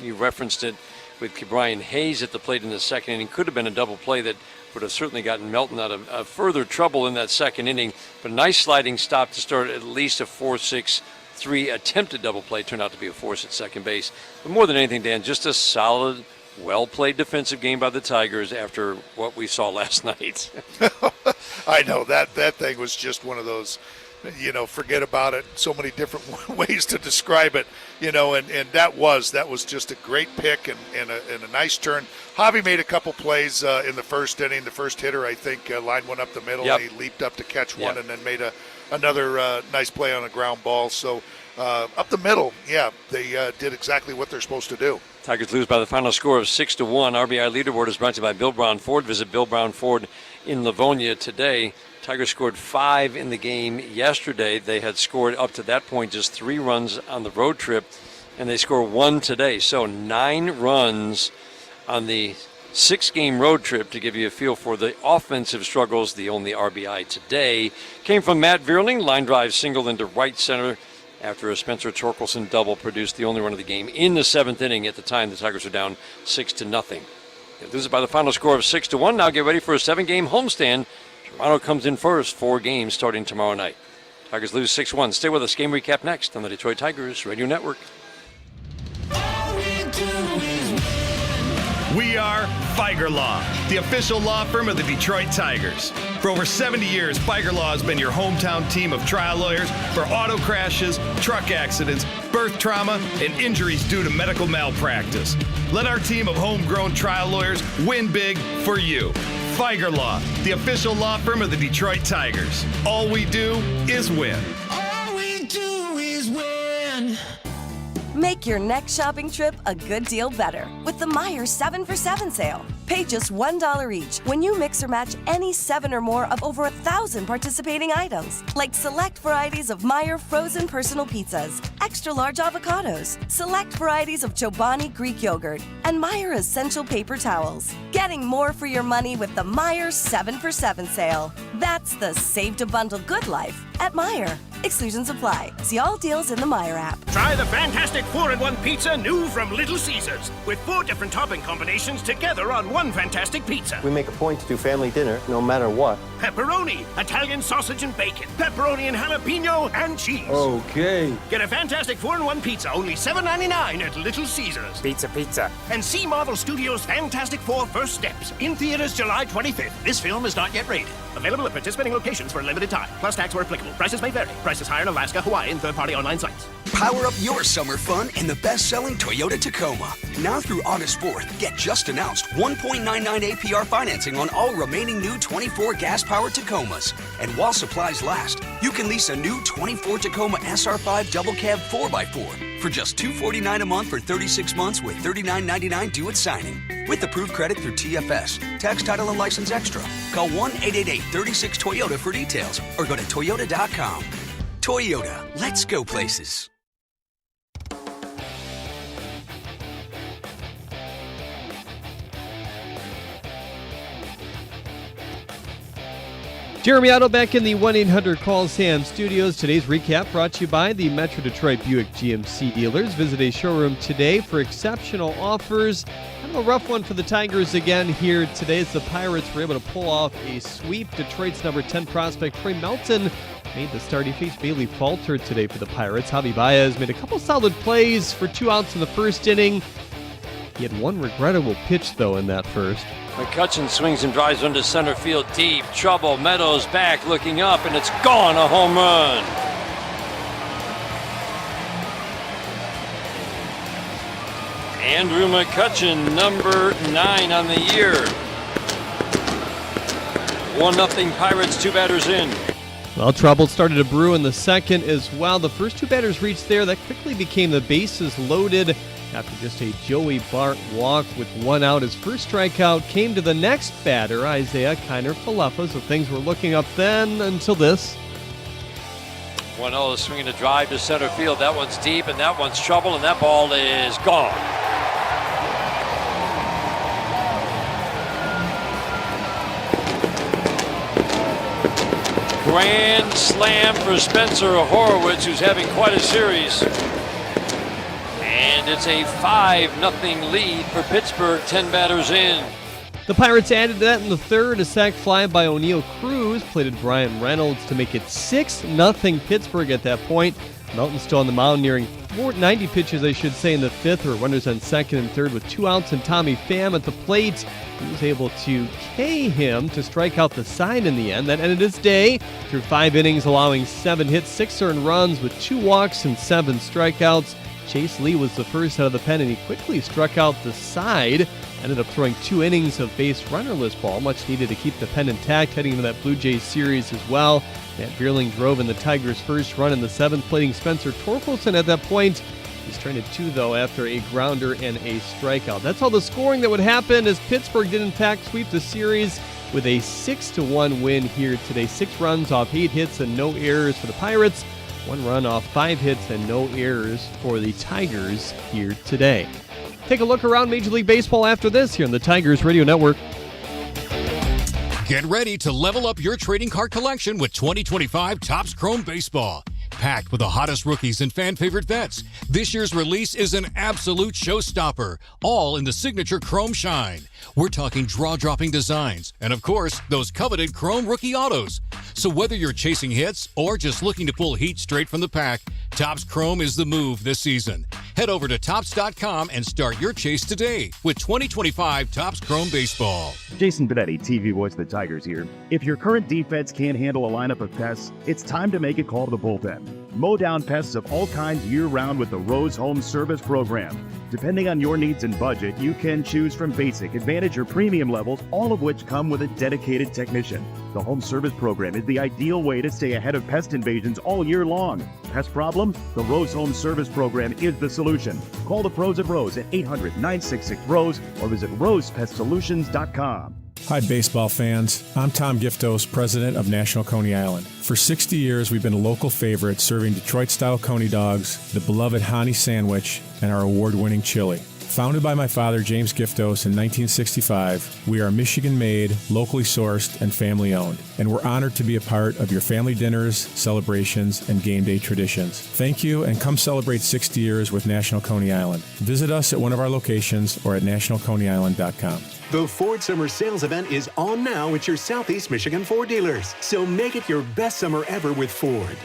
You referenced it with Brian Hayes at the plate in the second inning. Could have been a double play that would have certainly gotten Melton out of further trouble in that second inning. But a nice sliding stop to start at least a 4-6-3 attempted double play. Turned out to be a force at second base. But more than anything, Dan, just a solid, well-played defensive game by the Tigers after what we saw last night. I know, that thing was just one of those, forget about it. So many different ways to describe it, and that was just a great pick and a nice turn. Javi made a couple plays in the first inning. The first hitter, I think, lined one up the middle. Yep. He leaped up to catch one, Yep. and then made another nice play on a ground ball. So up the middle, they did exactly what they're supposed to do. Tigers lose by the final score of 6-1. RBI leaderboard is brought to you by Bill Brown Ford. Visit Bill Brown Ford in Livonia today. Tigers scored 5 in the game yesterday. They had scored up to that point just 3 runs on the road trip, and they score 1 today. So 9 runs on the 6-game road trip to give you a feel for the offensive struggles. The only RBI today came from Matt Vierling. Line drive single into right center after a Spencer Torkelson double produced the only run of the game in the 7th inning. At the time, the Tigers were down 6-0. They lose it by the final score of 6-1. Now get ready for a 7-game homestand. Toronto comes in first, 4 games starting tomorrow night. Tigers lose 6-1. Stay with us. Game recap next on the Detroit Tigers Radio Network. We are Feiger Law, the official law firm of the Detroit Tigers. For over 70 years, Feiger Law has been your hometown team of trial lawyers for auto crashes, truck accidents, birth trauma, and injuries due to medical malpractice. Let our team of homegrown trial lawyers win big for you. Feiger Law, the official law firm of the Detroit Tigers. All we do is win. All we do is win. Make your next shopping trip a good deal better with the Meijer 7 for 7 sale. Pay just $1 each when you mix or match any 7 or more of over 1,000 participating items, like select varieties of Meijer frozen personal pizzas, extra large avocados, select varieties of Chobani Greek yogurt, and Meijer essential paper towels. Getting more for your money with the Meijer 7 for 7 sale. That's the save to bundle good life at Meijer. Exclusions apply. See all deals in the Meijer app. Try the fantastic 4-in-1 pizza new from Little Caesars with 4 different topping combinations together on one fantastic pizza. We make a point to do family dinner no matter what. Pepperoni, Italian sausage and bacon, pepperoni and jalapeno and cheese. Okay. Get a fantastic 4-in-1 pizza, only $7.99 at Little Caesars. Pizza. And see Marvel Studios' Fantastic Four First Steps in theaters July 25th. This film is not yet rated. Available at participating locations for a limited time. Plus tax where applicable. Prices may vary. Prices higher in Alaska, Hawaii, and third-party online sites. Power up your summer fun in the best-selling Toyota Tacoma. Now through August 4th, get just announced 1.99 APR financing on all remaining new 24 gas-powered Tacomas. And while supplies last, you can lease a new 24 Tacoma SR5 double cab 4x4 for just $249 a month for 36 months with $39.99 due at signing. With approved credit through TFS, tax, title, and license extra. Call 1-888-36-TOYOTA for details or go to Toyota.com. Toyota, let's go places. Jeremy Otto back in the 1-800-CALL-SAM studios. Today's recap brought to you by the Metro Detroit Buick GMC dealers. Visit a showroom today for exceptional offers. Kind of a rough one for the Tigers again here today as the Pirates were able to pull off a sweep. Detroit's number 10 prospect Trey Melton made the start. He faced Bailey Falter today for the Pirates. Javi Baez made a couple solid plays for 2 outs in the first inning. He had one regrettable pitch, though, in that first. McCutchen swings and drives into center field deep. Trouble. Meadows back, looking up, and it's gone. A home run. Andrew McCutchen, number 9 on the year. 1-0 Pirates, 2 batters in. Well, trouble started to brew in the second as well. The first 2 batters reached there. That quickly became the bases loaded after just a Joey Bart walk with 1 out. His first strikeout came to the next batter, Isaiah Kiner-Falefa, so things were looking up then until this. 1-0 swinging a drive to center field. That one's deep, and that one's trouble, and that ball is gone. Grand slam for Spencer Horowitz, who's having quite a series. And And it's a 5-0 lead for Pittsburgh, 10 batters in. The Pirates added that in the third. A sac fly by O'Neal Cruz plated Brian Reynolds to make it 6-0 Pittsburgh at that point. Melton still on the mound, nearing 90 pitches, I should say, in the fifth. There were runners on second and third with 2 outs, and Tommy Pham at the plate. He was able to K him to strike out the side in the end. That ended his day through 5 innings, allowing 7 hits, 6 earned runs with 2 walks and 7 strikeouts. Chase Lee was the first out of the pen, and he quickly struck out the side. Ended up throwing 2 innings of base runnerless ball, much needed to keep the pen intact heading into that Blue Jays series as well. Matt Vierling drove in the Tigers' first run in the 7th, plating Spencer Torkelson at that point. He's stranded 2, though, after a grounder and a strikeout. That's all the scoring that would happen, as Pittsburgh did, in fact, sweep the series with a 6-1 win here today. 6 runs off 8 hits and no errors for the Pirates. 1 run off 5 hits and no errors for the Tigers here today. Take a look around Major League Baseball after this here on the Tigers Radio Network. Get ready to level up your trading card collection with 2025 Topps Chrome Baseball. Packed with the hottest rookies and fan-favorite vets, this year's release is an absolute showstopper, all in the signature Chrome Shine. We're talking draw-dropping designs, and of course, those coveted Chrome rookie autos. So whether you're chasing hits or just looking to pull heat straight from the pack, Topps Chrome is the move this season. Head over to Topps.com and start your chase today with 2025 Topps Chrome Baseball. Jason Benetti, TV voice of the Tigers here. If your current defense can't handle a lineup of pests, it's time to make a call to the bullpen. Mow down pests of all kinds year-round with the Rose Home Service Program. Depending on your needs and budget, you can choose from basic, advantage, or premium levels, all of which come with a dedicated technician. The Home Service Program is the ideal way to stay ahead of pest invasions all year long. Pest problems? The Rose Home Service Program is the solution. Call the pros at Rose at 800-966-ROSE or visit rosepestsolutions.com. Hi, baseball fans. I'm Tom Giftos, president of National Coney Island. For 60 years, we've been a local favorite, serving Detroit-style Coney dogs, the beloved Hani sandwich, and our award-winning chili. Founded by my father, James Giftos, in 1965, we are Michigan-made, locally sourced, and family-owned. And we're honored to be a part of your family dinners, celebrations, and game day traditions. Thank you, and come celebrate 60 years with National Coney Island. Visit us at one of our locations or at nationalconeyisland.com. The Ford Summer Sales Event is on now at your Southeast Michigan Ford dealers. So make it your best summer ever with Ford.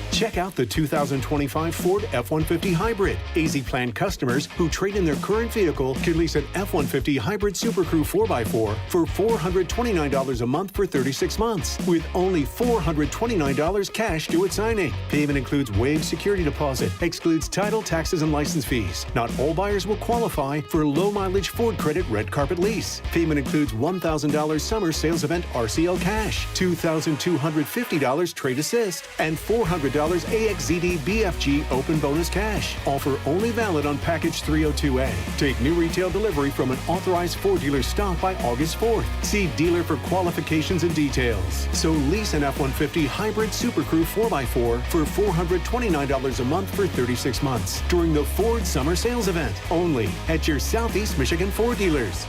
Check out the 2025 Ford F-150 Hybrid. AZ Plan customers who trade in their current vehicle can lease an F-150 Hybrid Super Crew 4x4 for $429 a month for 36 months, with only $429 cash due at signing. Payment includes waived security deposit, excludes title, taxes, and license fees. Not all buyers will qualify for low-mileage Ford Credit Red Carpet Lease. Payment includes $1,000 Summer Sales Event RCL cash, $2,250 Trade Assist, and $400 AXZD BFG Open Bonus Cash. Offer only valid on Package 302A. Take new retail delivery from an authorized Ford dealer stock by August 4th. See dealer for qualifications and details. So lease an F-150 Hybrid Super Crew 4x4 for $429 a month for 36 months during the Ford Summer Sales Event. Only at your Southeast Michigan Ford dealers.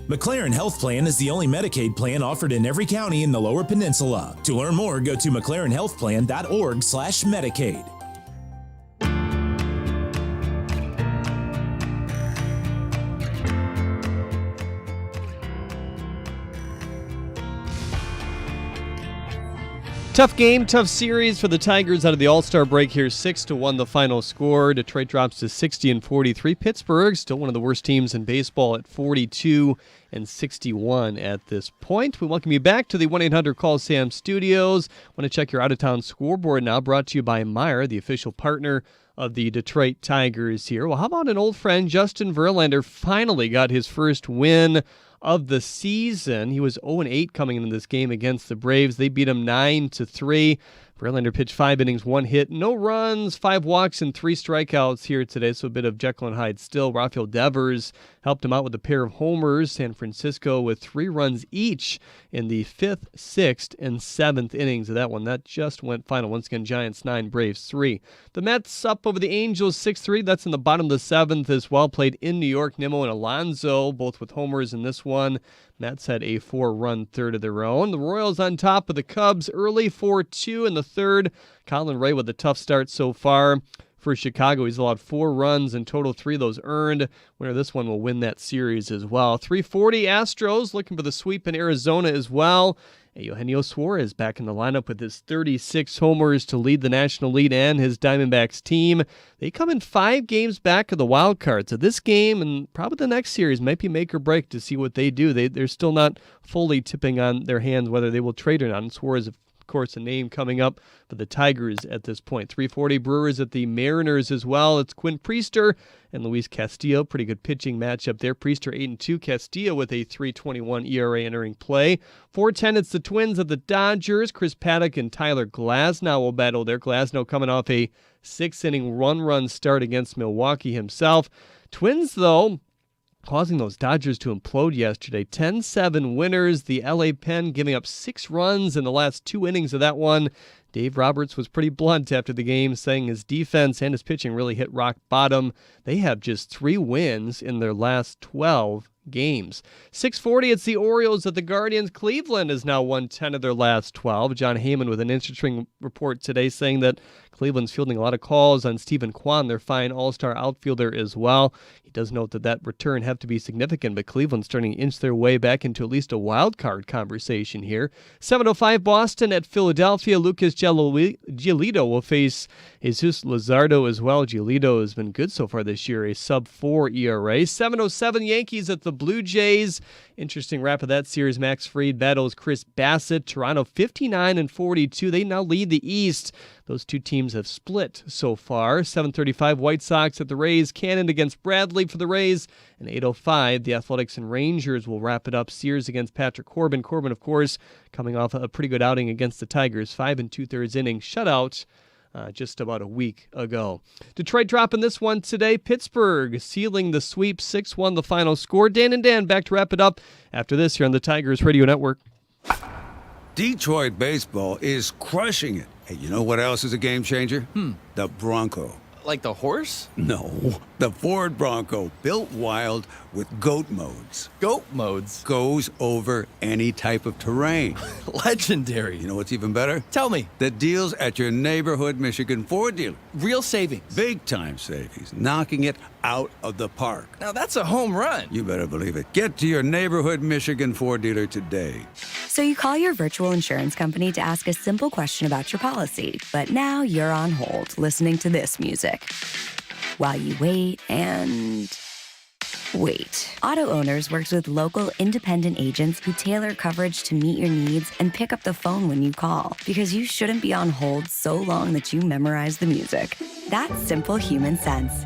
McLaren Health Plan is the only Medicaid plan offered in every county in the Lower Peninsula. To learn more, go to mclarenhealthplan.org/Medicaid. Tough game, tough series for the Tigers out of the All-Star break here. 6-1 the final score. Detroit drops to 60-43. Pittsburgh, still one of the worst teams in baseball at 42-61 at this point. We welcome you back to the 1-800-CALL-SAM studios. Want to check your out-of-town scoreboard now, brought to you by Meijer, the official partner of the Detroit Tigers here. Well, how about an old friend, Justin Verlander, finally got his first win of the season. He was 0-8 coming into this game against the Braves. They beat him 9-3. Verlander pitched 5 innings, 1 hit, no runs, 5 walks, and 3 strikeouts here today, so a bit of Jekyll and Hyde still. Rafael Devers helped him out with a pair of homers. San Francisco with 3 runs each in the 5th, 6th, and 7th innings of that one. That just went final. Once again, Giants 9, Braves 3. The Mets up over the Angels 6-3. That's in the bottom of the 7th as well. Played in New York. Nimmo and Alonso, both with homers in this one. Mets had a 4-run third of their own. The Royals on top of the Cubs early, 4-2 in the third. Colin Ray with a tough start so far for Chicago. He's allowed 4 runs in total, 3 of those earned. Winner of this one will win that series as well. 340 Astros looking for the sweep in Arizona as well. Eugenio Suarez back in the lineup with his 36 homers to lead the National League and his Diamondbacks team. They come in 5 games back of the wild card. So this game and probably the next series might be make or break to see what they do. They're still not fully tipping on their hands whether they will trade or not. And Suarez, of course, a name coming up for the Tigers at this point. 340 Brewers at the Mariners as well. It's Quinn Priester and Luis Castillo. Pretty good pitching matchup there. Priester 8-2. Castillo with a 3.21 ERA entering play. 410, it's the Twins at the Dodgers. Chris Paddock and Tyler Glasnow will battle there. Glasnow coming off a 6-inning run start against Milwaukee himself. Twins, though, causing those Dodgers to implode yesterday. 10-7 winners. The LA Pen giving up 6 runs in the last 2 innings of that one. Dave Roberts was pretty blunt after the game, saying his defense and his pitching really hit rock bottom. They have just 3 wins in their last 12 games. 640, it's the Orioles at the Guardians. Cleveland has now won 10 of their last 12. John Heyman with an interesting report today saying that Cleveland's fielding a lot of calls on Stephen Kwan, their fine all-star outfielder as well. He does note that return have to be significant, but Cleveland's starting to inch their way back into at least a wild card conversation here. 7:05 Boston at Philadelphia. Lucas Giolito will face Jesus Luzardo as well. Giolito has been good so far this year, a sub-4 ERA. 7:07 Yankees at the Blue Jays. Interesting wrap of that series. Max Fried battles Chris Bassett. Toronto 59-42. They now lead the East. Those two teams have split so far. 7:35 White Sox at the Rays. Cannon against Bradley for the Rays. And 8:05 the Athletics and Rangers will wrap it up. Sears against Patrick Corbin. Corbin, of course, coming off a pretty good outing against the Tigers. 5 2/3 inning shutout just about a week ago. Detroit dropping this one today. Pittsburgh sealing the sweep. 6-1 the final score. Dan and Dan back to wrap it up after this here on the Tigers Radio Network. Detroit baseball is crushing it. Hey, you know what else is a game changer? The Bronco. Like the horse? No, the Ford Bronco, built wild with GOAT modes. GOAT modes? Goes over any type of terrain. Legendary. You know what's even better? Tell me. The deals at your neighborhood Michigan Ford dealer. Real savings. Big time savings, knocking it out of the park. Now that's a home run. You better believe it. Get to your neighborhood Michigan Ford dealer today. So you call your virtual insurance company to ask a simple question about your policy, but now you're on hold listening to this music. While you wait and wait. Auto Owners works with local independent agents who tailor coverage to meet your needs and pick up the phone when you call, because you shouldn't be on hold so long that you memorize the music. That's simple human sense.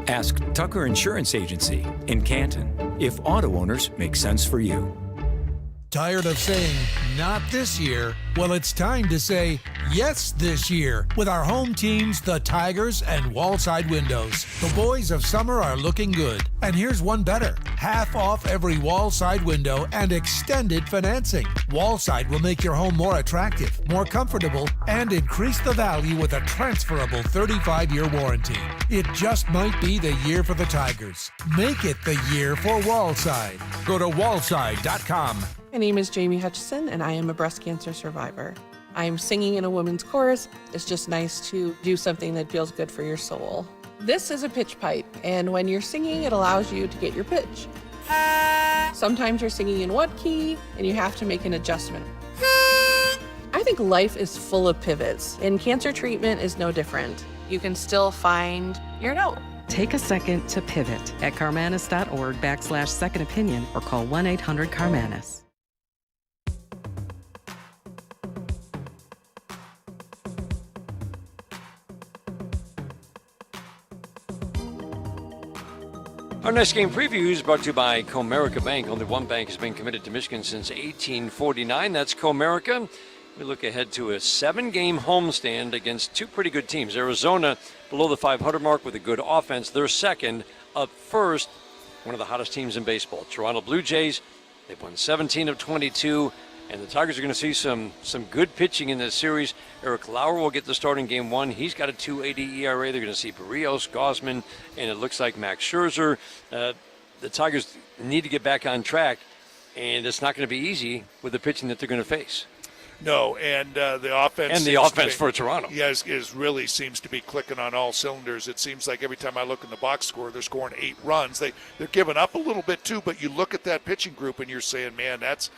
Ask Tucker Insurance Agency in Canton if auto owners make sense for you. Tired of saying, not this year? Well, it's time to say yes this year with our home teams, the Tigers and Wallside Windows. The boys of summer are looking good. And here's one better. Half off every Wallside window and extended financing. Wallside will make your home more attractive, more comfortable, and increase the value with a transferable 35-year warranty. It just might be the year for the Tigers. Make it the year for Wallside. Go to wallside.com. My name is Jamie Hutchison, and I am a breast cancer survivor. I'm singing in a women's chorus. It's just nice to do something that feels good for your soul. This is a pitch pipe, and when you're singing, it allows you to get your pitch. Sometimes you're singing in one key, and you have to make an adjustment. I think life is full of pivots, and cancer treatment is no different. You can still find your note. Take a second to pivot at carmanis.org/second opinion or call 1-800-CARMANIS. Our next game preview is brought to you by Comerica Bank. Only one bank has been committed to Michigan since 1849. That's Comerica. We look ahead to a 7-game homestand against 2 pretty good teams. Arizona below the 500 mark with a good offense. They're second. Up first, one of the hottest teams in baseball. Toronto Blue Jays, they've won 17 of 22. And the Tigers are going to see some good pitching in this series. Eric Lauer will get the start in Game 1. He's got a 2.80 ERA. They're going to see Barrios, Gausman, and it looks like Max Scherzer. The Tigers need to get back on track, and it's not going to be easy with the pitching that they're going to face. No, and the offense And the offense for Toronto. Yes, really seems to be clicking on all cylinders. It seems like every time I look in the box score, they're scoring 8 runs. They're giving up a little bit too, but you look at that pitching group and you're saying, man, that's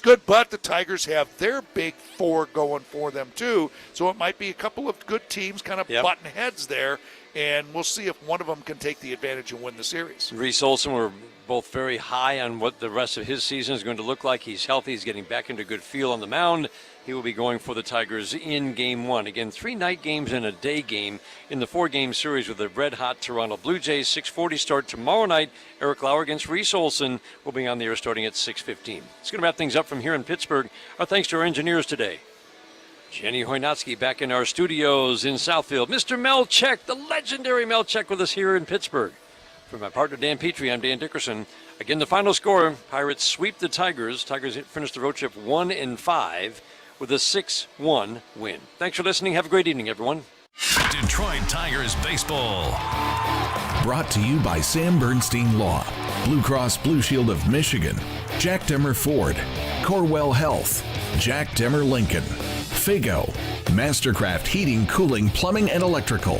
good. But the Tigers have their big 4 going for them too, so it might be a couple of good teams kind of butting heads there. And we'll see if one of them can take the advantage and win the series. Reese Olson, we're both very high on what the rest of his season is going to look like. He's healthy. He's getting back into good feel on the mound. He will be going for the Tigers in Game 1. Again, 3 night games and a day game in the 4-game series with the red-hot Toronto Blue Jays. 6:40 start tomorrow night. Eric Lauer against Reese Olson will be on the air starting at 6:15. It's going to wrap things up from here in Pittsburgh. Our thanks to our engineers today. Jenny Hoynatsky back in our studios in Southfield. Mr. Melchek, the legendary Melchek, with us here in Pittsburgh. For my partner Dan Petrie, I'm Dan Dickerson. Again, the final score, Pirates sweep the Tigers. Tigers finished the road trip 1-5 with a 6-1 win. Thanks for listening. Have a great evening, everyone. Detroit Tigers baseball. Brought to you by Sam Bernstein Law, Blue Cross Blue Shield of Michigan, Jack Demmer Ford, Corwell Health, Jack Demmer Lincoln, Fago, Mastercraft Heating, Cooling, Plumbing, and Electrical,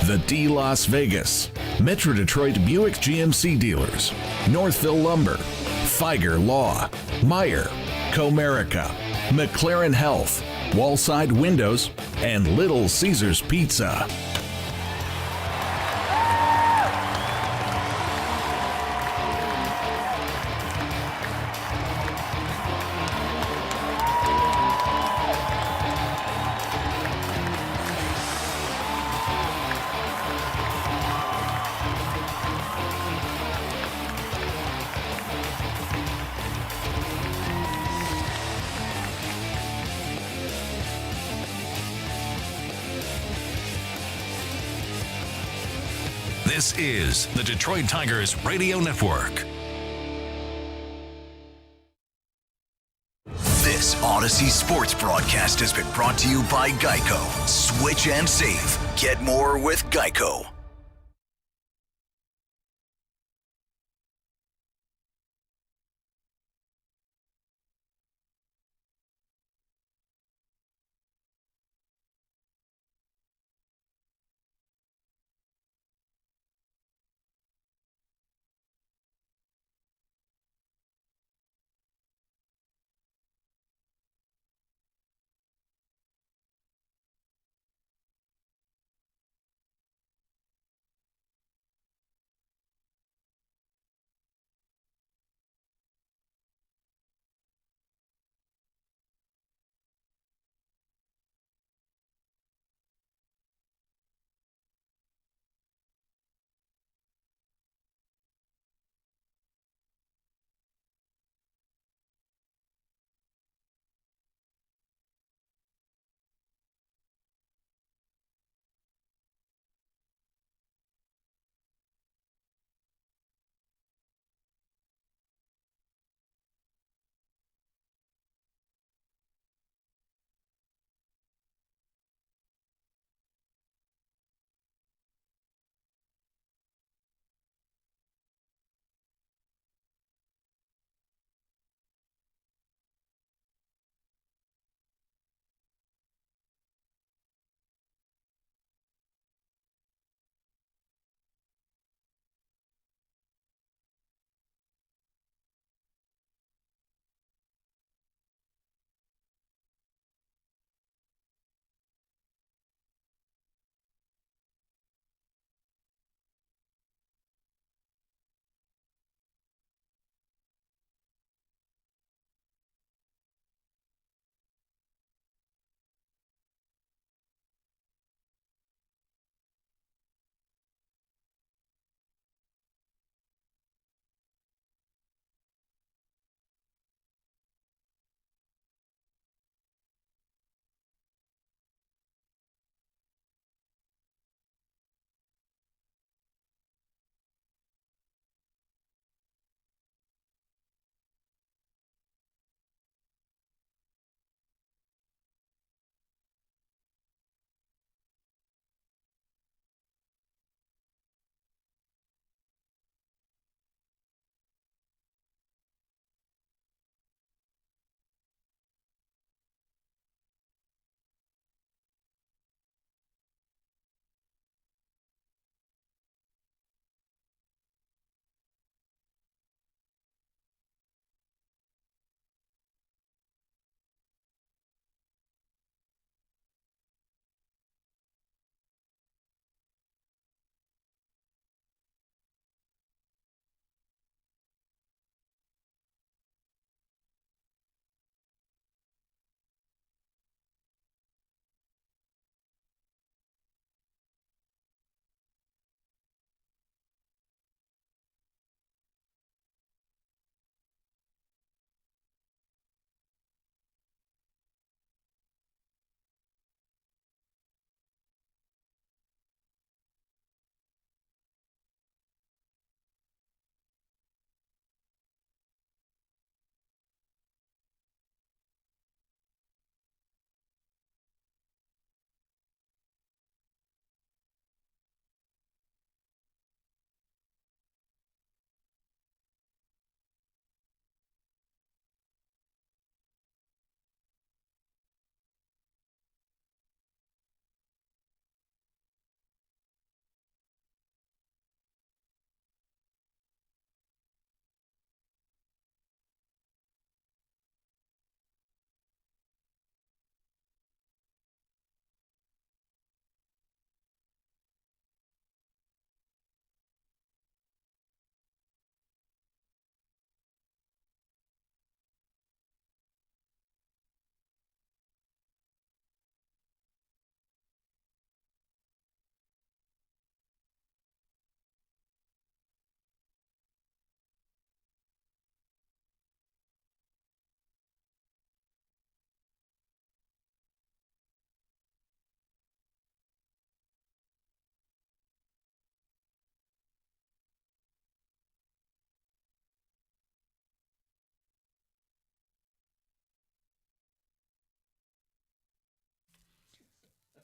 The D Las Vegas, Metro Detroit Buick GMC Dealers, Northville Lumber, Feiger Law, Meyer, Comerica, McLaren Health, Wallside Windows, and Little Caesars Pizza. This is the Detroit Tigers Radio Network. This Odyssey Sports broadcast has been brought to you by Geico. Switch and save. Get more with Geico.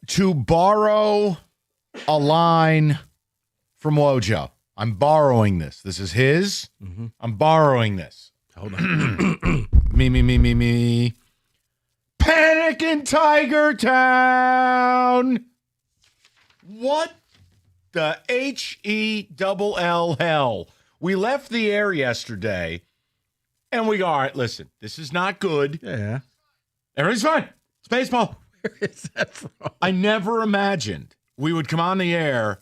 to borrow a line from Wojo. I'm borrowing this. This is his. Mm-hmm. I'm borrowing this. Hold on. Me. Panic in Tiger Town. What the HELL hell? We left the air yesterday, and we go, all right, listen, this is not good. Yeah. Everything's fine. It's baseball. Where is that from? I never imagined we would come on the air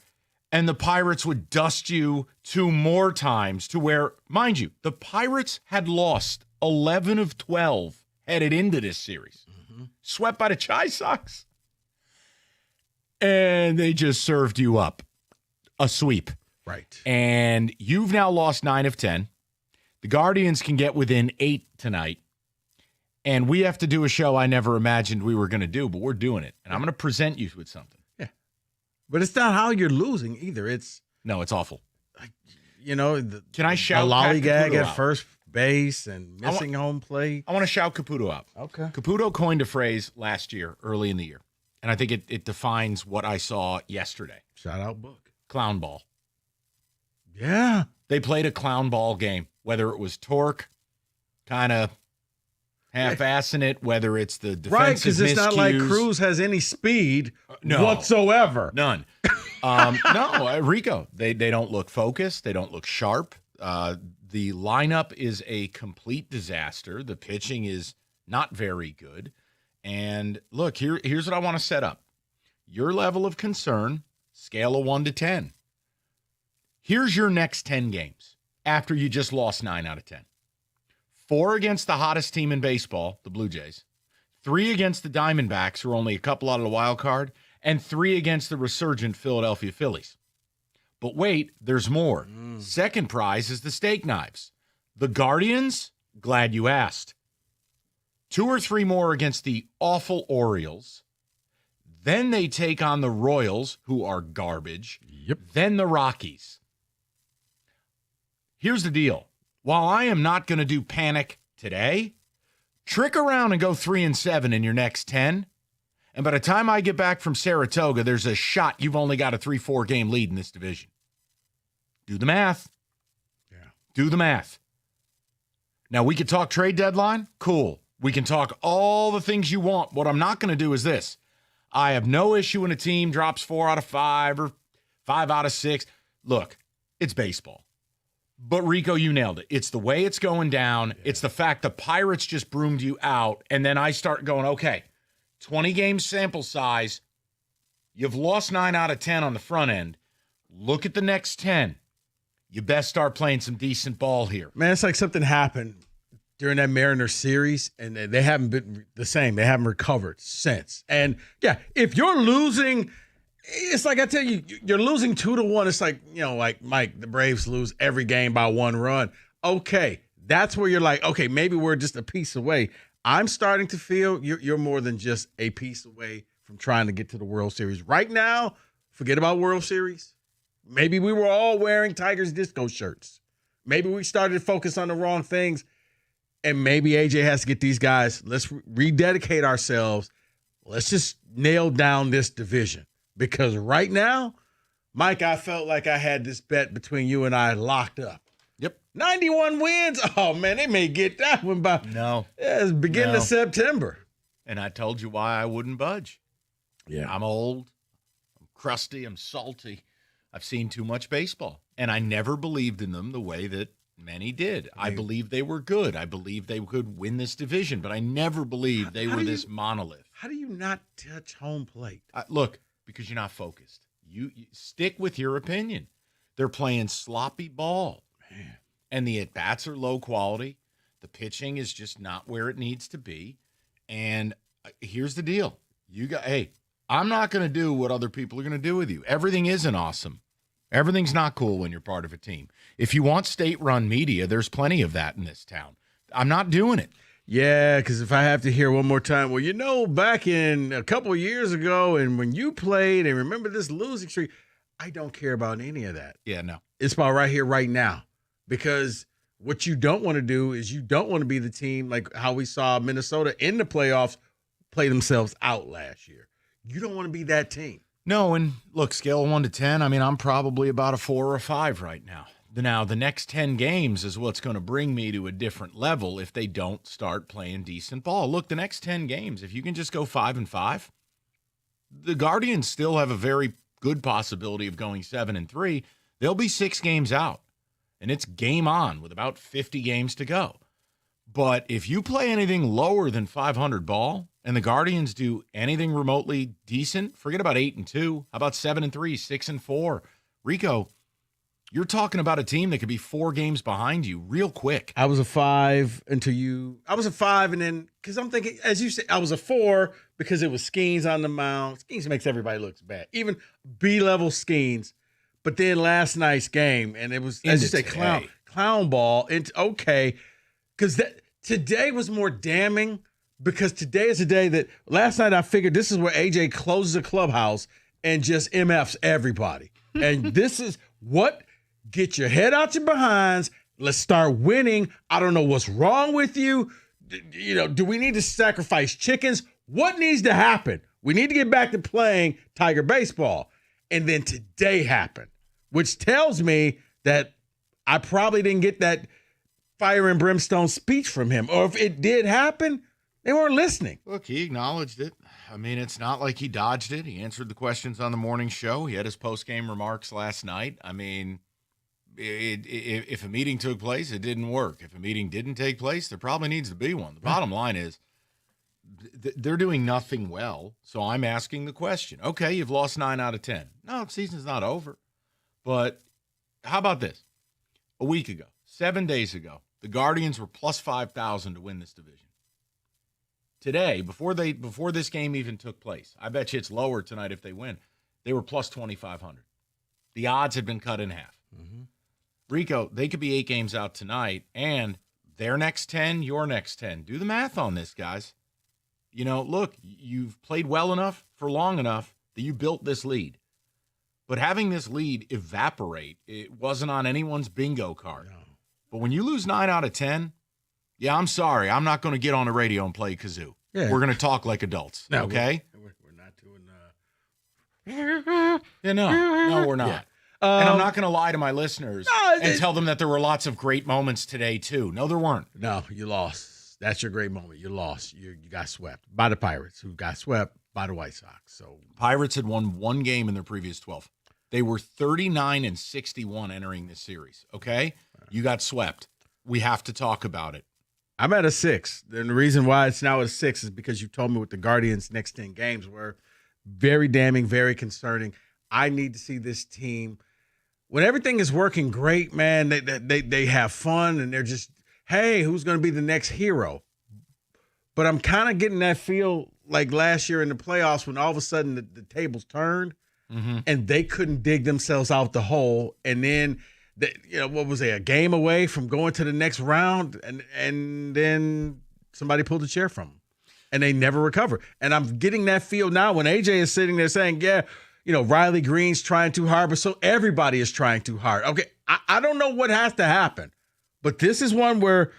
and the Pirates would dust you 2 more times to where, mind you, the Pirates had lost 11 of 12 headed into this series. Mm-hmm. Swept by the Chi Sox. And they just served you up a sweep. Right. And you've now lost 9 of 10. The Guardians can get within 8 tonight. And we have to do a show I never imagined we were going to do, but we're doing it. And I'm going to present you with something. Yeah. But it's not how you're losing either. It's awful. Can I shout a lollygag Caputo at out? first base and missing home plate? I want to shout Caputo out. Okay. Caputo coined a phrase last year, early in the year. And I think it defines what I saw yesterday. Shout out Book. Clown ball. Yeah. They played a clown ball game, whether it was Torque kind of half-assing it, whether it's the defensive Right, because it's not like miscues. Cruz has any speed No. whatsoever. None. Rico, they don't look focused. They don't look sharp. The lineup is a complete disaster. The pitching is not very good. And look, here's what I want to set up. Your level of concern, scale of 1 to 10. Here's your next 10 games after you just lost 9 out of 10. 4 against the hottest team in baseball, the Blue Jays. 3 against the Diamondbacks, who are only a couple out of the wild card. And 3 against the resurgent Philadelphia Phillies. But wait, there's more. Second prize is the steak knives. The Guardians, glad you asked. 2 or 3 more against the awful Orioles. Then they take on the Royals, who are garbage. Yep. Then the Rockies. Here's the deal. While I am not going to do panic today, trick around and go 3-7 in your next 10. And by the time I get back from Saratoga, there's a shot you've only got a 3-4 game lead in this division. Do the math. Yeah. Do the math. Now, we could talk trade deadline. Cool. We can talk all the things you want. What I'm not going to do is this. I have no issue when a team drops 4 out of 5 or 5 out of 6. Look, it's baseball. But, Rico, you nailed it. It's the way it's going down. Yeah. It's the fact the Pirates just broomed you out. And then I start going, okay, 20 game sample size. You've lost 9 out of 10 on the front end. Look at the next 10. You best start playing some decent ball here. Man, it's like something happened during that Mariners series, and they haven't been the same. They haven't recovered since. And, yeah, if you're losing – it's like I tell you, you're losing 2-1. It's like, like Mike, the Braves lose every game by 1 run. Okay, that's where you're like, okay, maybe we're just a piece away. I'm starting to feel you're more than just a piece away from trying to get to the World Series. Right now, forget about World Series. Maybe we were all wearing Tigers disco shirts. Maybe we started to focus on the wrong things. And maybe AJ has to get these guys, let's rededicate ourselves. Let's just nail down this division. Because right now, Mike, I felt like I had this bet between you and I locked up. Yep. 91 wins. Oh, man, they may get that one by it's beginning of September. And I told you why I wouldn't budge. Yeah. I'm old. I'm crusty. I'm salty. I've seen too much baseball. And I never believed in them the way that many did. I believed they were good. I believed they could win this division. But I never believed they were this monolith. How do you not touch home plate? Look. Because you're not focused. You stick with your opinion. They're playing sloppy ball. Man. And the at-bats are low quality. The pitching is just not where it needs to be. And here's the deal. I'm not going to do what other people are going to do with you. Everything isn't awesome. Everything's not cool when you're part of a team. If you want state-run media, there's plenty of that in this town. I'm not doing it. Yeah, because if I have to hear one more time, back in a couple of years ago and when you played and remember this losing streak, I don't care about any of that. Yeah, no. It's about right here, right now. Because what you don't want to do is you don't want to be the team like how we saw Minnesota in the playoffs play themselves out last year. You don't want to be that team. No, and look, scale of 1 to 10, I mean, I'm probably about a 4 or a 5 right now. Now, the next 10 games is what's going to bring me to a different level if they don't start playing decent ball. Look, the next 10 games, if you can just go 5-5, the Guardians still have a very good possibility of going 7-3. They'll be 6 games out, and it's game on with about 50 games to go. But if you play anything lower than 500 ball and the Guardians do anything remotely decent, forget about 8-2. How about 7-3, 6-4? Rico, you're talking about a team that could be 4 games behind you real quick. I was a 5 I was a 5, and then because I'm thinking, as you said, I was a 4 because it was Skeens on the mound. Skeens makes everybody look bad, even B-level Skeens. But then last night's game, and it was, as you say, clown ball. And okay, because today was more damning because today is a day that last night I figured this is where AJ closes the clubhouse and just MFs everybody. And this is what, get your head out your behinds. Let's start winning. I don't know what's wrong with you. Do we need to sacrifice chickens? What needs to happen? We need to get back to playing Tiger baseball. And then today happened, which tells me that I probably didn't get that fire and brimstone speech from him. Or if it did happen, they weren't listening. Look, he acknowledged it. I mean, it's not like he dodged it. He answered the questions on the morning show. He had his post-game remarks last night. I mean, if a meeting took place, it didn't work. If a meeting didn't take place, there probably needs to be one. The bottom line is they're doing nothing well, so I'm asking the question. Okay, you've lost 9 out of 10. No, the season's not over. But how about this? A week ago, 7 days ago, the Guardians were plus 5,000 to win this division. Today, before this game even took place, I bet you it's lower tonight if they win, they were plus 2,500. The odds had been cut in half. Mm-hmm. Rico, they could be 8 games out tonight, and their next 10, your next 10. Do the math on this, guys. Look, you've played well enough for long enough that you built this lead. But having this lead evaporate, it wasn't on anyone's bingo card. No. But when you lose 9 out of 10, yeah, I'm sorry. I'm not going to get on the radio and play kazoo. Yeah. We're going to talk like adults, okay? We're not doing Yeah, no, we're not. Yeah. And I'm not going to lie to my listeners and tell them that there were lots of great moments today, too. No, there weren't. No, you lost. That's your great moment. You lost. You got swept by the Pirates, who got swept by the White Sox. So Pirates had won 1 game in their previous 12. They were 39-61 entering this series, okay? You got swept. We have to talk about it. I'm at a 6. And the reason why it's now at a 6 is because you told me what the Guardians' next 10 games were. Very damning, very concerning. I need to see this team. When everything is working great, man, they have fun and they're just, hey, who's going to be the next hero? But I'm kind of getting that feel like last year in the playoffs when all of a sudden the tables turned and they couldn't dig themselves out the hole. And then, what was they, a game away from going to the next round? And then somebody pulled the chair from them and they never recover. And I'm getting that feel now when AJ is sitting there saying, yeah, Riley Green's trying too hard, but so everybody is trying too hard. Okay, I don't know what has to happen, but this is one where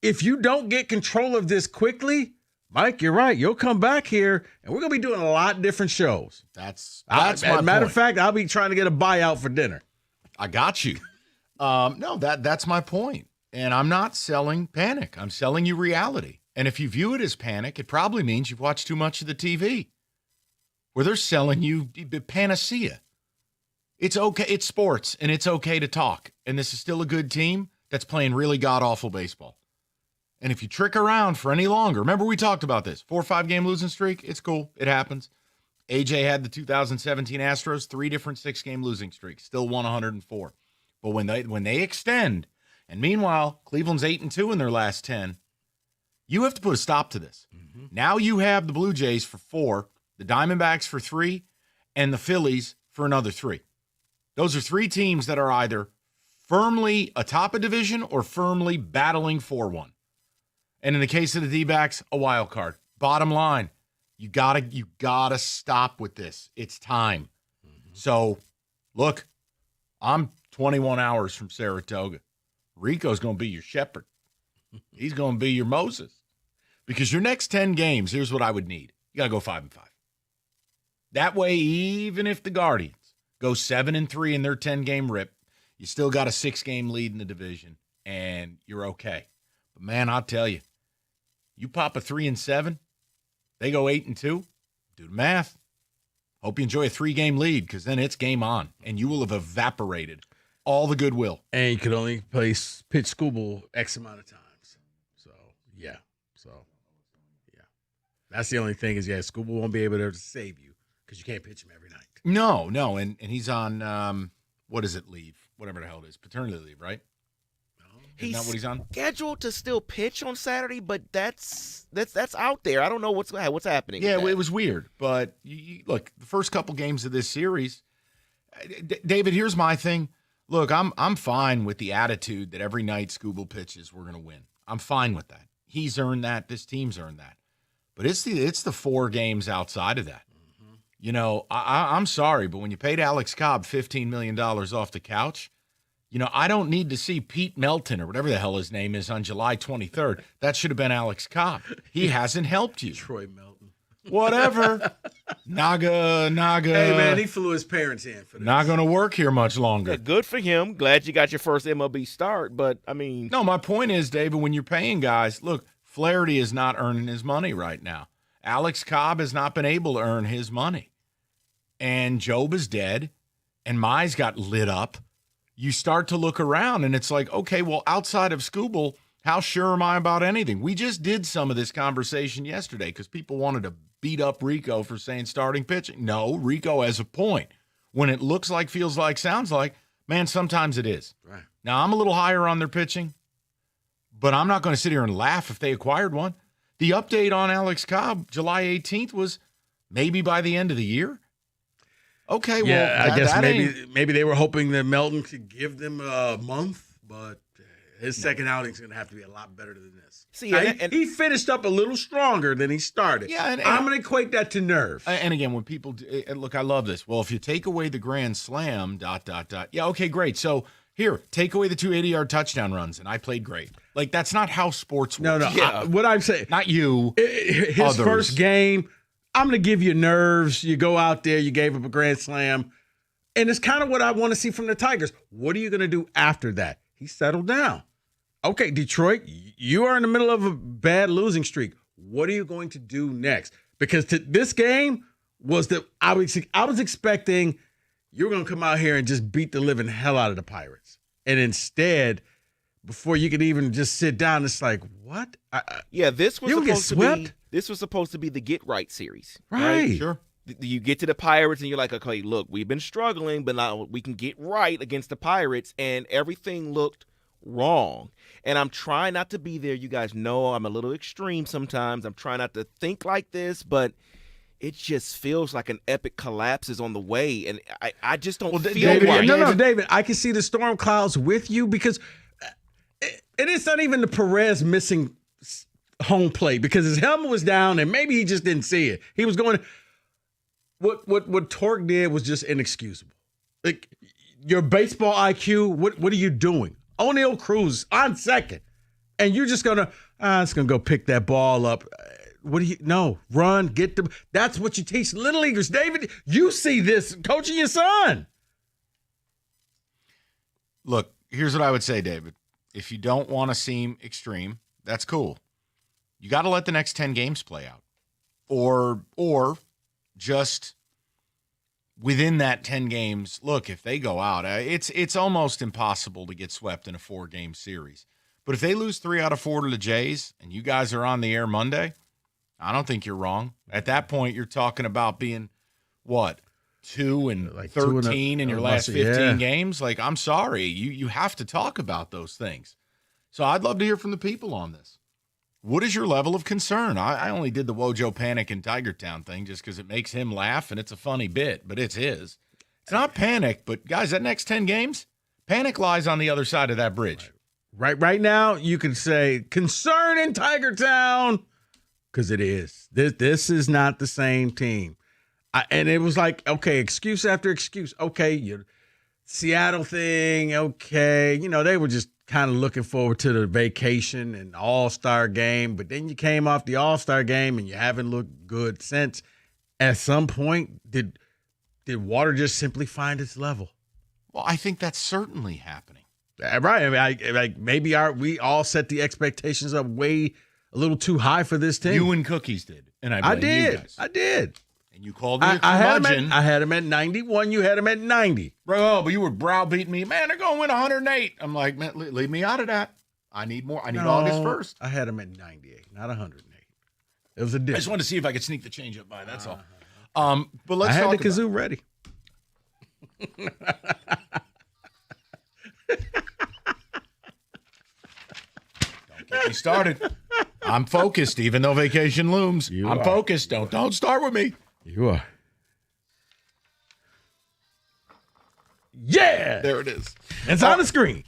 if you don't get control of this quickly, Mike, you're right. You'll come back here, and we're going to be doing a lot of different shows. That's as a matter of fact, I'll be trying to get a buyout for dinner. I got you. No, that's my point. And I'm not selling panic. I'm selling you reality. And if you view it as panic, it probably means you've watched too much of the TV. Where they're selling you panacea. It's okay. It's sports, and it's okay to talk. And this is still a good team that's playing really god-awful baseball. And if you trick around for any longer, remember we talked about this, 4 or 5 game losing streak, it's cool. It happens. AJ had the 2017 Astros, 3 different 6-game losing streaks, still won 104. But when they extend, and meanwhile, Cleveland's 8-2 in their last 10, you have to put a stop to this. Mm-hmm. Now you have the Blue Jays for 4, the Diamondbacks for 3, and the Phillies for another 3. Those are 3 teams that are either firmly atop a division or firmly battling for one. And in the case of the D-backs, a wild card. Bottom line, you gotta stop with this. It's time. Mm-hmm. So, look, I'm 21 hours from Saratoga. Rico's going to be your shepherd. He's going to be your Moses. Because your next 10 games, here's what I would need. You got to go 5-5. That way, even if the Guardians go 7-3 in their 10-game rip, you still got a 6-game lead in the division, and you're okay. But, man, I'll tell you, you pop a 3-7, they go 8-2, do the math. Hope you enjoy a 3-game lead because then it's game on, and you will have evaporated all the goodwill. And you could only pitch schoolball X amount of times. So, yeah. That's the only thing is, schoolball won't be able to save you because you can't pitch him every night. No, and he's on, what is it, leave? Whatever the hell it is. Paternity leave, right? Isn't that what he's on? Scheduled to still pitch on Saturday, but that's out there. I don't know what's happening. Yeah, it was weird. But look, the first couple games of this series, David, here's my thing. Look, I'm fine with the attitude that every night Scooble pitches, we're going to win. I'm fine with that. He's earned that. This team's earned that. But it's the 4 games outside of that. Mm-hmm. You know, I'm sorry, but when you paid Alex Cobb $15 million off the couch, you know, I don't need to see Pete Melton or whatever the hell his name is on July 23rd. That should have been Alex Cobb. He hasn't helped you. Troy Melton. Whatever. Naga. Hey, man, he flew his parents in for this. Not going to work here much longer. Yeah, good for him. Glad you got your first MLB start, but, I mean. No, my point is, David, when you're paying guys, look, Flaherty is not earning his money right now. Alex Cobb has not been able to earn his money. And Job is dead, and Mize got lit up. You start to look around, and it's like, okay, well, outside of Scooble, how sure am I about anything? We just did some of this conversation yesterday because people wanted to beat up Rico for saying starting pitching. No, Rico has a point. When it looks like, feels like, sounds like, man, sometimes it is. Right. Now, I'm a little higher on their pitching, but I'm not going to sit here and laugh if they acquired one. The update on Alex Cobb, July 18th, was maybe by the end of the year. Okay, well, yeah, I guess maybe they were hoping that Melton could give them a month, but his second outing is going to have to be a lot better than this. See, and he finished up a little stronger than he started. Yeah, and I'm going to equate that to nerve. And again, when people look, I love this. Well, if you take away the grand slam, ... Yeah, okay, great. So here, take away the 2 80-yard touchdown runs, and I played great. Like, that's not how sports works. No. Yeah. What I'm saying, not you. His others. First game, I'm going to give you nerves. You go out there, you gave up a grand slam. And it's kind of what I want to see from the Tigers. What are you going to do after that? He settled down. Okay, Detroit, you are in the middle of a bad losing streak. What are you going to do next? Because this game was that I was expecting you were going to come out here and just beat the living hell out of the Pirates. And instead, before you could even just sit down, it's like, what? This was supposed to be the get right series. Right. Sure. You get to the Pirates and you're like, okay, look, we've been struggling, but now we can get right against the Pirates, and everything looked wrong. And I'm trying not to be there. You guys know I'm a little extreme sometimes. I'm trying not to think like this, but it just feels like an epic collapse is on the way, and I just don't feel David, right. No, David, I can see the storm clouds with you because it's not even the Perez missing home plate because his helmet was down and maybe he just didn't see it. He was going – What Torque did was just inexcusable. Like, your baseball IQ, what are you doing? O'Neal Cruz on second, and you're just gonna go pick that ball up. Run, get the. That's what you teach little leaguers, David. You see this coaching your son. Look, here's what I would say, David. If you don't want to seem extreme, that's cool. You got to let the next 10 games play out, or just within that 10 games, look, if they go out, it's almost impossible to get swept in a 4-game series. But if they lose 3 out of 4 to the Jays and you guys are on the air Monday, I don't think you're wrong. At that point, you're talking about being, 2-13 in your last 15 games? Like, I'm sorry. You have to talk about those things. So I'd love to hear from the people on this. What is your level of concern? I only did the Wojo Panic in Tiger Town thing just because it makes him laugh and it's a funny bit, but it's his. It's not panic, but guys, that next 10 games, panic lies on the other side of that bridge. Right now, you can say concern in Tiger Town because it is. This is not the same team. And it was like, okay, excuse after excuse. Okay, your Seattle thing, okay. They were just kind of looking forward to the vacation and All-Star game, but then you came off the All-Star game and you haven't looked good since. At some point, did water just simply find its level? Well, I think that's certainly happening. Right. I mean, like maybe we all set the expectations up way a little too high for this team. You and Cookies did, and I blame you guys. I did. And you called me a I curmudgeon. had him at 91. You had him at 90. Bro, but you were browbeating me. Man, they're going to win 108. I'm like, man, leave me out of that. I need more. I need August 1st. I had him at 98, not 108. It was a difference. I just wanted to see if I could sneak the change up by. That's all. But let's I had talk the kazoo ready. Don't get me started. I'm focused, even though vacation looms. I'm focused. Don't start with me. You are. Yeah. There it is. It's on the screen.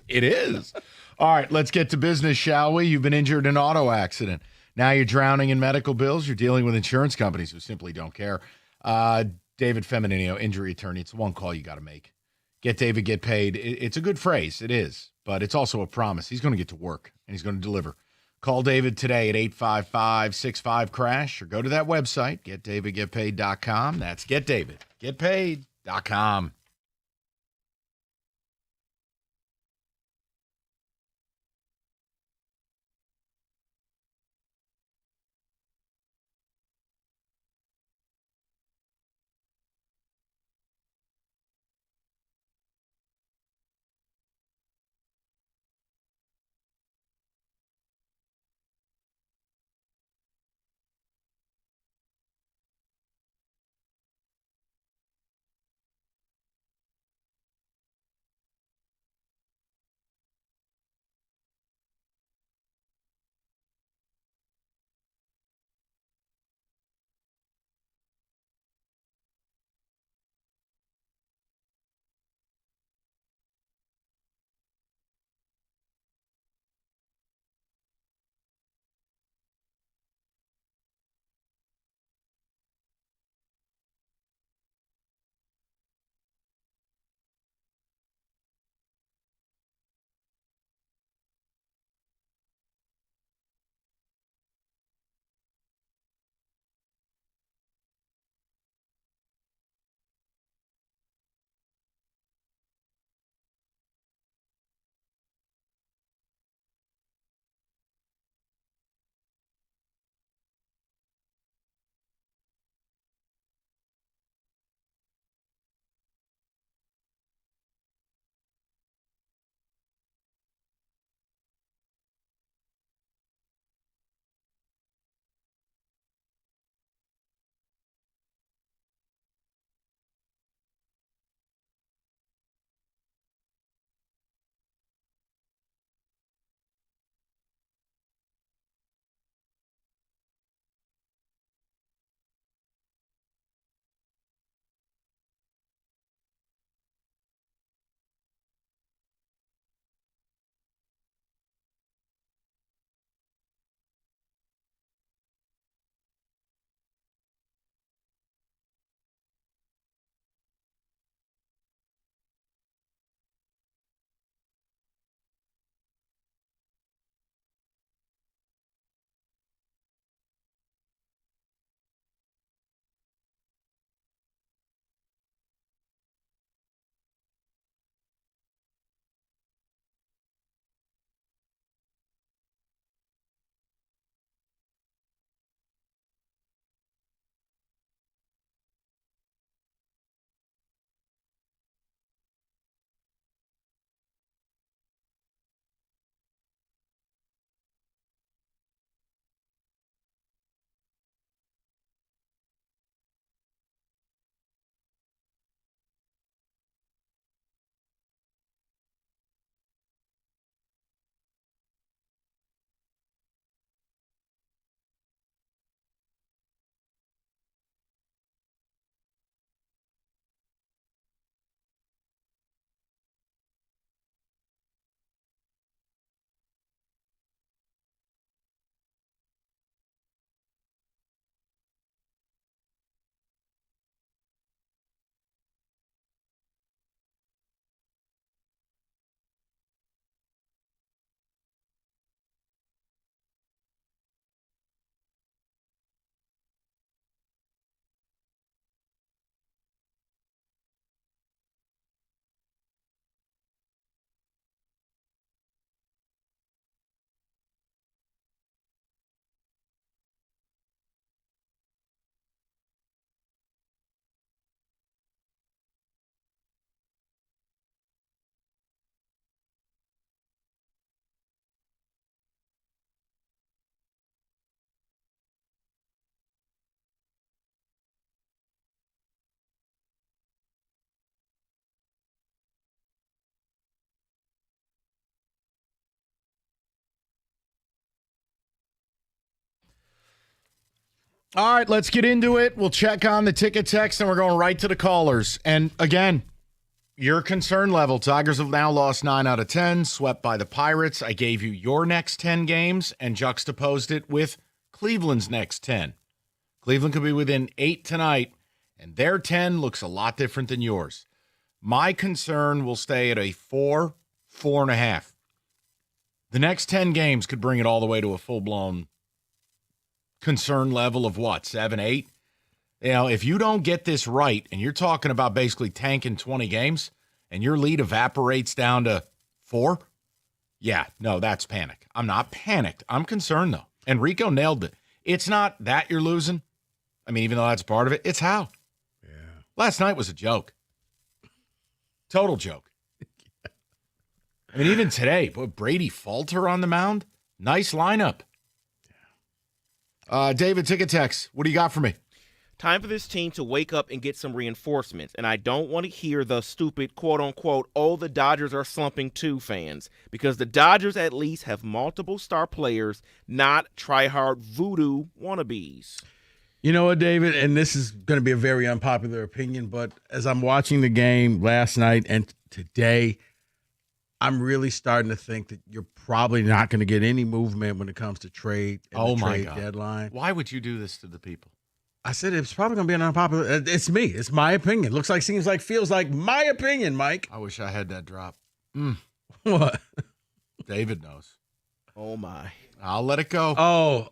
It is. All right, let's get to business, shall we? You've been injured in an auto accident. Now you're drowning in medical bills. You're dealing with insurance companies who simply don't care. David Feminino, injury attorney. It's one call you got to make. Get David, get paid. It's a good phrase. It is. But it's also a promise. He's going to get to work, and he's going to deliver. Call David today at 855-65-CRASH or go to that website, getdavidgetpaid.com. That's getdavidgetpaid.com. All right, let's get into it. We'll check on the ticket text, and we're going right to the callers. And again, your concern level. Tigers have now lost 9 out of 10, swept by the Pirates. I gave you your next 10 games and juxtaposed it with Cleveland's next 10. Cleveland could be within 8 tonight, and their 10 looks a lot different than yours. My concern will stay at a 4, 4.5. The next 10 games could bring it all the way to a full-blown concern level of what, 7, 8? You know, if you don't get this right, and you're talking about basically tanking 20 games, and your lead evaporates down to 4, yeah, no, that's panic. I'm not panicked. I'm concerned, though. And Rico nailed it. It's not that you're losing. I mean, even though that's part of it, it's how. Yeah. Last night was a joke. Total joke. I mean, even today, Brady Falter on the mound. Nice lineup. David, ticket text. What do you got for me? Time for this team to wake up and get some reinforcements. And I don't want to hear the stupid, quote-unquote, oh, the Dodgers are slumping too fans. Because the Dodgers at least have multiple star players, not try-hard voodoo wannabes. You know what, David? And this is going to be a very unpopular opinion, but as I'm watching the game last night and today, I'm really starting to think that you're probably not going to get any movement when it comes to trade and the trade deadline. Why would you do this to the people? I said it's probably going to be an unpopular. It's me. It's my opinion. Looks like, seems like, feels like my opinion, Mike. I wish I had that drop. What? David knows. Oh, my. I'll let it go. Oh,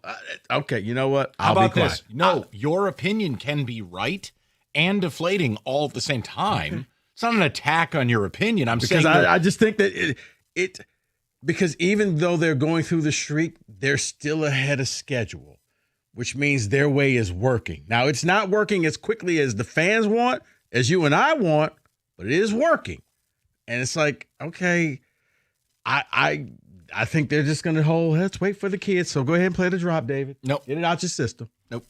okay. You know what? How I'll about be this? quiet. No, your opinion can be right and deflating all at the same time. It's not an attack on your opinion. I'm saying I just think that it because even though they're going through the streak, they're still ahead of schedule, which means their way is working. Now, it's not working as quickly as the fans want, as you and I want, but it is working. And it's like, okay, I think they're just going to hold, let's wait for the kids. So go ahead and play the drop, David. Nope. Get it out your system. Nope.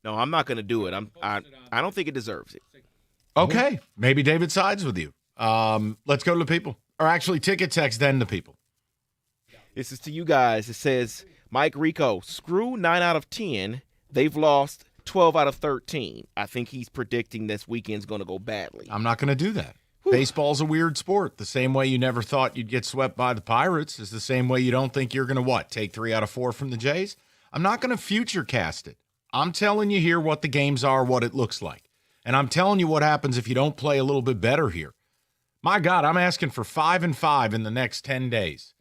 No, I'm not going to do it. I don't think it deserves it. Okay. Maybe David sides with you. Let's go to the people. Or actually, ticket text, then the people. This is to you guys. It says, Mike Rico, screw 9 out of 10. They've lost 12 out of 13. I think he's predicting this weekend's going to go badly. I'm not going to do that. Baseball's a weird sport. The same way you never thought you'd get swept by the Pirates is the same way you don't think you're going to, take 3 out of 4 from the Jays? I'm not going to future cast it. I'm telling you here what the games are, what it looks like. And I'm telling you what happens if you don't play a little bit better here. My God, I'm asking for 5-5 in the next 10 days.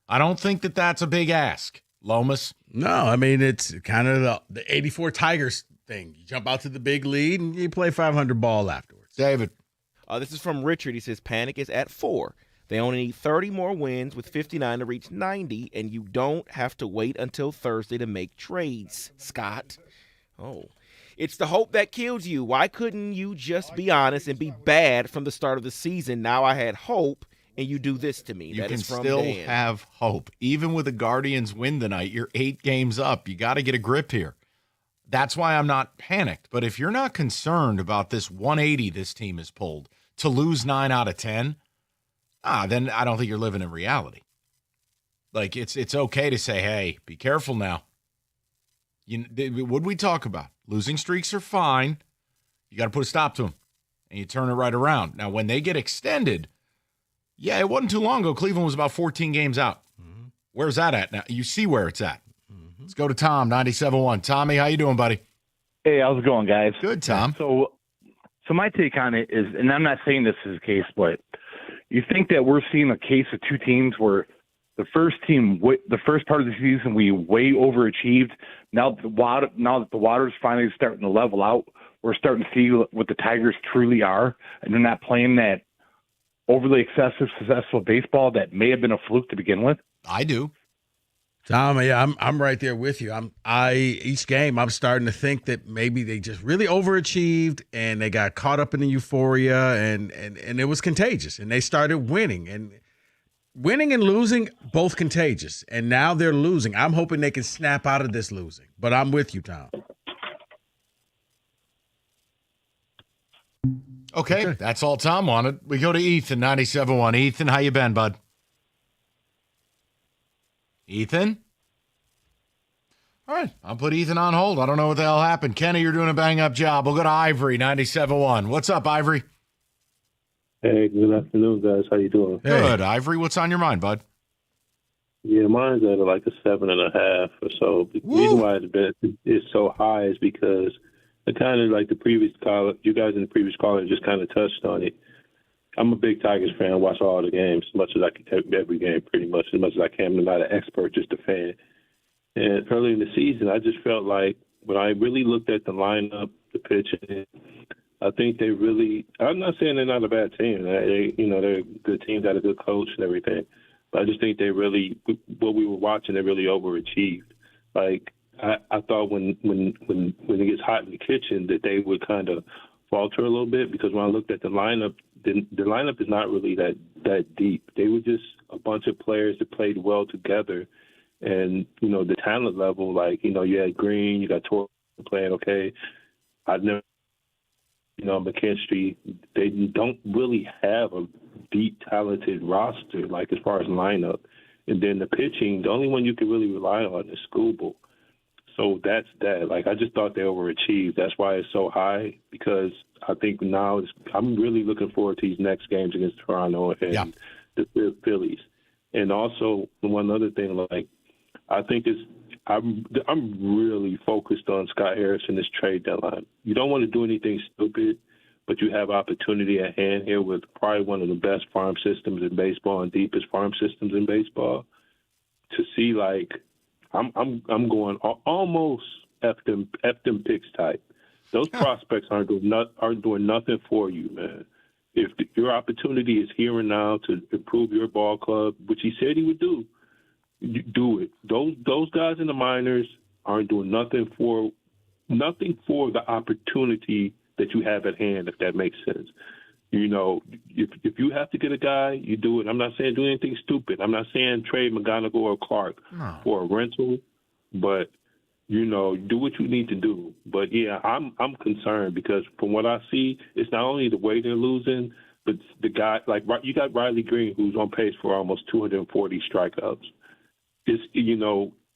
I don't think that that's a big ask, Lomas. No, I mean, it's kind of the 84 Tigers thing. You jump out to the big lead and you play 500 ball afterwards. David. This is from Richard. He says, panic is at 4. They only need 30 more wins with 59 to reach 90, and you don't have to wait until Thursday to make trades, Scott. Oh. It's the hope that kills you. Why couldn't you just be honest and be bad from the start of the season? Now I had hope, and you do this to me. You that can is from still Dan. have hope. Even with the Guardians win tonight, you're 8 games up. You got to get a grip here. That's why I'm not panicked. But if you're not concerned about this 180 this team has pulled to lose 9 out of 10, then I don't think you're living in reality. Like, it's okay to say, hey, be careful now. What did we talk about? Losing streaks are fine. You got to put a stop to them, and you turn it right around. Now, when they get extended, yeah, it wasn't too long ago. Cleveland was about 14 games out. Mm-hmm. Where's that at now? You see where it's at. Mm-hmm. Let's go to Tom, 97.1. Tommy, how you doing, buddy? Hey, how's it going, guys? Good, Tom. So my take on it is, and I'm not saying this is the case, but you think that we're seeing a case of two teams where the first team, the first part of the season, we way overachieved. Now that the water's finally starting to level out, we're starting to see what the Tigers truly are, and they're not playing that overly excessive, successful baseball that may have been a fluke to begin with. I do. Tom, yeah, I'm right there with you. Each game I'm starting to think that maybe they just really overachieved and they got caught up in the euphoria and it was contagious and they started winning and losing both contagious and now they're losing. I'm hoping they can snap out of this losing, but I'm with you, Tom. Okay, that's all Tom wanted. We go to Ethan, 97.1. Ethan, how you been, bud? Ethan? All right, I'll put Ethan on hold. I don't know what the hell happened. Kenny, you're doing a bang-up job. We'll go to Ivory, 97.1. What's up, Ivory? Hey, good afternoon, guys. How you doing? Good, Ivory. What's on your mind, bud? Yeah, mine's at like a 7.5 or so. The reason why the bet is so high is because it kind of like the previous caller, you guys in the previous caller just kind of touched on it. I'm a big Tigers fan. I watch all the games, as much as I can take every game, pretty much, as much as I can. I'm not an expert, just a fan. And early in the season, I just felt like when I really looked at the lineup, the pitching, I think they really. I'm not saying they're not a bad team. They're a good team, got a good coach and everything. But I just think they really, what we were watching, they really overachieved. Like I thought when it gets hot in the kitchen, that they would kind of falter a little bit, because when I looked at the lineup, the lineup is not really that deep. They were just a bunch of players that played well together. And, the talent level, you had Green, you got Torres playing okay. I've never, McKinstry, they don't really have a deep, talented roster, as far as lineup. And then the pitching, the only one you can really rely on is Scooble. So that's that. I just thought they overachieved. That's why it's so high, because I think now I'm really looking forward to these next games against Toronto and the Phillies. And also, one other thing, I think I'm really focused on Scott Harrison this trade deadline. You don't want to do anything stupid, but you have opportunity at hand here with probably one of the best farm systems in baseball and deepest farm systems in baseball. To see I'm going almost F them picks type. Those prospects aren't doing nothing for you, man. If your opportunity is here and now to improve your ball club, which he said he would do, do it. Those guys in the minors aren't doing nothing for the opportunity that you have at hand, if that makes sense. If you have to get a guy, you do it. I'm not saying do anything stupid. I'm not saying trade McGonigal or Clark for a rental, but do what you need to do. But yeah, I'm concerned, because from what I see, it's not only the way they're losing, but the guy, you got Riley Green, who's on pace for almost 240 strikeouts.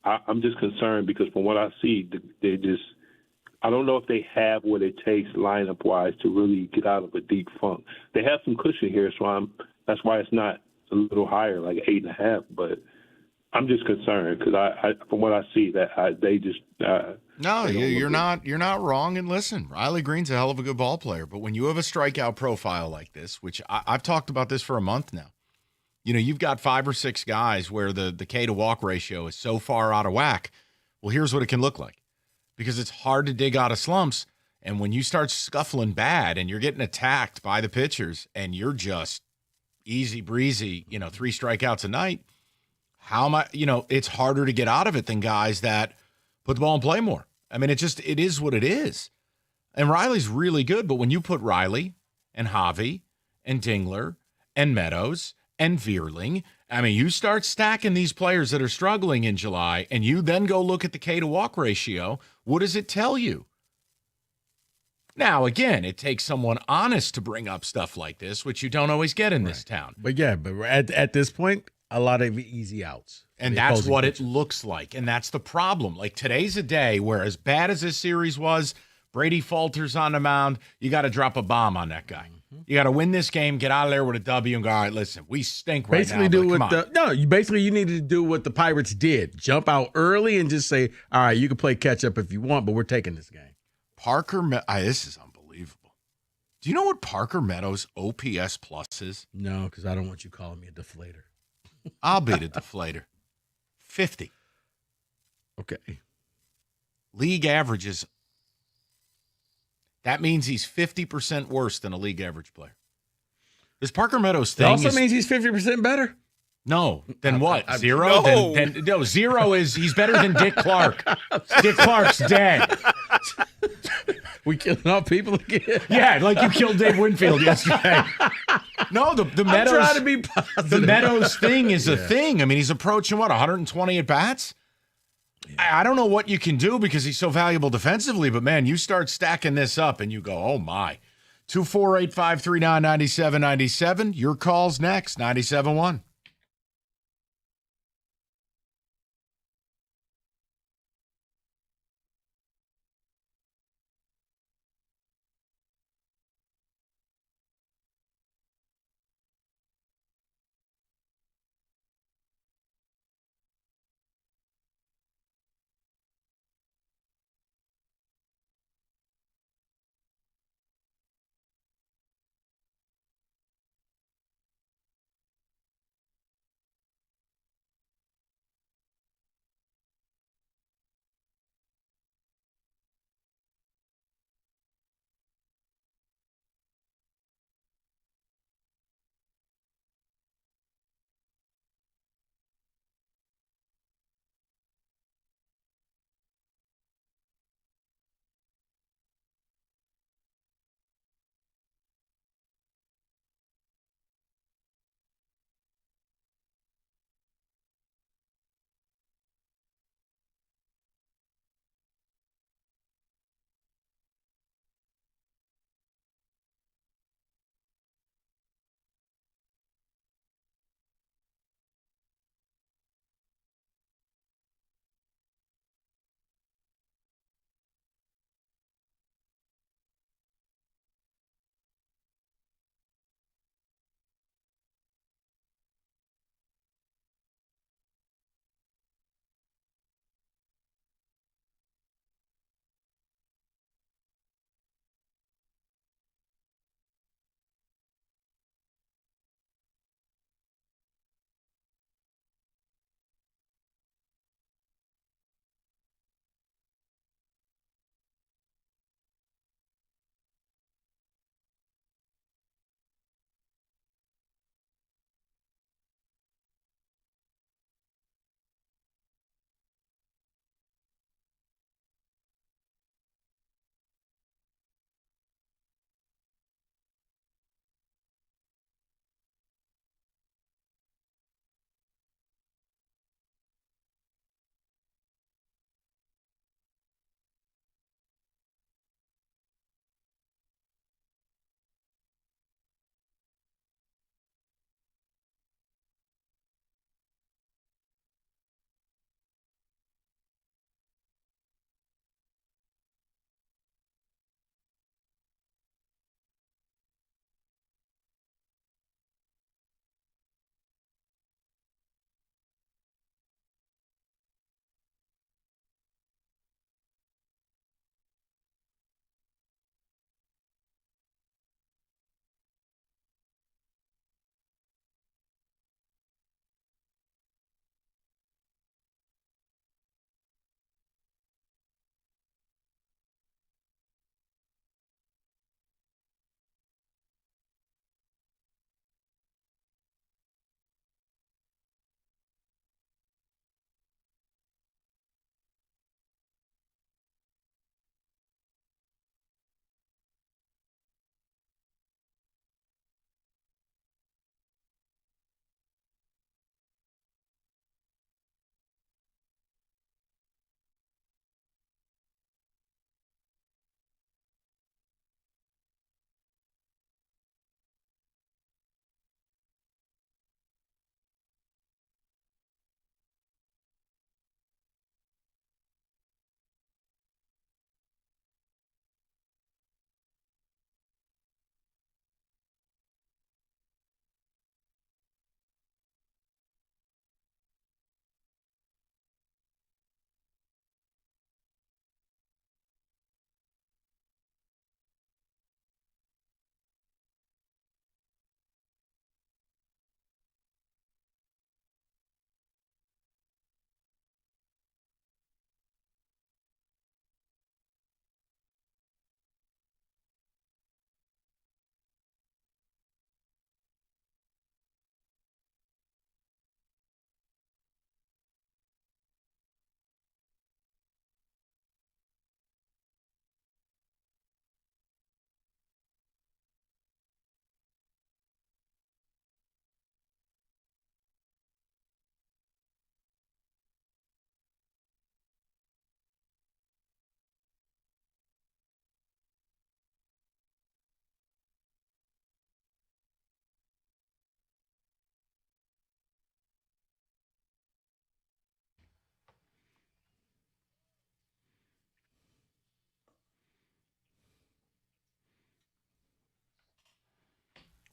I'm just concerned, because from what I see, they just, I don't know if they have what it takes lineup wise to really get out of a deep funk. They have some cushion here, so that's why it's not a little higher, like 8.5. But I'm just concerned, because I from what I see, that they just no, you're not wrong. And listen, Riley Green's a hell of a good ball player, but when you have a strikeout profile like this, which I've talked about this for a month now. You've got 5 or 6 guys where the K to walk ratio is so far out of whack. Well, here's what it can look like, because it's hard to dig out of slumps. And when you start scuffling bad and you're getting attacked by the pitchers and you're just easy breezy, 3 strikeouts a night, it's harder to get out of it than guys that put the ball in play more. I mean, it is what it is. And Riley's really good, but when you put Riley and Javi and Dingler and Meadows and Vierling, I mean, you start stacking these players that are struggling in July, and you then go look at the K to walk ratio. What does it tell you? Now, again, it takes someone honest to bring up stuff like this, which you don't always get in this town. But at this point, a lot of easy outs. And that's what it looks like. And that's the problem. Today's a day where, as bad as this series was, Brady falters on the mound, you got to drop a bomb on that guy. You got to win this game, get out of there with a W, and go, all right, listen, we stink right now. You needed to do what the Pirates did. Jump out early and just say, all right, you can play catch up if you want, but we're taking this game. This is unbelievable. Do you know what Parker Meadows' OPS plus is? No, because I don't want you calling me a deflator. I'll be the deflator. 50. Okay. League averages. That means he's 50% worse than a league average player. This Parker Meadows thing also means he's 50% better? No. Then what? Zero? No. No, zero is he's better than Dick Clark. Dick Clark's dead. We killing all people again? Yeah, like you killed Dave Winfield yesterday. No, the Meadows. I'm trying to be positive. The Meadows thing is a thing. I mean, he's approaching 120 at bats? I don't know what you can do because he's so valuable defensively, but man, you start stacking this up and you go, oh my. 248-539-9797. Your call's next, 97.1.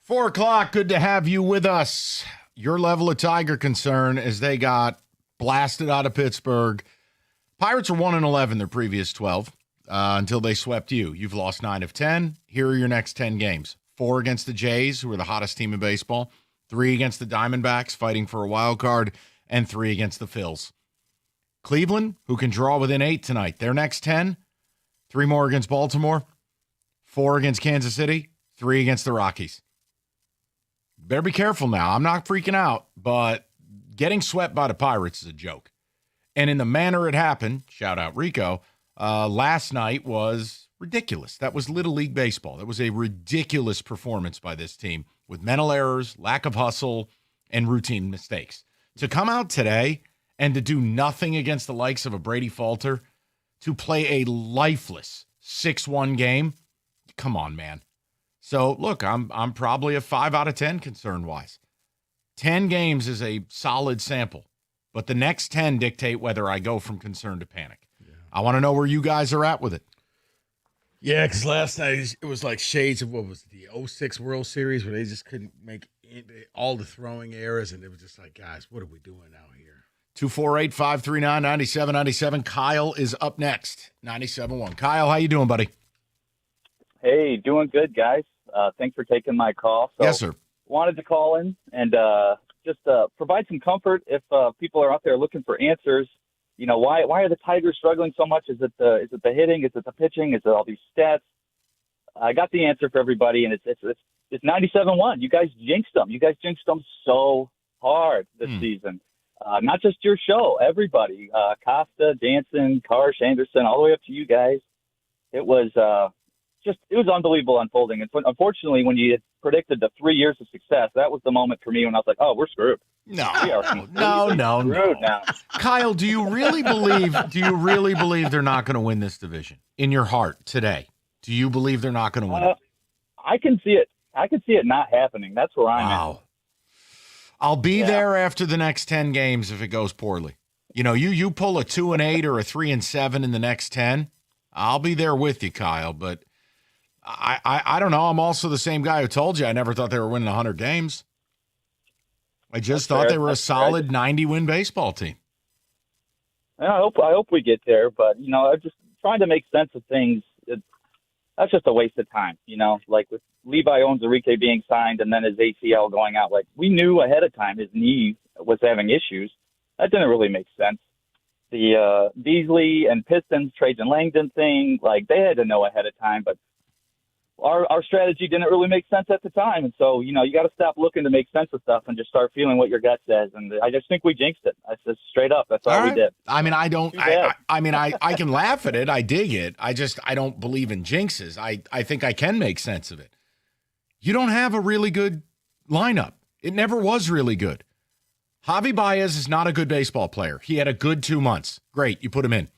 4 o'clock, good to have you with us. Your level of Tiger concern as they got blasted out of Pittsburgh. Pirates are 1-11 their previous 12 until they swept you. You've lost 9 of 10. Here are your next 10 games. 4 against the Jays, who are the hottest team in baseball. 3 against the Diamondbacks, fighting for a wild card. And 3 against the Phils. Cleveland, who can draw within 8 tonight. Their next 10, 3 more against Baltimore. 4 against Kansas City. 3 against the Rockies. Better be careful now. I'm not freaking out, but getting swept by the Pirates is a joke. And in the manner it happened, shout out Rico, last night was ridiculous. That was Little League Baseball. That was a ridiculous performance by this team with mental errors, lack of hustle, and routine mistakes. To come out today and to do nothing against the likes of a Brady Falter, to play a lifeless 6-1 game, come on, man. So, look, I'm probably a 5 out of 10 concern-wise. 10 games is a solid sample, but the next 10 dictate whether I go from concern to panic. Yeah. I want to know where you guys are at with it. Yeah, because last night it was like shades of what was it, the 06 World Series where they just couldn't make all the throwing errors, and it was just like, guys, what are we doing out here? 248-539-9797. Kyle is up next, 97.1. Kyle, how you doing, buddy? Hey, doing good, guys. Thanks for taking my call. So, yes, sir. Wanted to call in and just provide some comfort if people are out there looking for answers. You know, why are the Tigers struggling so much? Is it the hitting? Is it the pitching? Is it all these stats? I got the answer for everybody, and it's 97-1. You guys jinxed them. You guys jinxed them so hard this season. Not just your show, everybody. Costa, Jansen, Karsh, Anderson, all the way up to you guys. It was it was unbelievable unfolding. And unfortunately, when you had predicted the 3 years of success, that was the moment for me when I was like, oh, we're screwed. No. We are No. screwed now. Kyle, do you really believe they're not going to win this division in your heart today? Do you believe they're not going to win it? I can see it. I can see it not happening. That's where I'm at. I'll be there after the next 10 games if it goes poorly. You know, you pull a 2-8 or a 3-7 in the next 10, I'll be there with you, Kyle. But I don't know. I'm also the same guy who told you I never thought they were winning 100 games. I just thought they were a solid 90-win baseball team. I hope we get there, but you know, I'm just trying to make sense of things. That's just a waste of time, you know. Like with Levi Onwuzurike being signed and then his ACL going out, like we knew ahead of time his knee was having issues. That didn't really make sense. The Beasley and Pistons, Trajan Langdon thing, like they had to know ahead of time, but our strategy didn't really make sense at the time. And so, you know, you got to stop looking to make sense of stuff and just start feeling what your gut says. And I just think we jinxed it. That's just straight up. That's all we did. I mean, I can laugh at it. I dig it. I don't believe in jinxes. I think I can make sense of it. You don't have a really good lineup. It never was really good. Javi Baez is not a good baseball player. He had a good 2 months. Great. You put him in.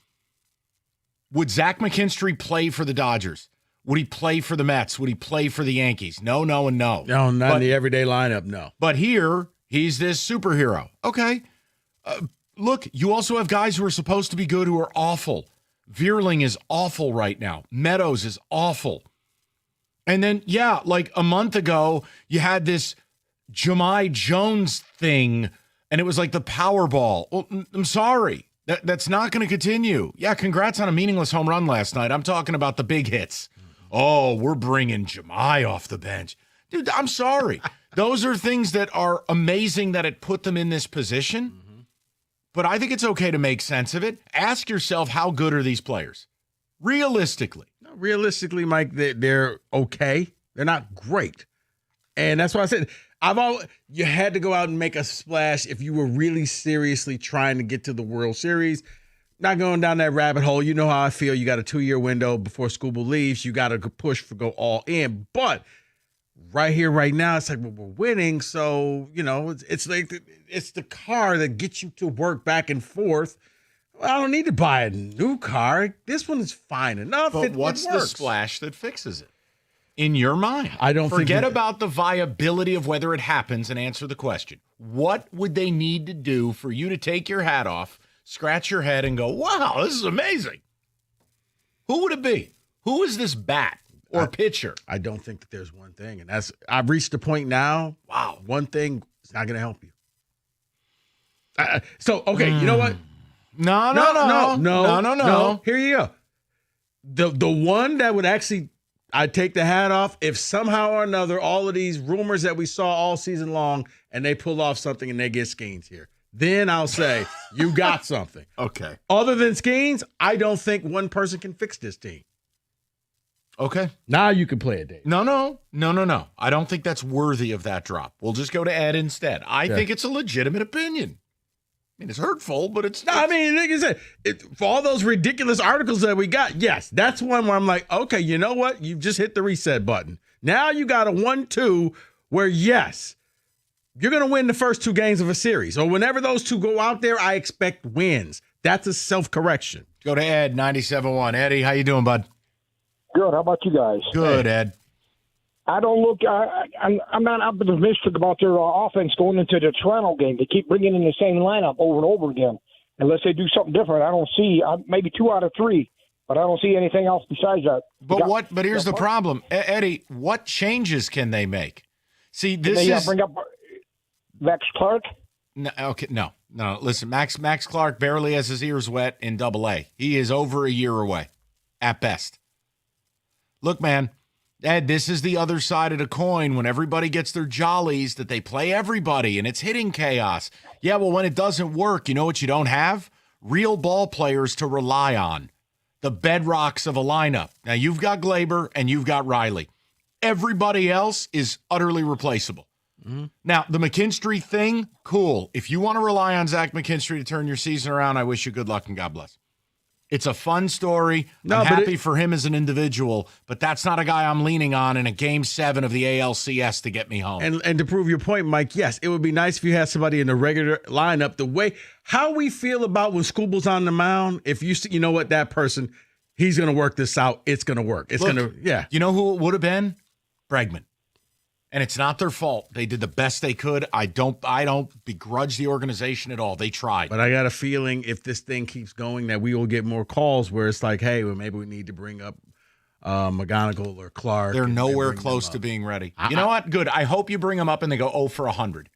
Would Zach McKinstry play for the Dodgers? Would he play for the Mets? Would he play for the Yankees? No, and no. No, not in the everyday lineup, no. But here, he's this superhero. Okay. Look, you also have guys who are supposed to be good who are awful. Vierling is awful right now. Meadows is awful. And then, yeah, like a month ago, you had this Jahmai Jones thing, and it was like the Powerball. Well, I'm sorry. That's not going to continue. Yeah, congrats on a meaningless home run last night. I'm talking about the big hits. Oh, we're bringing Jahmai off the bench. Dude, I'm sorry. Those are things that are amazing that it put them in this position. Mm-hmm. But I think it's okay to make sense of it. Ask yourself, how good are these players? Realistically. Realistically, Mike, they're okay. They're not great. And that's why I said you had to go out and make a splash if you were really seriously trying to get to the World Series. Not going down that rabbit hole. You know how I feel. You got a 2-year window before Scooble leaves. You got to push for go all in. But right here, right now, it's like, well, we're winning. So, you know, it's like it's the car that gets you to work back and forth. Well, I don't need to buy a new car. This one is fine enough. But what's the splash that fixes it? In your mind, I don't forget about the viability of whether it happens and answer the question. What would they need to do for you to take your hat off, scratch your head, and go, wow, this is amazing? Who would it be? Who is this bat? or pitcher. I don't think that there's one thing. And I've reached the point now, wow, one thing is not going to help you. You know what? No. Here you go. The one that would actually, I'd take the hat off if somehow or another all of these rumors that we saw all season long and they pull off something and they get Skeens here. Then I'll say, you got something. Okay. Other than Skeens, I don't think one person can fix this team. Okay. Now you can play it, Dave. No. I don't think that's worthy of that drop. We'll just go to Ed instead. I think it's a legitimate opinion. I mean, it's hurtful, but it's not. I mean, like I said, for all those ridiculous articles that we got, yes, that's one where I'm like, okay, you know what? You've just hit the reset button. Now you got a 1-2 where, yes, you're going to win the first 2 games of a series. Or whenever those two go out there, I expect wins. That's a self-correction. Go to Ed, 97.1. Eddie, how you doing, bud? Good. How about you guys? Good, Ed. I don't look. I'm not optimistic about their offense going into the Toronto game. They keep bringing in the same lineup over and over again. Unless they do something different, I don't see. Maybe 2 out of 3, but I don't see anything else besides that. But here's the problem, Eddie. What changes can they make? See, this is bring up Max Clark. No, okay, no. Listen, Max Clark barely has his ears wet in AA. He is over a year away, at best. Look, man. Ed, this is the other side of the coin. When everybody gets their jollies, that they play everybody, and it's hitting chaos. Yeah, well, when it doesn't work, you know what you don't have? Real ball players to rely on. The bedrocks of a lineup. Now, you've got Glaber and you've got Riley. Everybody else is utterly replaceable. Mm-hmm. Now, the McKinstry thing, cool. If you want to rely on Zach McKinstry to turn your season around, I wish you good luck and God bless. It's a fun story. I'm happy for him as an individual, but that's not a guy I'm leaning on in a Game 7 of the ALCS to get me home. And to prove your point, Mike, yes, it would be nice if you had somebody in the regular lineup. The way how we feel about when Scooble's on the mound, if you know what, that person, he's going to work this out. It's going to work. It's going to, yeah. You know who it would have been? Bregman. And it's not their fault. They did the best they could. I don't begrudge the organization at all. They tried. But I got a feeling if this thing keeps going that we will get more calls where it's like, hey, well, maybe we need to bring up McGonigal or Clark. They're nowhere close to being ready. You know what? Good. I hope you bring them up and they go 0 for 100.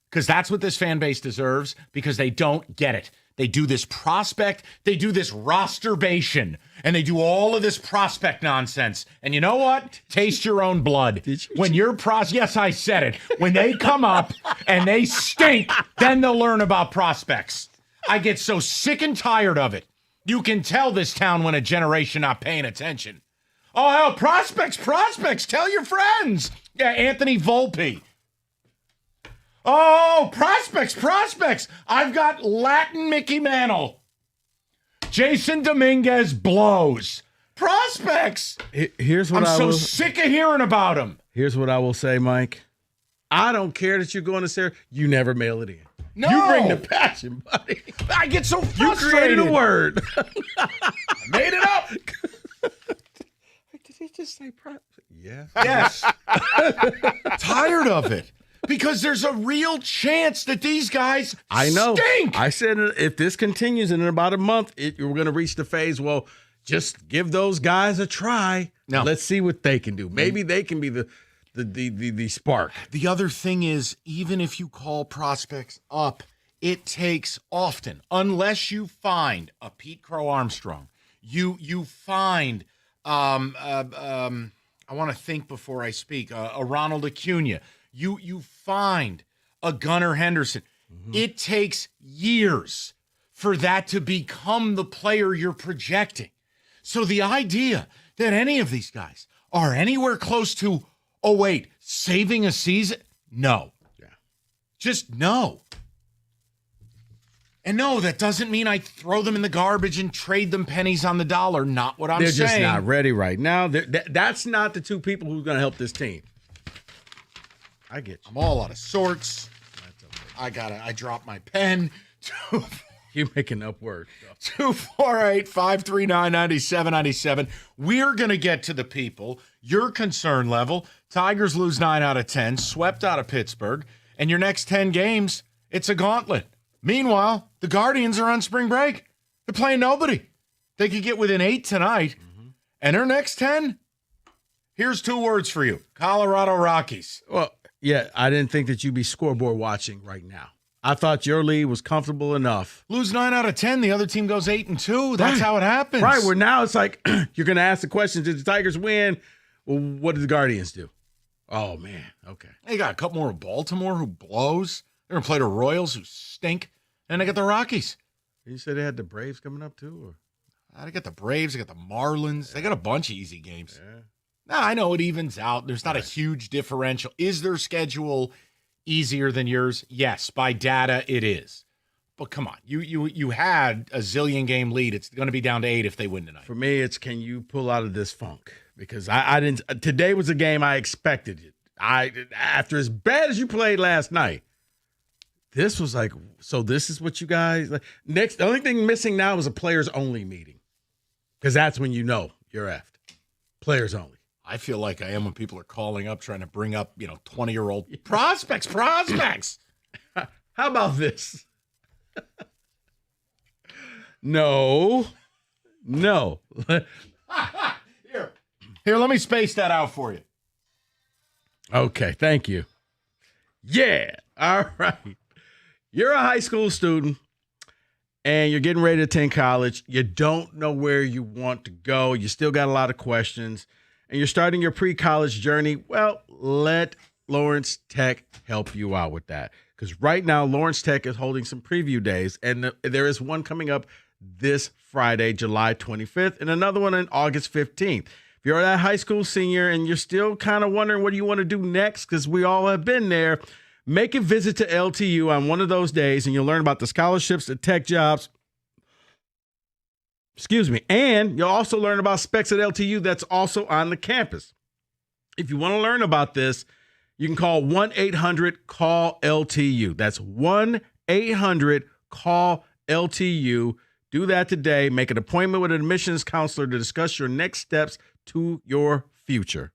Because that's what this fan base deserves, because they don't get it. They do this prospect, they do this rosterbation, and they do all of this prospect nonsense. And you know what? Taste your own blood. When you're yes, I said it. When they come up and they stink, then they'll learn about prospects. I get so sick and tired of it. You can tell this town when a generation not paying attention. Oh, hell, prospects. Tell your friends. Yeah, Anthony Volpe. Oh, prospects. I've got Latin Mickey Mantle. Jason Dominguez blows. Prospects. Here's what I'm so sick of hearing about him. Here's what I will say, Mike. I don't care that you're going to Sarah. You never mail it in. No. You bring the passion, buddy. I get so frustrated. You created a word. I made it up. Did he just say prospect? Yeah. Yes. Tired of it. Because there's a real chance that these guys stink. I said if this continues in about a month, we're going to reach the phase, well, just give those guys a try. No. Let's see what they can do. Maybe they can be the spark. The other thing is, even if you call prospects up, it takes often, unless you find a Pete Crow Armstrong, you find, I want to think before I speak, a Ronald Acuna, you find a Gunnar Henderson. Mm-hmm. It takes years for that to become the player you're projecting. So the idea that any of these guys are anywhere close to, saving a season? No. Yeah. Just no. And no, that doesn't mean I throw them in the garbage and trade them pennies on the dollar. Not what I'm saying. They're just not ready right now. That's not the two people who's going to help this team. I get you. I'm all out of sorts. That's okay. I dropped my pen. You're making up words. 248-539-9797. We're going to get to the people. Your concern level. Tigers lose 9 out of 10, swept out of Pittsburgh. And your next 10 games, it's a gauntlet. Meanwhile, the Guardians are on spring break. They're playing nobody. They could get within 8 tonight. Mm-hmm. And their next 10, Here's 2 words for you: Colorado Rockies. Well, yeah, I didn't think that you'd be scoreboard watching right now. I thought your lead was comfortable enough. Lose 9 out of 10, the other team goes 8-2. That's how it happens. Right, where now it's like you're going to ask the question, did the Tigers win? Well, what did the Guardians do? Oh, man, okay. They got a couple more of Baltimore who blows. They're going to play the Royals who stink. And they got the Rockies. You said they had the Braves coming up too? They got the Braves, they got the Marlins. Yeah. They got a bunch of easy games. Yeah. Nah, I know it evens out. There's not a huge differential. Is their schedule easier than yours? Yes, by data it is. But come on, you had a zillion game lead. It's going to be down to 8 if they win tonight. For me, it's can you pull out of this funk? Because I didn't. Today was a game I expected it. After as bad as you played last night, this was like. So this is what you guys like. Next, the only thing missing now is a players only meeting, because that's when you know you're effed. Players only. I feel like I am when people are calling up trying to bring up 20-year-old prospects. How about this? No. Here, let me space that out for you. Okay, thank you. Yeah, all right. You're a high school student, and you're getting ready to attend college. You don't know where you want to go. You still got a lot of questions, and you're starting your pre-college journey. Well, let Lawrence Tech help you out with that. Because right now, Lawrence Tech is holding some preview days, and there is one coming up this Friday, July 25th, and another one on August 15th. If you're that high school senior and you're still kind of wondering what you want to do next, because we all have been there, make a visit to LTU on one of those days, and you'll learn about the scholarships, the tech jobs. And you'll also learn about specs at LTU that's also on the campus. If you want to learn about this, you can call 1-800-CALL-LTU. That's 1-800-CALL-LTU. Do that today. Make an appointment with an admissions counselor to discuss your next steps to your future.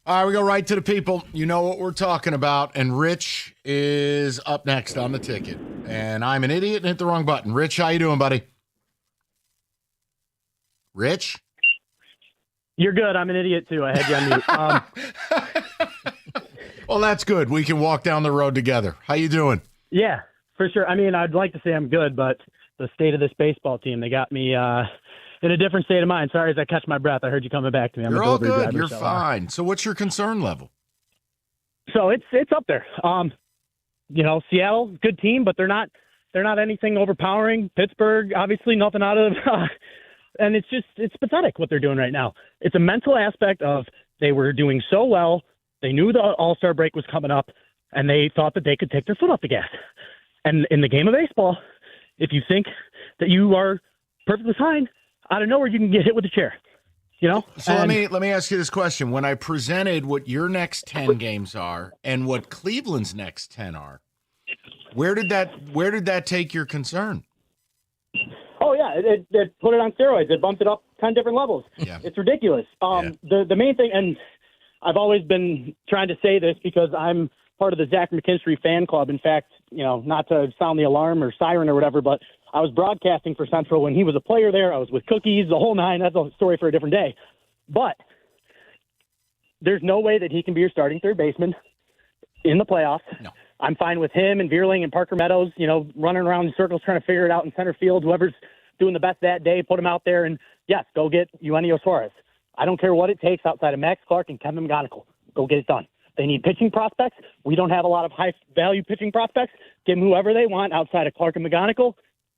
All right, we go right to the people. You know what we're talking about. And Rich is up next on the ticket. And I'm an idiot and hit the wrong button. Rich, how you doing, buddy? Rich? You're good. I'm an idiot, too. I had you on mute. Well, that's good. We can walk down the road together. How you doing? Yeah, for sure. I mean, I'd like to say I'm good, but the state of this baseball team, they got me in a different state of mind. Sorry as I catch my breath. I heard you coming back to me. I'm You're a all delivery good. driver, You're so, fine. So what's your concern level? So it's up there. Seattle, good team, but they're not anything overpowering. Pittsburgh, obviously nothing out of and it's pathetic what they're doing right now. It's a mental aspect of they were doing so well. They knew the All-Star break was coming up, and they thought that they could take their foot off the gas. And in the game of baseball, if you think that you are perfectly fine, out of nowhere you can get hit with a chair. So let me ask you this question. When I presented what your next 10 games are and what Cleveland's next 10 are, where did that take your concern? Oh, yeah, it put it on steroids. It bumped it up 10 different levels. Yeah. It's ridiculous. The main thing, and I've always been trying to say this because I'm part of the Zach McKinstry fan club. In fact, not to sound the alarm or siren or whatever, but I was broadcasting for Central when he was a player there. I was with Cookies, the whole nine. That's a story for a different day. But there's no way that he can be your starting third baseman in the playoffs. No. I'm fine with him and Vierling and Parker Meadows, running around in circles trying to figure it out in center field. Whoever's doing the best that day, put him out there. And, yes, go get Eugenio Suarez. I don't care what it takes outside of Max Clark and Kevin McGonigal. Go get it done. They need pitching prospects. We don't have a lot of high-value pitching prospects. Give them whoever they want outside of Clark and McGonigal.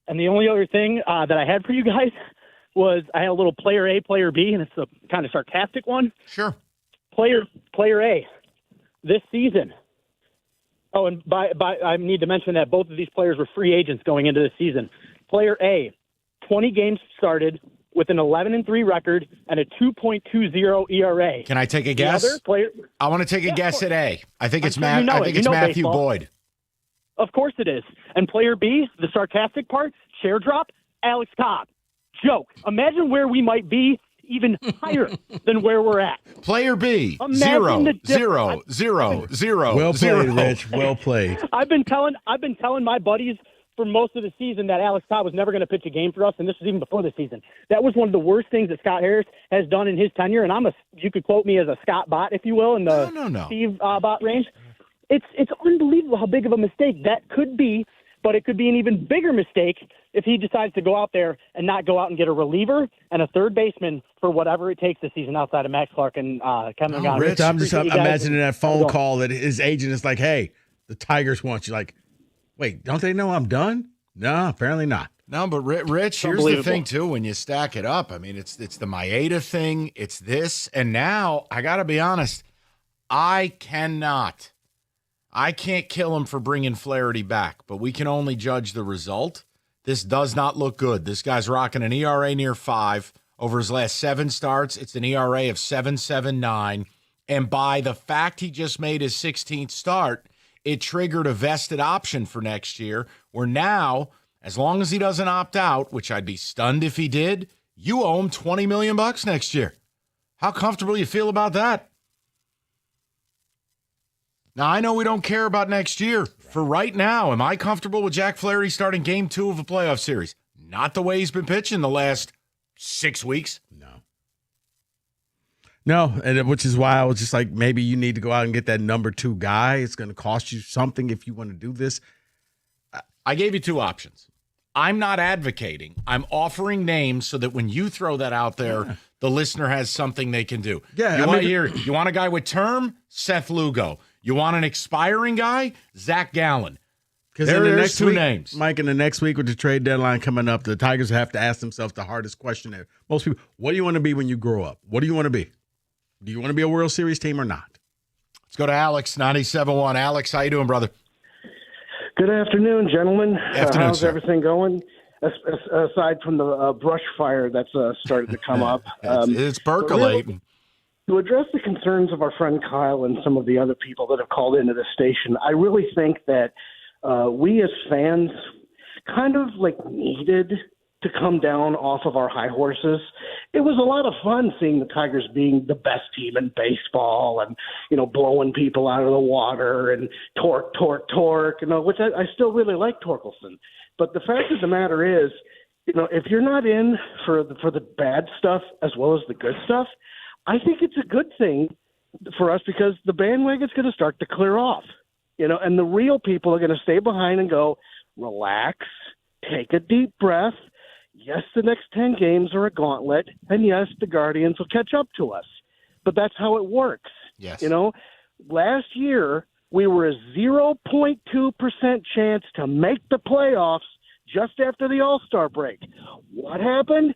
And the only other thing that I had for you guys was I had a little player A, player B, and it's a kind of sarcastic one. Sure. Player A, this season. Oh, and I need to mention that both of these players were free agents going into this season. Player A, 20 games started with an 11-3 record and a 2.20 ERA. Can I take a guess? I want to take a guess at A. I think it's Matthew baseball. Boyd. Of course it is. And player B, the sarcastic part, share drop, Alex Cobb. Joke. Imagine where we might be even higher than where we're at. Player B, Imagine 0, 0, 0. Well played, Rich. Well played. I've been telling my buddies for most of the season that Alex Cobb was never going to pitch a game for us, and this was even before the season. That was one of the worst things that Scott Harris has done in his tenure, and you could quote me as a Scott Bot, if you will, in the Steve Bot range. It's unbelievable how big of a mistake that could be, but it could be an even bigger mistake if he decides to go out there and not go out and get a reliever and a third baseman for whatever it takes this season outside of Max Clark and Kevin McGonigal. Rich, I'm just imagining that phone call that his agent is like, hey, the Tigers want you. Like, wait, don't they know I'm done? No, apparently not. No, but Rich, here's the thing, too, when you stack it up. I mean, it's the Maeda thing, it's this, and now, I got to be honest, I can't kill him for bringing Flaherty back, but we can only judge the result. This does not look good. This guy's rocking an ERA near 5. Over his last 7 starts, it's an ERA of 7.79. And by the fact he just made his 16th start, it triggered a vested option for next year, where now, as long as he doesn't opt out, which I'd be stunned if he did, you owe him $20 million next year. How comfortable you feel about that? Now, I know we don't care about next year. For right now, am I comfortable with Jack Flaherty starting game 2 of a playoff series? Not the way he's been pitching the last 6 weeks. No, and which is why I was just like, maybe you need to go out and get that number 2 guy. It's going to cost you something if you want to do this. I gave you 2 options. I'm not advocating. I'm offering names so that when you throw that out there, the listener has something they can do. Yeah, You want a guy with term? Seth Lugo. You want an expiring guy? Zach Gallen. Because there's 2 names. Mike, in the next week with the trade deadline coming up, the Tigers have to ask themselves the hardest question there. Most people, what do you want to be when you grow up? What do you want to be? Do you want to be a World Series team or not? Let's go to Alex, 97.1. Alex, how you doing, brother? Good afternoon, gentlemen. Afternoon, how's sir. everything going? Aside from the brush fire that's started to come up. It's percolating. To address the concerns of our friend Kyle and some of the other people that have called into the station, I really think that we as fans kind of like needed to come down off of our high horses. It was a lot of fun seeing the Tigers being the best team in baseball and, blowing people out of the water and torque, which I still really like Torkelson. But the fact of the matter is, if you're not in for the bad stuff as well as the good stuff, I think it's a good thing for us because the bandwagon's going to start to clear off, and the real people are going to stay behind and go, relax, take a deep breath. Yes, the next 10 games are a gauntlet, and yes, the Guardians will catch up to us. But that's how it works. Yes. Last year, we were a 0.2% chance to make the playoffs just after the All-Star break. What happened?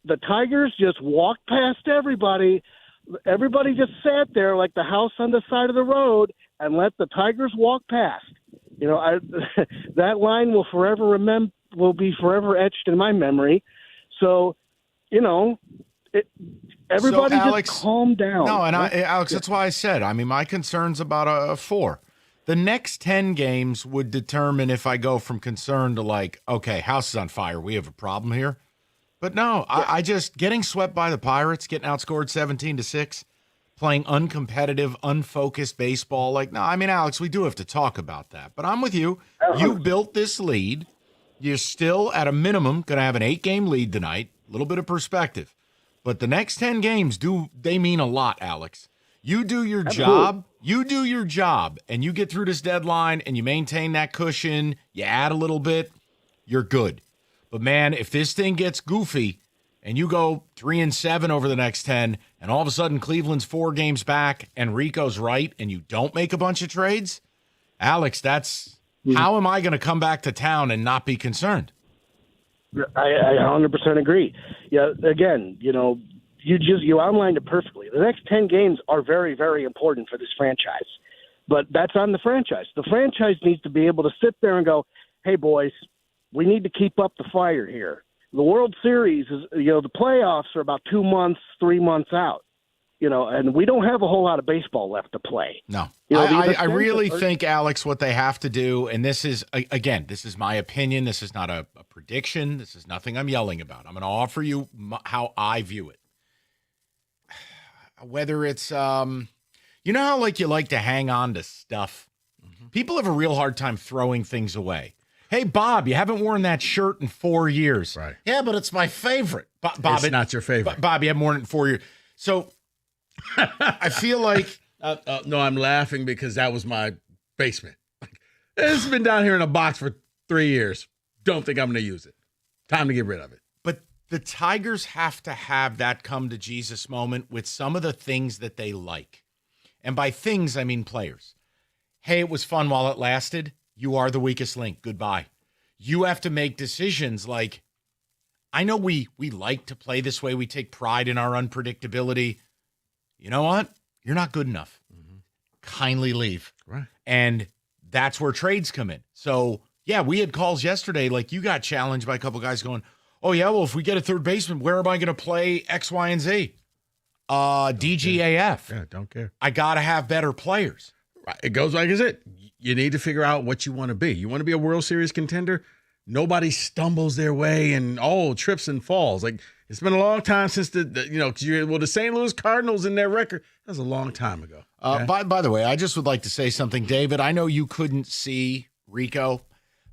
The Tigers just walked past everybody. Everybody just sat there like the house on the side of the road and let the Tigers walk past. That line will be forever etched in my memory. So, everybody Alex, just calm down. No, and Alex, that's why I said, my concern's about a 4. The next 10 games would determine if I go from concern to like, okay, house is on fire. We have a problem here. But no, I just getting swept by the Pirates, getting outscored 17-6, playing uncompetitive, unfocused baseball. Alex, we do have to talk about that. But I'm with you. You built this lead. You're still, at a minimum, going to have an 8-game lead tonight. A little bit of perspective. But the next 10 games, they mean a lot, Alex. You do your job. You do your job, and you get through this deadline, and you maintain that cushion. You add a little bit. You're good. But, man, if this thing gets goofy and you go 3-7 over the next 10, and all of a sudden Cleveland's 4 games back and Rico's right, and you don't make a bunch of trades, Alex, how am I going to come back to town and not be concerned? I 100% agree. Yeah, again, you outlined it perfectly. The next 10 games are very, very important for this franchise. But that's on the franchise. The franchise needs to be able to sit there and go, hey, boys, we need to keep up the fire here. The World Series is, the playoffs are about 2 months, 3 months out. And we don't have a whole lot of baseball left to play. No. I really think, Alex, what they have to do, and this is, again, this is my opinion. This is not a prediction. This is nothing I'm yelling about. I'm going to offer you how I view it. Whether it's, how you like to hang on to stuff. Mm-hmm. People have a real hard time throwing things away. Hey, Bob, you haven't worn that shirt in 4 years. Right. Yeah, but it's my favorite. Bob, it's not your favorite. Bob, you haven't worn it in 4 years. So I feel like no, I'm laughing because that was my basement. It's been down here in a box for 3 years. Don't think I'm going to use it. Time to get rid of it. But the Tigers have to have that come to Jesus moment with some of the things that they like. And by things, I mean players. Hey, it was fun while it lasted. You are the weakest link. Goodbye. You have to make decisions like, I know we like to play this way. We take pride in our unpredictability. You know what? You're not good enough. Mm-hmm. Kindly leave. Right. And that's where trades come in. So, yeah, we had calls yesterday, like you got challenged by a couple guys going, oh, yeah, well, if we get a third baseman, where am I going to play X, Y, and Z? DGAF. Yeah, don't care. I got to have better players. Right. It goes like it. You need to figure out what you want to be. You want to be a World Series contender? Nobody stumbles their way and, trips and falls. Like, it's been a long time since the St. Louis Cardinals in their record. That was a long time ago. Okay? By the way, I just would like to say something, David. I know you couldn't see Rico,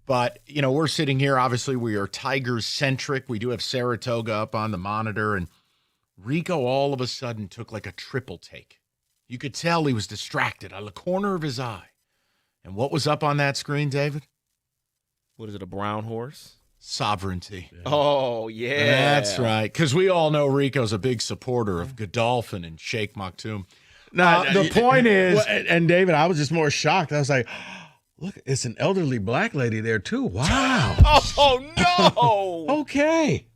but, we're sitting here. Obviously, we are Tigers-centric. We do have Saratoga up on the monitor, and Rico all of a sudden took like a triple take. You could tell he was distracted out of the corner of his eye. And what was up on that screen, David? What is it, a brown horse? Sovereignty. Yeah. Oh, yeah. That's right. Because we all know Rico's a big supporter of Godolphin and Sheikh Maktoum. The point is... And David, I was just more shocked. I was like, look, it's an elderly black lady there, too. Wow. Oh, no. Okay.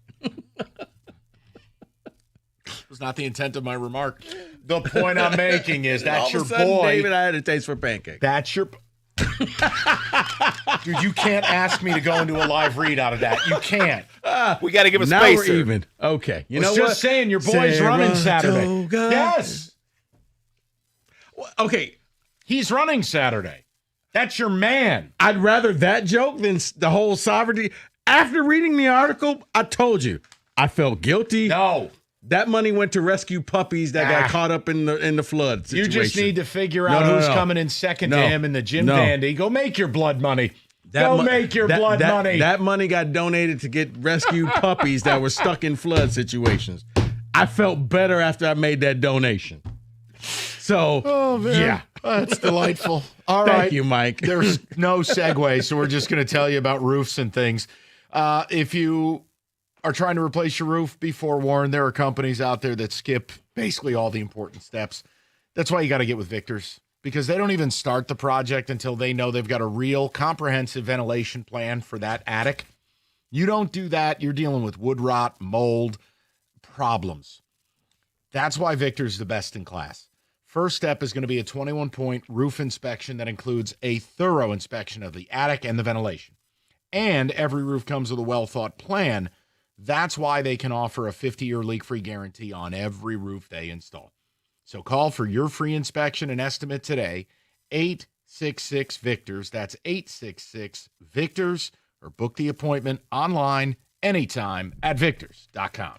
Was not the intent of my remark. The point I'm making is that's your sudden, boy. David, I had a taste for pancake. That's your... Dude, you can't ask me to go into a live read out of that. You can't. We got to give a now spacer. We're even. Okay. You know what? Just saying, your boy's running Saturday. Yes. Okay. He's running Saturday. That's your man. I'd rather that joke than the whole sovereignty. After reading the article, I told you, I felt guilty. No. That money went to rescue puppies that got caught up in the flood situation. You just need to figure out who's coming in second to him in the Jim Vandy. Go make your blood money. Make your blood money. That money got donated to get rescued puppies that were stuck in flood situations. I felt better after I made that donation. So, yeah. That's delightful. All right. Thank you, Mike. There's no segue, so we're just going to tell you about roofs and things. If you are trying to replace your roof, be forewarned. There are companies out there that skip basically all the important steps. That's why you got to get with Victor's, because they don't even start the project until they know they've got a real comprehensive ventilation plan for that attic. You don't do that, you're dealing with wood rot, mold, problems. That's why Victor's the best in class. First step is going to be a 21-point roof inspection that includes a thorough inspection of the attic and the ventilation. And every roof comes with a well-thought plan. That's why they can offer a 50-year leak-free guarantee on every roof they install. So call for your free inspection and estimate today, 866-VICTORS. That's 866-VICTORS, or book the appointment online anytime at victors.com.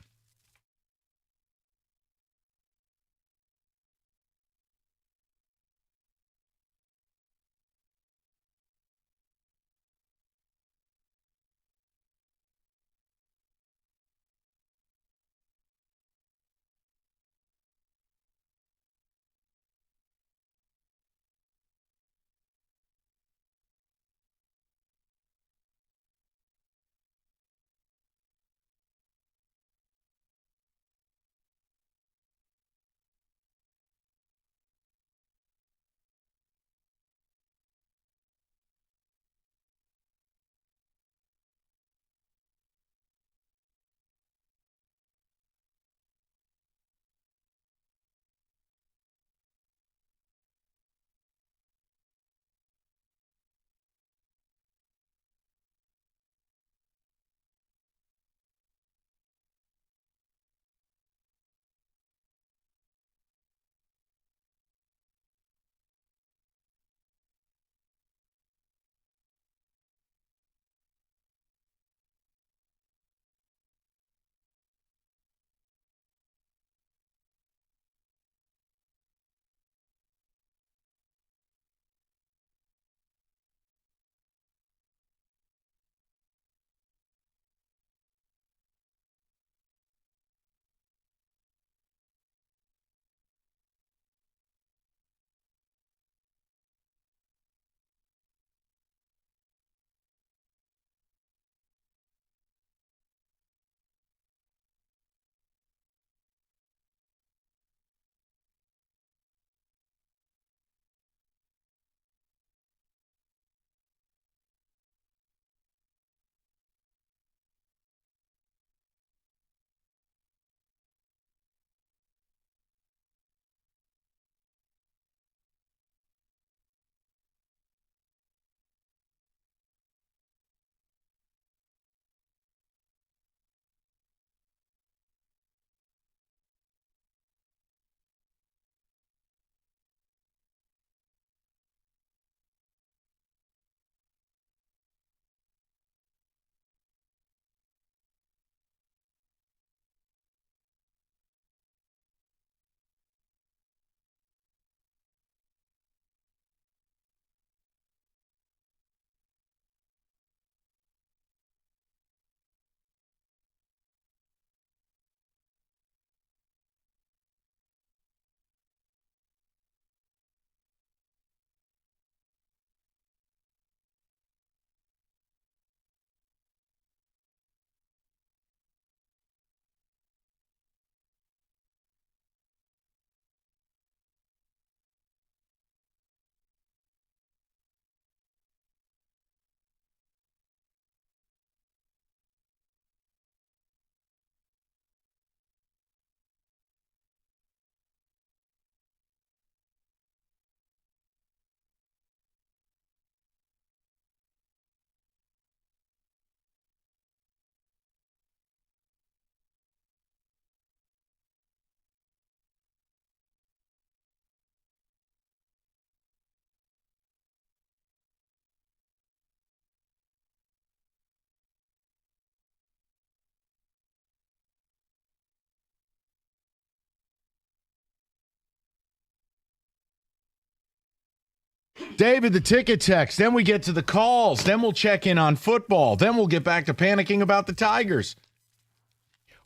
David, the ticket text. Then we get to the calls. Then we'll check in on football. Then we'll get back to panicking about the Tigers.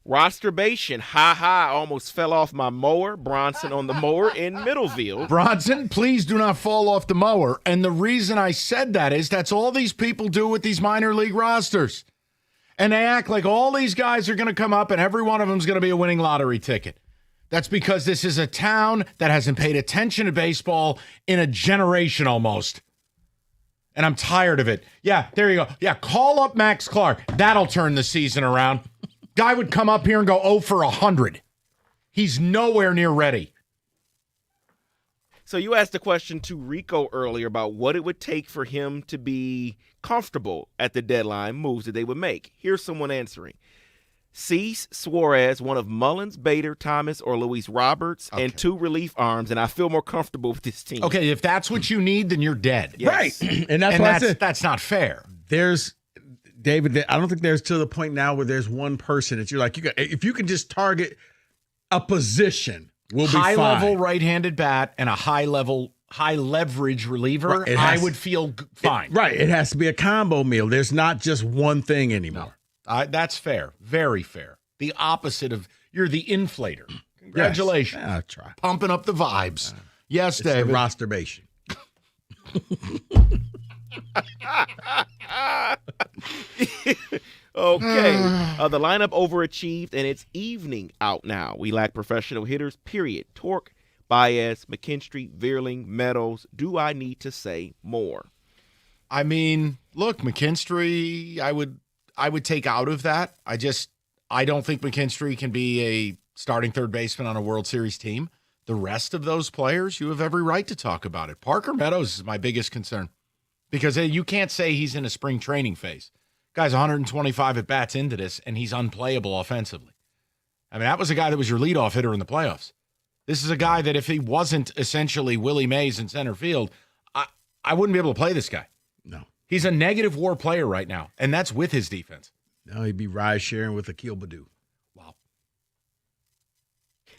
Rosterbation. Ha ha. I almost fell off my mower. Bronson on the mower in Middleville. Bronson, please do not fall off the mower. And the reason I said that is that's all these people do with these minor league rosters. And they act like all these guys are going to come up and every one of them is going to be a winning lottery ticket. That's because this is a town that hasn't paid attention to baseball in a generation almost. And I'm tired of it. Yeah, there you go. Yeah, call up Max Clark. That'll turn the season around. Guy would come up here and go 0 for 100. He's nowhere near ready. So you asked a question to Rico earlier about what it would take for him to be comfortable at the deadline, moves that they would make. Here's someone answering. Cease, Suarez, one of Mullins, Bader, Thomas, or Luis Roberts, and 2 relief arms, and I feel more comfortable with this team. Okay, if that's what you need, then you're dead. Yes. Right. And that's not fair. David, I don't think there's to the point now where there's one person that you're like, if you can just target a position, we'll be fine. High-level right-handed bat and a high-leverage reliever, I would feel fine. Right. It has to be a combo meal. There's not just one thing anymore. That's fair. Very fair. The opposite of you're the inflator. Congratulations. Yes. I'll try. Pumping up the vibes. Yes, It's David. the rosterbation. Okay. The lineup overachieved, and it's evening out now. We lack professional hitters, period. Torque, Baez, McKinstry, Veerling, Meadows. Do I need to say more? I mean, look, McKinstry, I would take out of that. I don't think McKinstry can be a starting third baseman on a World Series team. The rest of those players, you have every right to talk about it. Parker Meadows is my biggest concern because you can't say he's in a spring training phase. Guy's 125 at-bats into this, and he's unplayable offensively. I mean, that was a guy that was your leadoff hitter in the playoffs. This is a guy that if he wasn't essentially Willie Mays in center field, I wouldn't be able to play this guy. No. He's a negative WAR player right now, and that's with his defense. No, he'd be ride sharing with Akil Baddoo. Wow.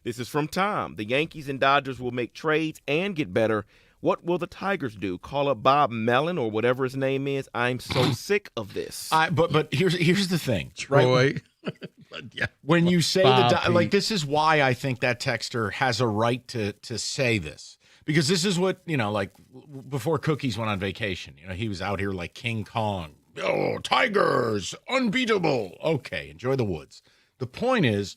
This is from Tom. The Yankees and Dodgers will make trades and get better. What will the Tigers do? Call up Bob Mellon or whatever his name is. I'm so sick of this. But here's the thing, Troy. Right? Yeah. When you say Bob this is why I think that texter has a right to say this. Because this is what, like before Cookies went on vacation, he was out here like King Kong. Oh, Tigers, unbeatable. Okay, enjoy the woods. The point is,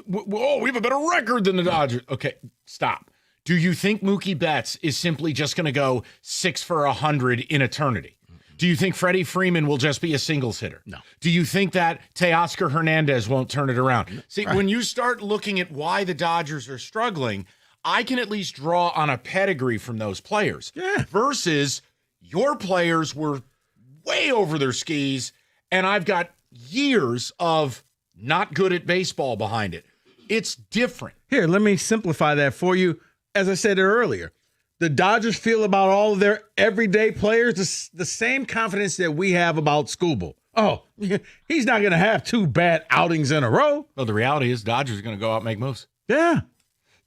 we have a better record than the Dodgers. Okay, stop. Do you think Mookie Betts is simply just going to go 6 for 100 in eternity? Do you think Freddie Freeman will just be a singles hitter? No. Do you think that Teoscar Hernandez won't turn it around? See, when you start looking at why the Dodgers are struggling, I can at least draw on a pedigree from those players. Yeah. Versus your players were way over their skis, and I've got years of not good at baseball behind it. It's different. Here, let me simplify that for you. As I said earlier, the Dodgers feel about all of their everyday players the same confidence that we have about Skubal. Oh, he's not going to have 2 bad outings in a row. Well, the reality is Dodgers are going to go out and make moves. Yeah.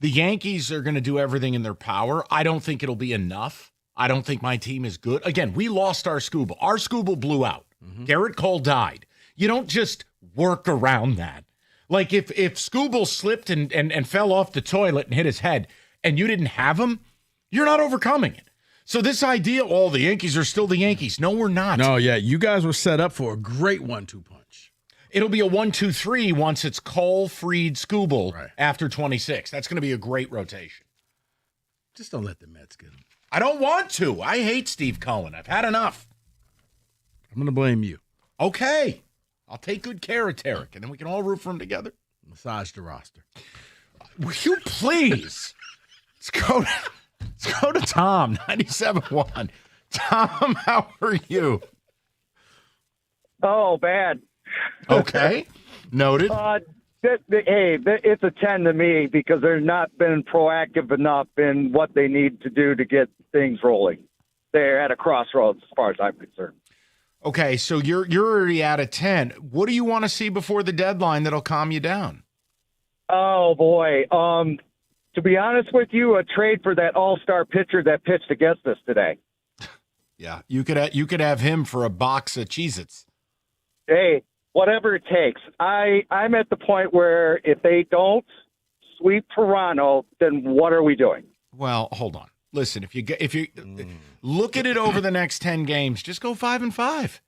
The Yankees are going to do everything in their power. I don't think it'll be enough. I don't think my team is good. Again, we lost our Skubal. Our Skubal blew out. Garrett Cole died. You don't just work around that. Like if Skubal slipped and fell off the toilet and hit his head and you didn't have him, you're not overcoming it. So this idea, the Yankees are still the Yankees. No, we're not. No, yeah, you guys were set up for a great 1-2 punch. It'll be a 1-2-3 once it's Cole, Fried, Skubal after 26. That's going to be a great rotation. Just don't let the Mets get him. I don't want to. I hate Steve Cohen. I've had enough. I'm going to blame you. Okay. I'll take good care of Tarek, and then we can all root for him together. Massage the roster. Will you please? Let's go to Tom, 97.1. Tom, how are you? Oh, bad. Okay. Noted. It's a 10 to me because they're not been proactive enough in what they need to do to get things rolling. They're at a crossroads as far as I'm concerned. Okay, so you're already at a 10. What do you want to see before the deadline that'll calm you down? Oh, boy. To be honest with you, a trade for that all-star pitcher that pitched against us today. Yeah, you could have him for a box of Cheez-Its. Hey, whatever it takes. I'm at the point where if they don't sweep Toronto, then what are we doing? Well, hold on. Listen, if you look at it over the next 10 games, just go 5-5.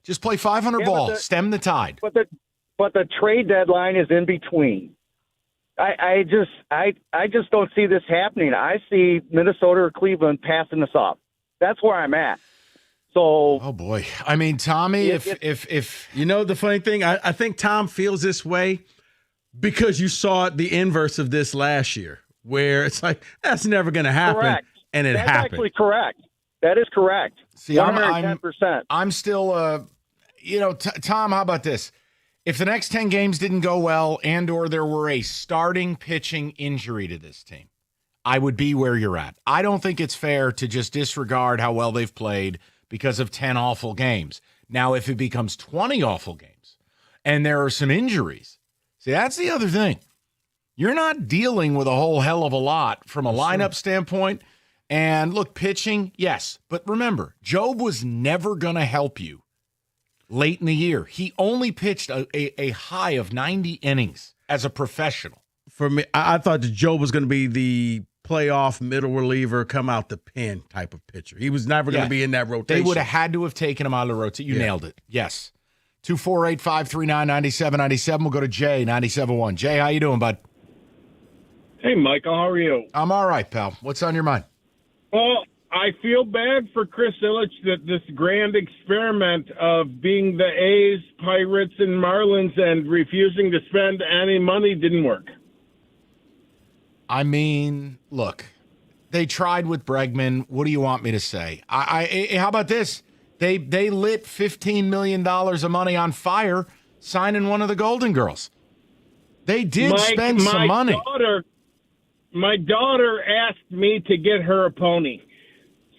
Just play 500 ball, stem the tide. But the trade deadline is in between. I just don't see this happening. I see Minnesota or Cleveland passing us off. That's where I'm at. So, oh boy, I mean, Tommy, if you know the funny thing, I think Tom feels this way because you saw the inverse of this last year, where it's like that's never going to happen, correct. And That's happened. actually correct. That is correct. See, 110%. I'm still, Tom, how about this? If the next 10 games didn't go well and/or there were a starting pitching injury to this team, I would be where you're at. I don't think it's fair to just disregard how well they've played because of 10 awful games. Now, if it becomes 20 awful games and there are some injuries, see, that's the other thing. You're not dealing with a whole hell of a lot from a lineup standpoint. And look, pitching, yes. But remember, Job was never going to help you late in the year. He only pitched a high of 90 innings as a professional. For me, I thought that Joe was going to be the playoff middle reliever, come out the pen type of pitcher. He was never going to be in that rotation. They would have had to have taken him out of the rotation. You nailed it. Yes. 248-539-9797. We'll go to Jay, 97.1. Jay, how you doing, bud? Hey, Michael, how are you? I'm all right, pal. What's on your mind? Well, I feel bad for Chris Ilitch that this grand experiment of being the A's, Pirates, and Marlins and refusing to spend any money didn't work. I mean, look, they tried with Bregman. What do you want me to say? How about this? They lit $15 million of money on fire signing one of the Golden Girls. They did spend some money. My daughter asked me to get her a pony.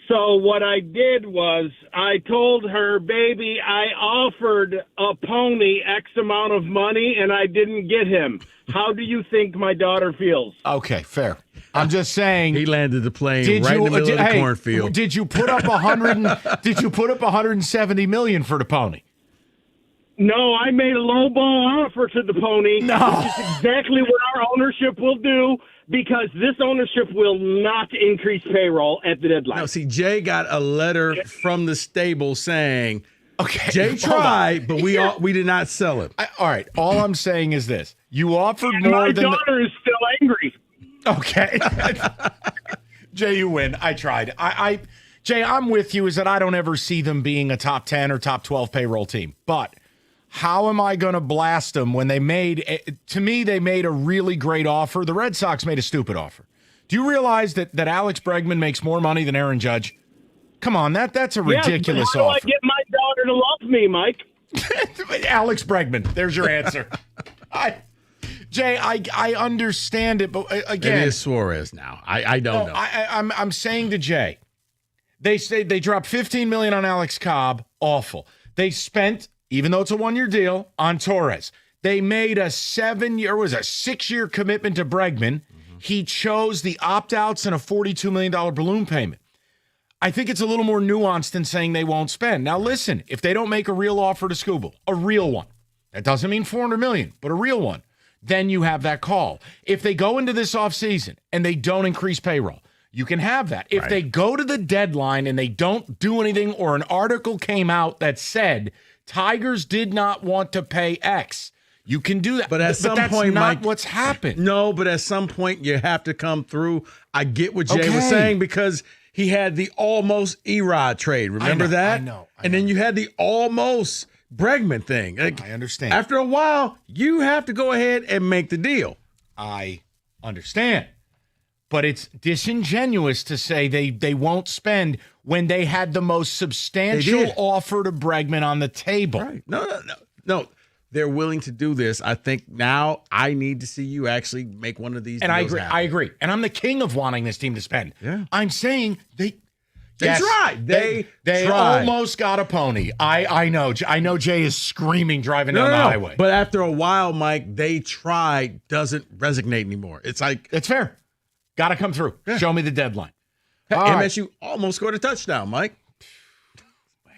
So what I did was I told her, baby, I offered a pony X amount of money and I didn't get him. How do you think my daughter feels? Okay, fair. I'm just saying he landed the plane right in the middle of the cornfield. Did you put up $170 million for the pony? No, I made a lowball offer to the pony, which is exactly what our ownership will do, because this ownership will not increase payroll at the deadline. No, see, Jay got a letter from the stable saying, "Okay, Jay tried, but we did not sell it." All right, all I'm saying is this: you offered more than my daughter is still angry. Okay, Jay, you win. I tried. Jay, I'm with you. Is that I don't ever see them being a top 10 or top 12 payroll team, but. How am I going to blast them when they made a really great offer? The Red Sox made a stupid offer. Do you realize that Alex Bregman makes more money than Aaron Judge? Come on, that's a ridiculous offer. How do I get my daughter to love me, Mike? Alex Bregman, there's your answer. Jay, I understand it, but again, it is Suarez now. I don't know. I'm saying to Jay, they say they dropped $15 million on Alex Cobb. Awful. They spent. Even though it's a one-year deal, on Torres. They made a 6-year commitment to Bregman. Mm-hmm. He chose the opt-outs and a $42 million balloon payment. I think it's a little more nuanced than saying they won't spend. Now, listen, if they don't make a real offer to Skubal, a real one, that doesn't mean $400 million, but a real one, then you have that call. If they go into this offseason and they don't increase payroll, you can have that. If they go to the deadline and they don't do anything, or an article came out that said Tigers did not want to pay X, you can do that. But at some that's point, not Mike, what's happened. No, but at some point you have to come through. I get what Jay was saying, because he had the almost Erod trade. Remember that? I know. And then you had the almost Bregman thing. Like, I understand. After a while, you have to go ahead and make the deal. I understand. But it's disingenuous to say they won't spend when they had the most substantial offer to Bregman on the table. Right. No. They're willing to do this. I think now I need to see you actually make one of these deals happen. I agree. And I'm the king of wanting this team to spend. Yeah. I'm saying they tried. They tried. Almost got a pony. I know. I know Jay is screaming driving down the highway. But after a while, Mike, they tried doesn't resonate anymore. It's like it's fair. Got to come through. Yeah. Show me the deadline. Hey, All right. MSU almost scored a touchdown, Mike.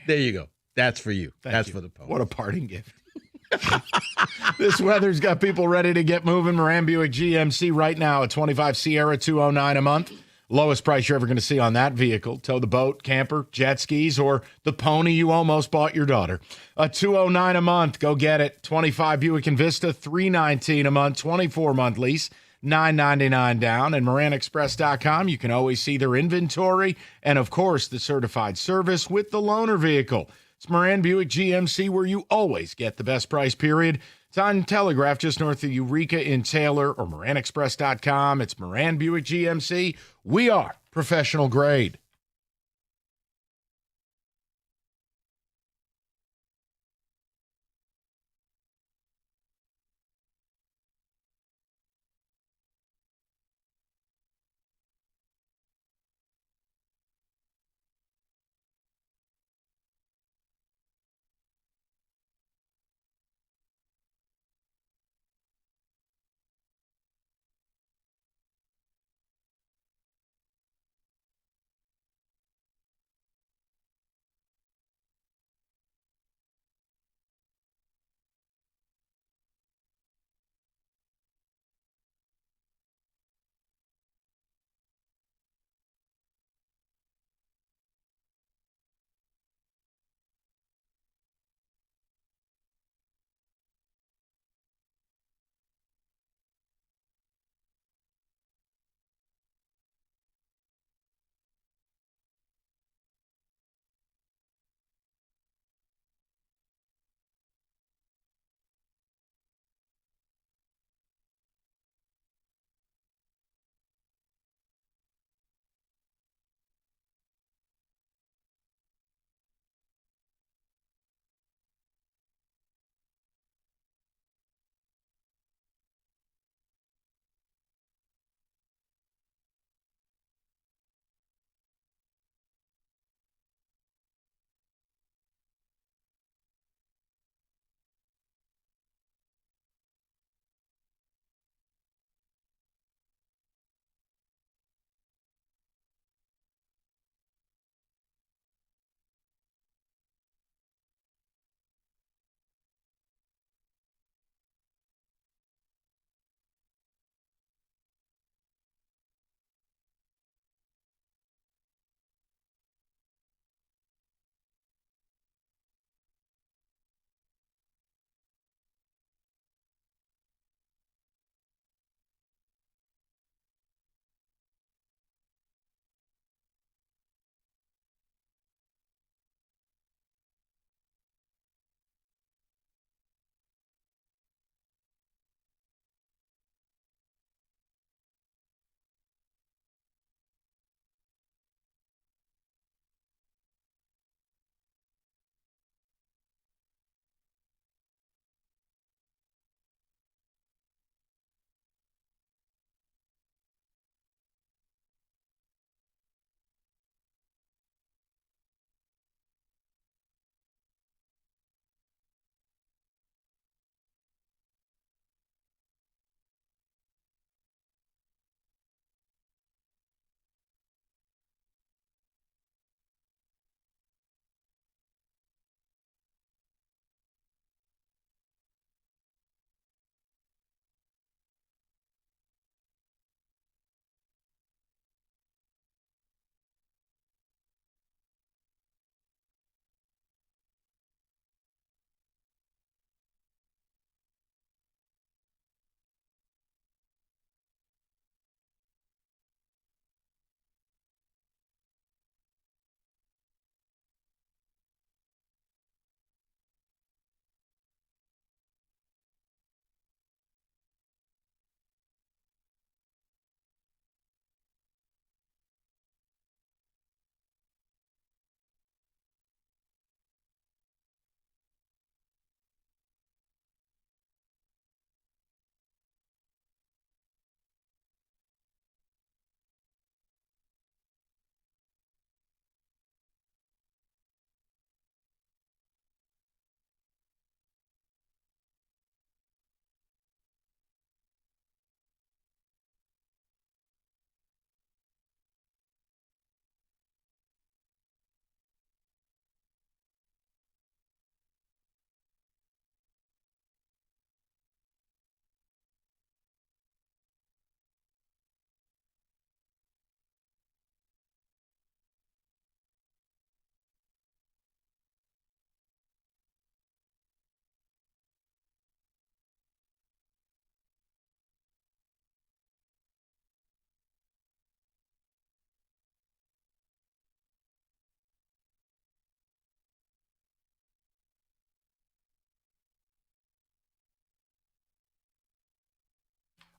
There you go. That's for you. Thank That's you. for the post. What a parting gift. This weather's got people ready to get moving. Moran Buick GMC right now at 25 Sierra, $209 a month. Lowest price you're ever going to see on that vehicle. Tow the boat, camper, jet skis, or the pony you almost bought your daughter. $209 a month. Go get it. 25 Buick Envista, $319 a month, 24-month lease, $999 down. And MoranExpress.com, you can always see their inventory and, of course, the certified service with the loaner vehicle. It's Moran Buick GMC, where you always get the best price, period. It's on Telegraph just north of Eureka in Taylor, or MoranExpress.com. It's Moran Buick GMC. We are professional grade.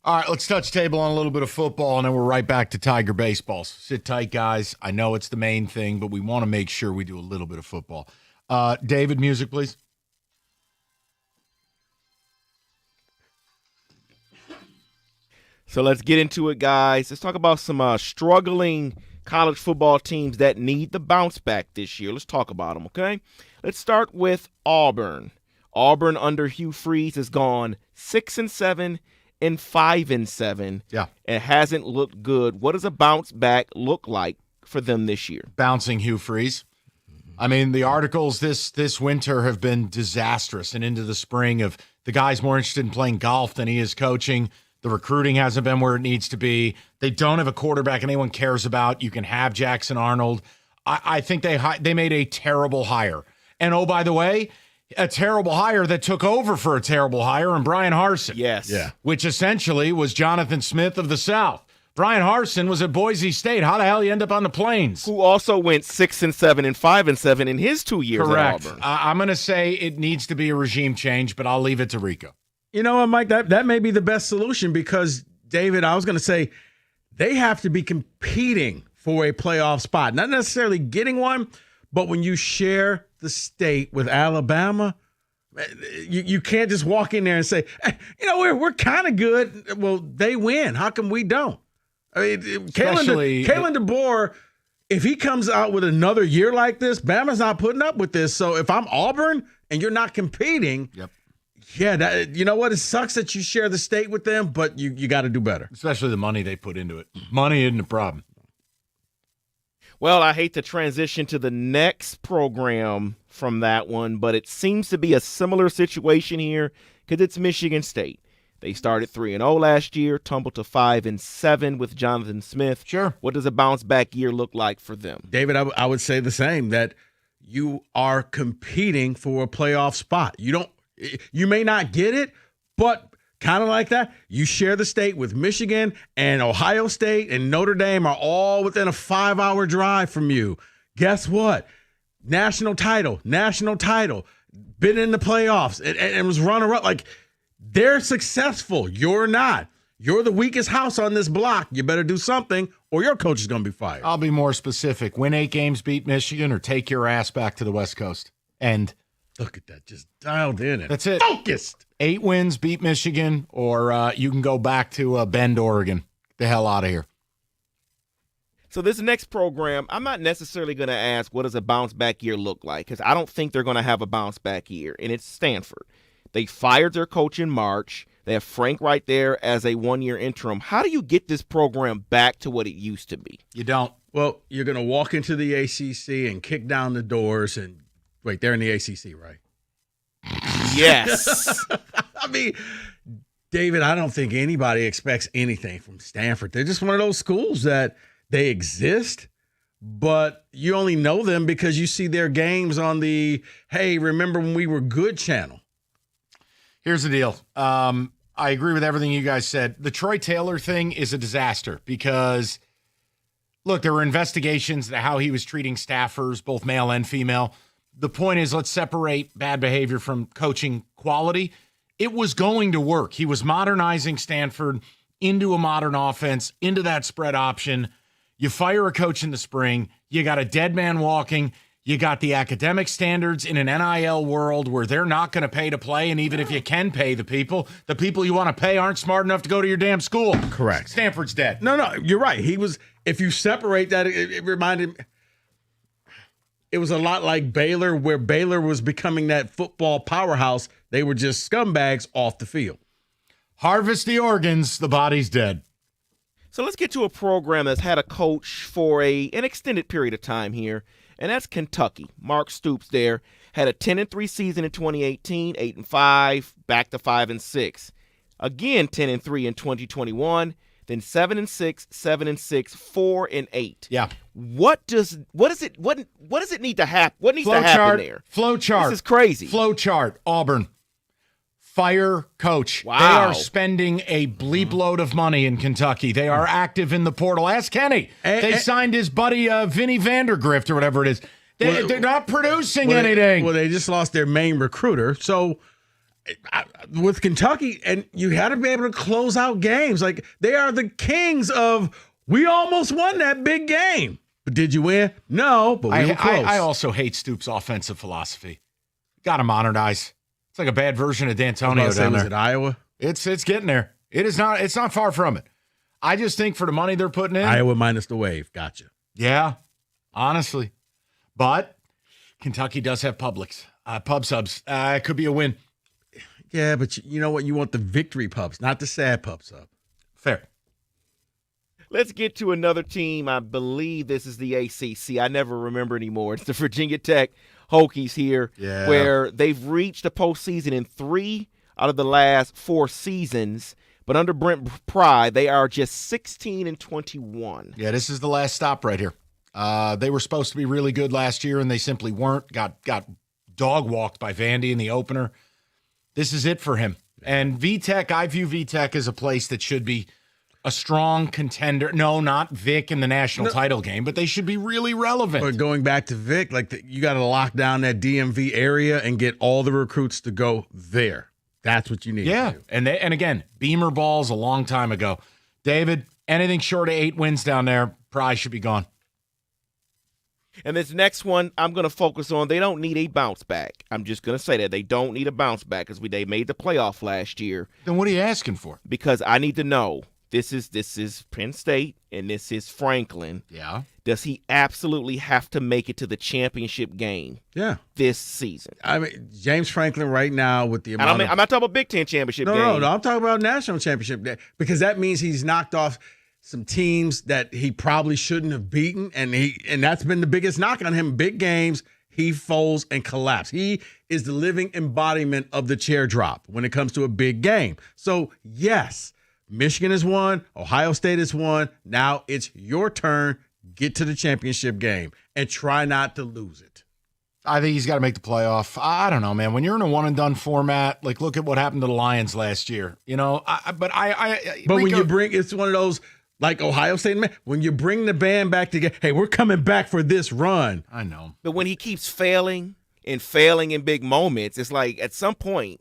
All right, let's touch table on a little bit of football, and then we're right back to Tiger baseball. So sit tight, guys. I know it's the main thing, but we want to make sure we do a little bit of football. David, music, please. So let's get into it, guys. Let's talk about some struggling college football teams that need the bounce back this year. Let's talk about them, okay? Let's start with Auburn. Auburn under Hugh Freeze has gone 6-7 and 5-7. Yeah. It hasn't looked good. What does a bounce back look like for them this year? Bouncing Hugh Freeze. I mean, the articles this winter have been disastrous, and into the spring of the guy's more interested in playing golf than he is coaching. The recruiting hasn't been where it needs to be. They don't have a quarterback anyone cares about. You can have Jackson Arnold. I think they made a terrible hire. And oh, by the way, a terrible hire that took over for a terrible hire in Brian Harsin. Yes. Yeah. Which essentially was Jonathan Smith of the South. Brian Harsin was at Boise State. How the hell you end up on the Plains? Who also went 6-7 and 5-7 in his 2 years Correct. at Auburn. I'm going to say it needs to be a regime change, but I'll leave it to Rico. You know what, Mike? That may be the best solution because, David, I was going to say they have to be competing for a playoff spot. Not necessarily getting one, but when you share the state with Alabama, you can't just walk in there and say, hey, we're kind of good. Well, they win. How come we don't? I mean, Kalen DeBoer, if he comes out with another year like this, Bama's not putting up with this. So if I'm Auburn and you're not competing, yeah, you know what? It sucks that you share the state with them, but you got to do better. Especially the money they put into it. Money isn't a problem. Well, I hate to transition to the next program from that one, but it seems to be a similar situation here because it's Michigan State. They started 3-0 last year, tumbled to 5-7 with Jonathan Smith. Sure. What does a bounce back year look like for them? David, I would say the same, that you are competing for a playoff spot. You may not get it, but kind of like that, you share the state with Michigan, and Ohio State and Notre Dame are all within a 5-hour drive from you. Guess what? National title, been in the playoffs, and was runner-up. Like, they're successful. You're not. You're the weakest house on this block. You better do something, or your coach is going to be fired. I'll be more specific. Win 8 games, beat Michigan, or take your ass back to the West Coast. And look at that, just dialed in. That's it. Focused. 8 wins, beat Michigan, or you can go back to Bend, Oregon. Get the hell out of here. So this next program, I'm not necessarily going to ask what does a bounce back year look like because I don't think they're going to have a bounce back year, and it's Stanford. They fired their coach in March. They have Frank right there as a 1-year interim. How do you get this program back to what it used to be? You don't. Well, you're going to walk into the ACC and kick down the doors and wait, they're in the ACC, right? Yes. I mean, David, I don't think anybody expects anything from Stanford. They're just one of those schools that they exist, but you only know them because you see their games on the, hey, remember when we were good channel. Here's the deal. I agree with everything you guys said. The Troy Taylor thing is a disaster because, look, there were investigations into how he was treating staffers, both male and female. The point is, let's separate bad behavior from coaching quality. It was going to work. He was modernizing Stanford into a modern offense, into that spread option. You fire a coach in the spring. You got a dead man walking. You got the academic standards in an NIL world where they're not going to pay to play. And even if you can pay the people you want to pay aren't smart enough to go to your damn school. Correct. Stanford's dead. No, you're right. He was, if you separate that, it reminded me. It was a lot like Baylor, where Baylor was becoming that football powerhouse. They were just scumbags off the field. Harvest the organs, the body's dead. So let's get to a program that's had a coach for an extended period of time here, and that's Kentucky. Mark Stoops there had a 10-3 season in 2018, 8-5, back to 5-6. Again, 10-3 in 2021. Then 7-6, 7-6, 4-8. Yeah. What does it need to happen? What needs to happen there? Flow chart. This is crazy. Flow chart. Auburn. Fire coach. Wow. They are spending a bleep load of money in Kentucky. They are active in the portal. Ask Kenny. They signed his buddy Vinny Vandergrift or whatever it is. They're not producing anything. They just lost their main recruiter. So with Kentucky, and you had to be able to close out games. Like, they are the kings of, we almost won that big game. But did you win? No, but we were close. I also hate Stoops' offensive philosophy. Got to modernize. It's like a bad version of D'Antonio down there. Was it Iowa? It's getting there. It's not far from it. I just think for the money they're putting in. Iowa minus the wave. Gotcha. Yeah, honestly. But Kentucky does have pub subs. It could be a win. Yeah, but you know what? You want the victory pubs, not the sad pub sub. Fair. Let's get to another team. I believe this is the ACC. I never remember anymore. It's the Virginia Tech Hokies here, where they've reached the postseason in 3 out of the last 4 seasons. But under Brent Pry, they are just 16-21. Yeah, this is the last stop right here. They were supposed to be really good last year, and they simply weren't. Got dog walked by Vandy in the opener. This is it for him. And VTech, I view VTech as a place that should be a strong contender. No, not Vic in the national title game, but they should be really relevant. But going back to Vic, you got to lock down that DMV area and get all the recruits to go there. That's what you need. Yeah, to do. and again, Beamer balls a long time ago. David, anything short of 8 wins down there, Pry should be gone. And this next one, I'm going to focus on. They don't need a bounce back. I'm just going to say that they don't need a bounce back because they made the playoff last year. Then what are you asking for? Because I need to know. This is Penn State and this is Franklin. Yeah. Does he absolutely have to make it to the championship game? Yeah. This season. I mean, James Franklin right now with the amount I'm not talking about Big Ten championship game. No, I'm talking about national championship day because that means he's knocked off some teams that he probably shouldn't have beaten, and that's been the biggest knock on him. Big games, he folds and collapses. He is the living embodiment of the chair drop when it comes to a big game. So, yes, Michigan has won. Ohio State has won. Now it's your turn. Get to the championship game and try not to lose it. I think he's got to make the playoff. I don't know, man. When you're in a one-and-done format, like look at what happened to the Lions last year. You know, but when you bring, it's one of those like Ohio State, when you bring the band back together, hey, we're coming back for this run. I know. But when he keeps failing in big moments, it's like at some point,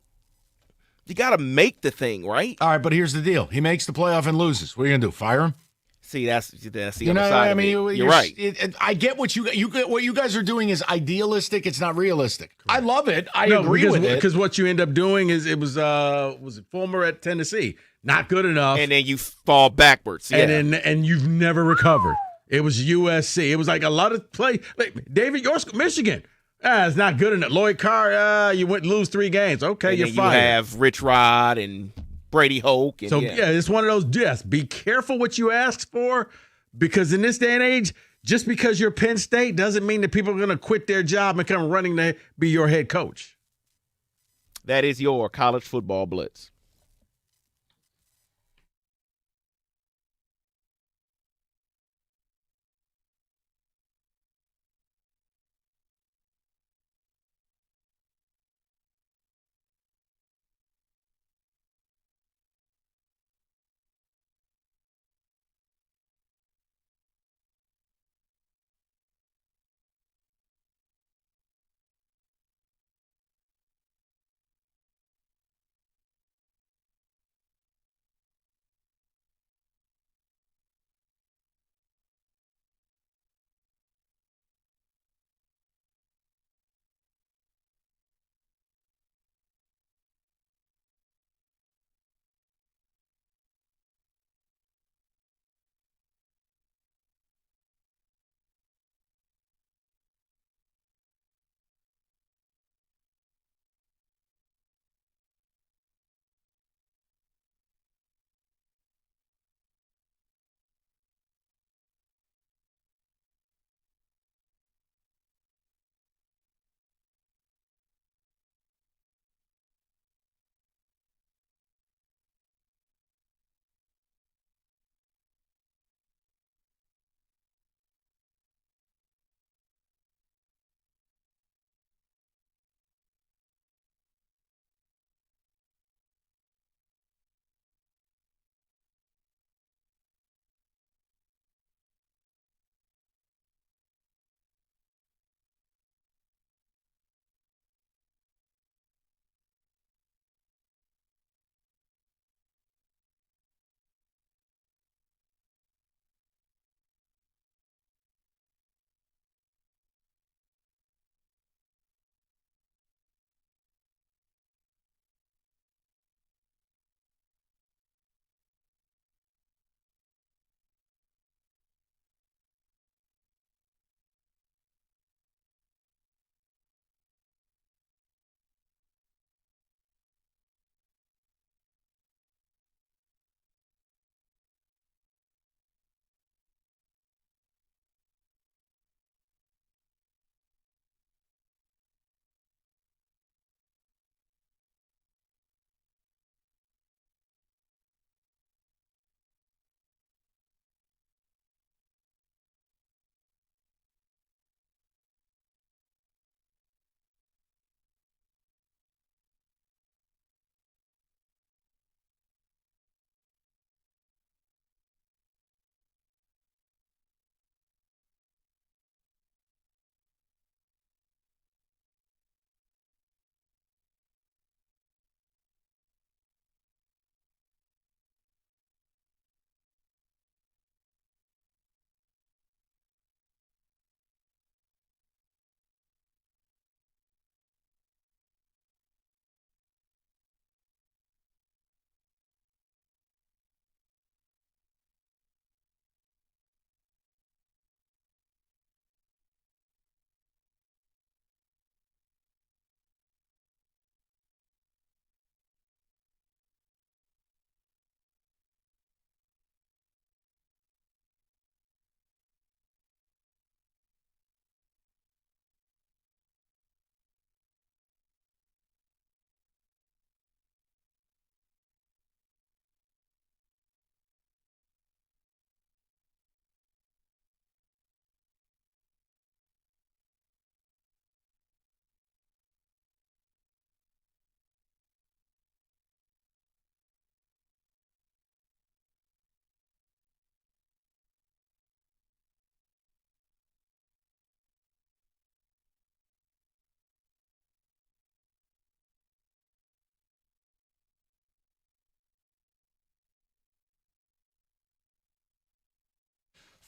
you got to make the thing, right? All right, but here's the deal. He makes the playoff and loses. What are you going to do, fire him? See, that's the you other know, side I mean, of it. You're right. I get what you guys are doing is idealistic. It's not realistic. Correct. I love it. I agree with it. Because what you end up doing is was it Fulmer at Tennessee? Not good enough. And then you fall backwards. Yeah. And you've never recovered. It was USC. It was like a lot of play. Like David, your school, Michigan. It's not good enough. Lloyd Carr, you went lose 3 games. Okay, and you're fired. You have Rich Rod and Brady Hoke. And it's one of those. Yes, be careful what you ask for, because in this day and age, just because you're Penn State doesn't mean that people are going to quit their job and come running to be your head coach. That is your college football blitz.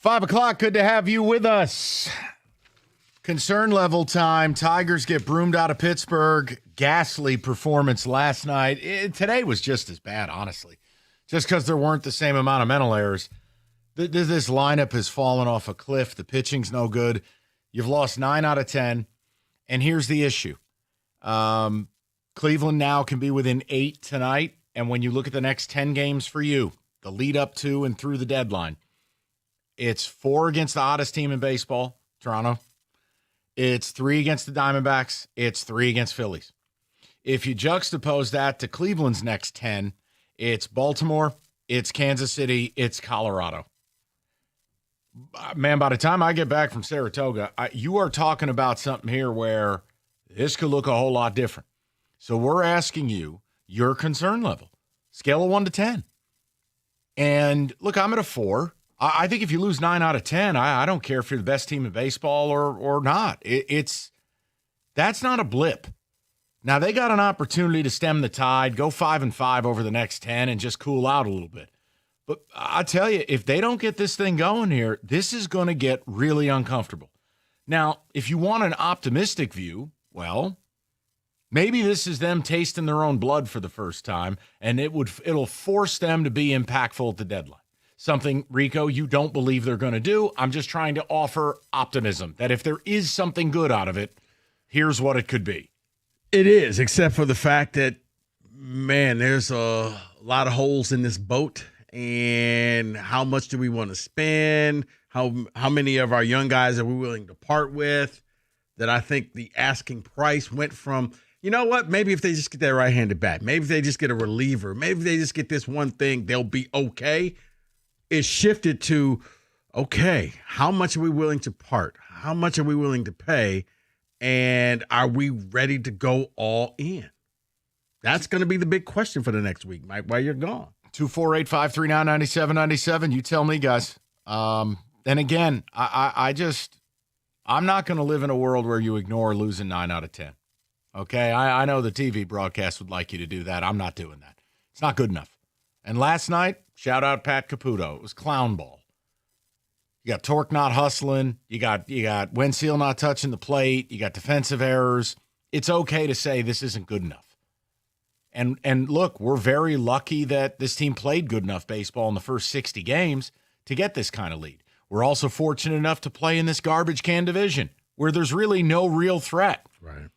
5 o'clock, good to have you with us. Concern level time. Tigers get broomed out of Pittsburgh. Ghastly performance last night. Today was just as bad, honestly. Just because there weren't the same amount of mental errors. This lineup has fallen off a cliff. The pitching's no good. You've lost 9 out of 10. And here's the issue. Cleveland now can be within 8 tonight. And when you look at the next 10 games for you, the lead up to and through the deadline, it's 4 against the hottest team in baseball, Toronto. It's 3 against the Diamondbacks. It's 3 against Phillies. If you juxtapose that to Cleveland's next 10, it's Baltimore, it's Kansas City, it's Colorado. Man, by the time I get back from Saratoga, you are talking about something here where this could look a whole lot different. So we're asking you your concern level, scale of 1 to 10. And look, I'm at a 4. I think if you lose 9 out of 10, I don't care if you're the best team in baseball or not. That's not a blip. Now, they got an opportunity to stem the tide, go 5-5 over the next 10, and just cool out a little bit. But I tell you, if they don't get this thing going here, this is going to get really uncomfortable. Now, if you want an optimistic view, well, maybe this is them tasting their own blood for the first time, and it'll force them to be impactful at the deadline. Something, Rico, you don't believe they're going to do. I'm just trying to offer optimism that if there is something good out of it, here's what it could be. It is, except for the fact that, man, there's a lot of holes in this boat. And how much do we want to spend? How many of our young guys are we willing to part with? That I think the asking price went from, you know what, maybe if they just get that right-handed bat, maybe if they just get a reliever, maybe if they just get this one thing, they'll be okay. It shifted to, okay, how much are we willing to part? How much are we willing to pay? And are we ready to go all in? That's going to be the big question for the next week, Mike, while you're gone. 248-539-9797. You tell me, guys. And again, I'm not going to live in a world where you ignore losing 9 out of 10. Okay? I know the TV broadcast would like you to do that. I'm not doing that. It's not good enough. And last night, shout out Pat Caputo. It was clown ball. You got Torque not hustling. You got Wensil not touching the plate. You got defensive errors. It's okay to say this isn't good enough. And look, we're very lucky that this team played good enough baseball in the first 60 games to get this kind of lead. We're also fortunate enough to play in this garbage can division where there's really no real threat. Right.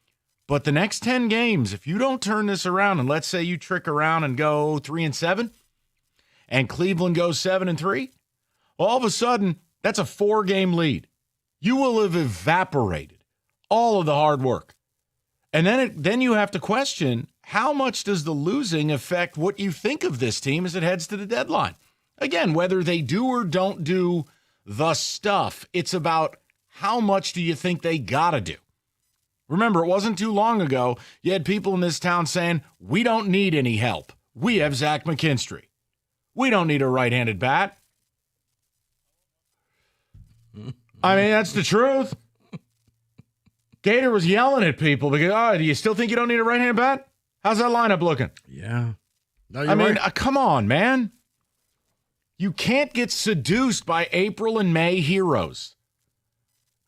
But the next 10 games, if you don't turn this around, and let's say you trick around and go 3-7, and Cleveland goes 7-3, all of a sudden, that's a 4-game lead. You will have evaporated all of the hard work. And then you have to question, how much does the losing affect what you think of this team as it heads to the deadline? Again, whether they do or don't do the stuff, it's about how much do you think they got to do? Remember, it wasn't too long ago, you had people in this town saying, we don't need any help. We have Zach McKinstry. We don't need a right-handed bat. I mean, that's the truth. Gator was yelling at people because, do you still think you don't need a right-handed bat? How's that lineup looking? Yeah. No, I mean, come on, man. You can't get seduced by April and May heroes.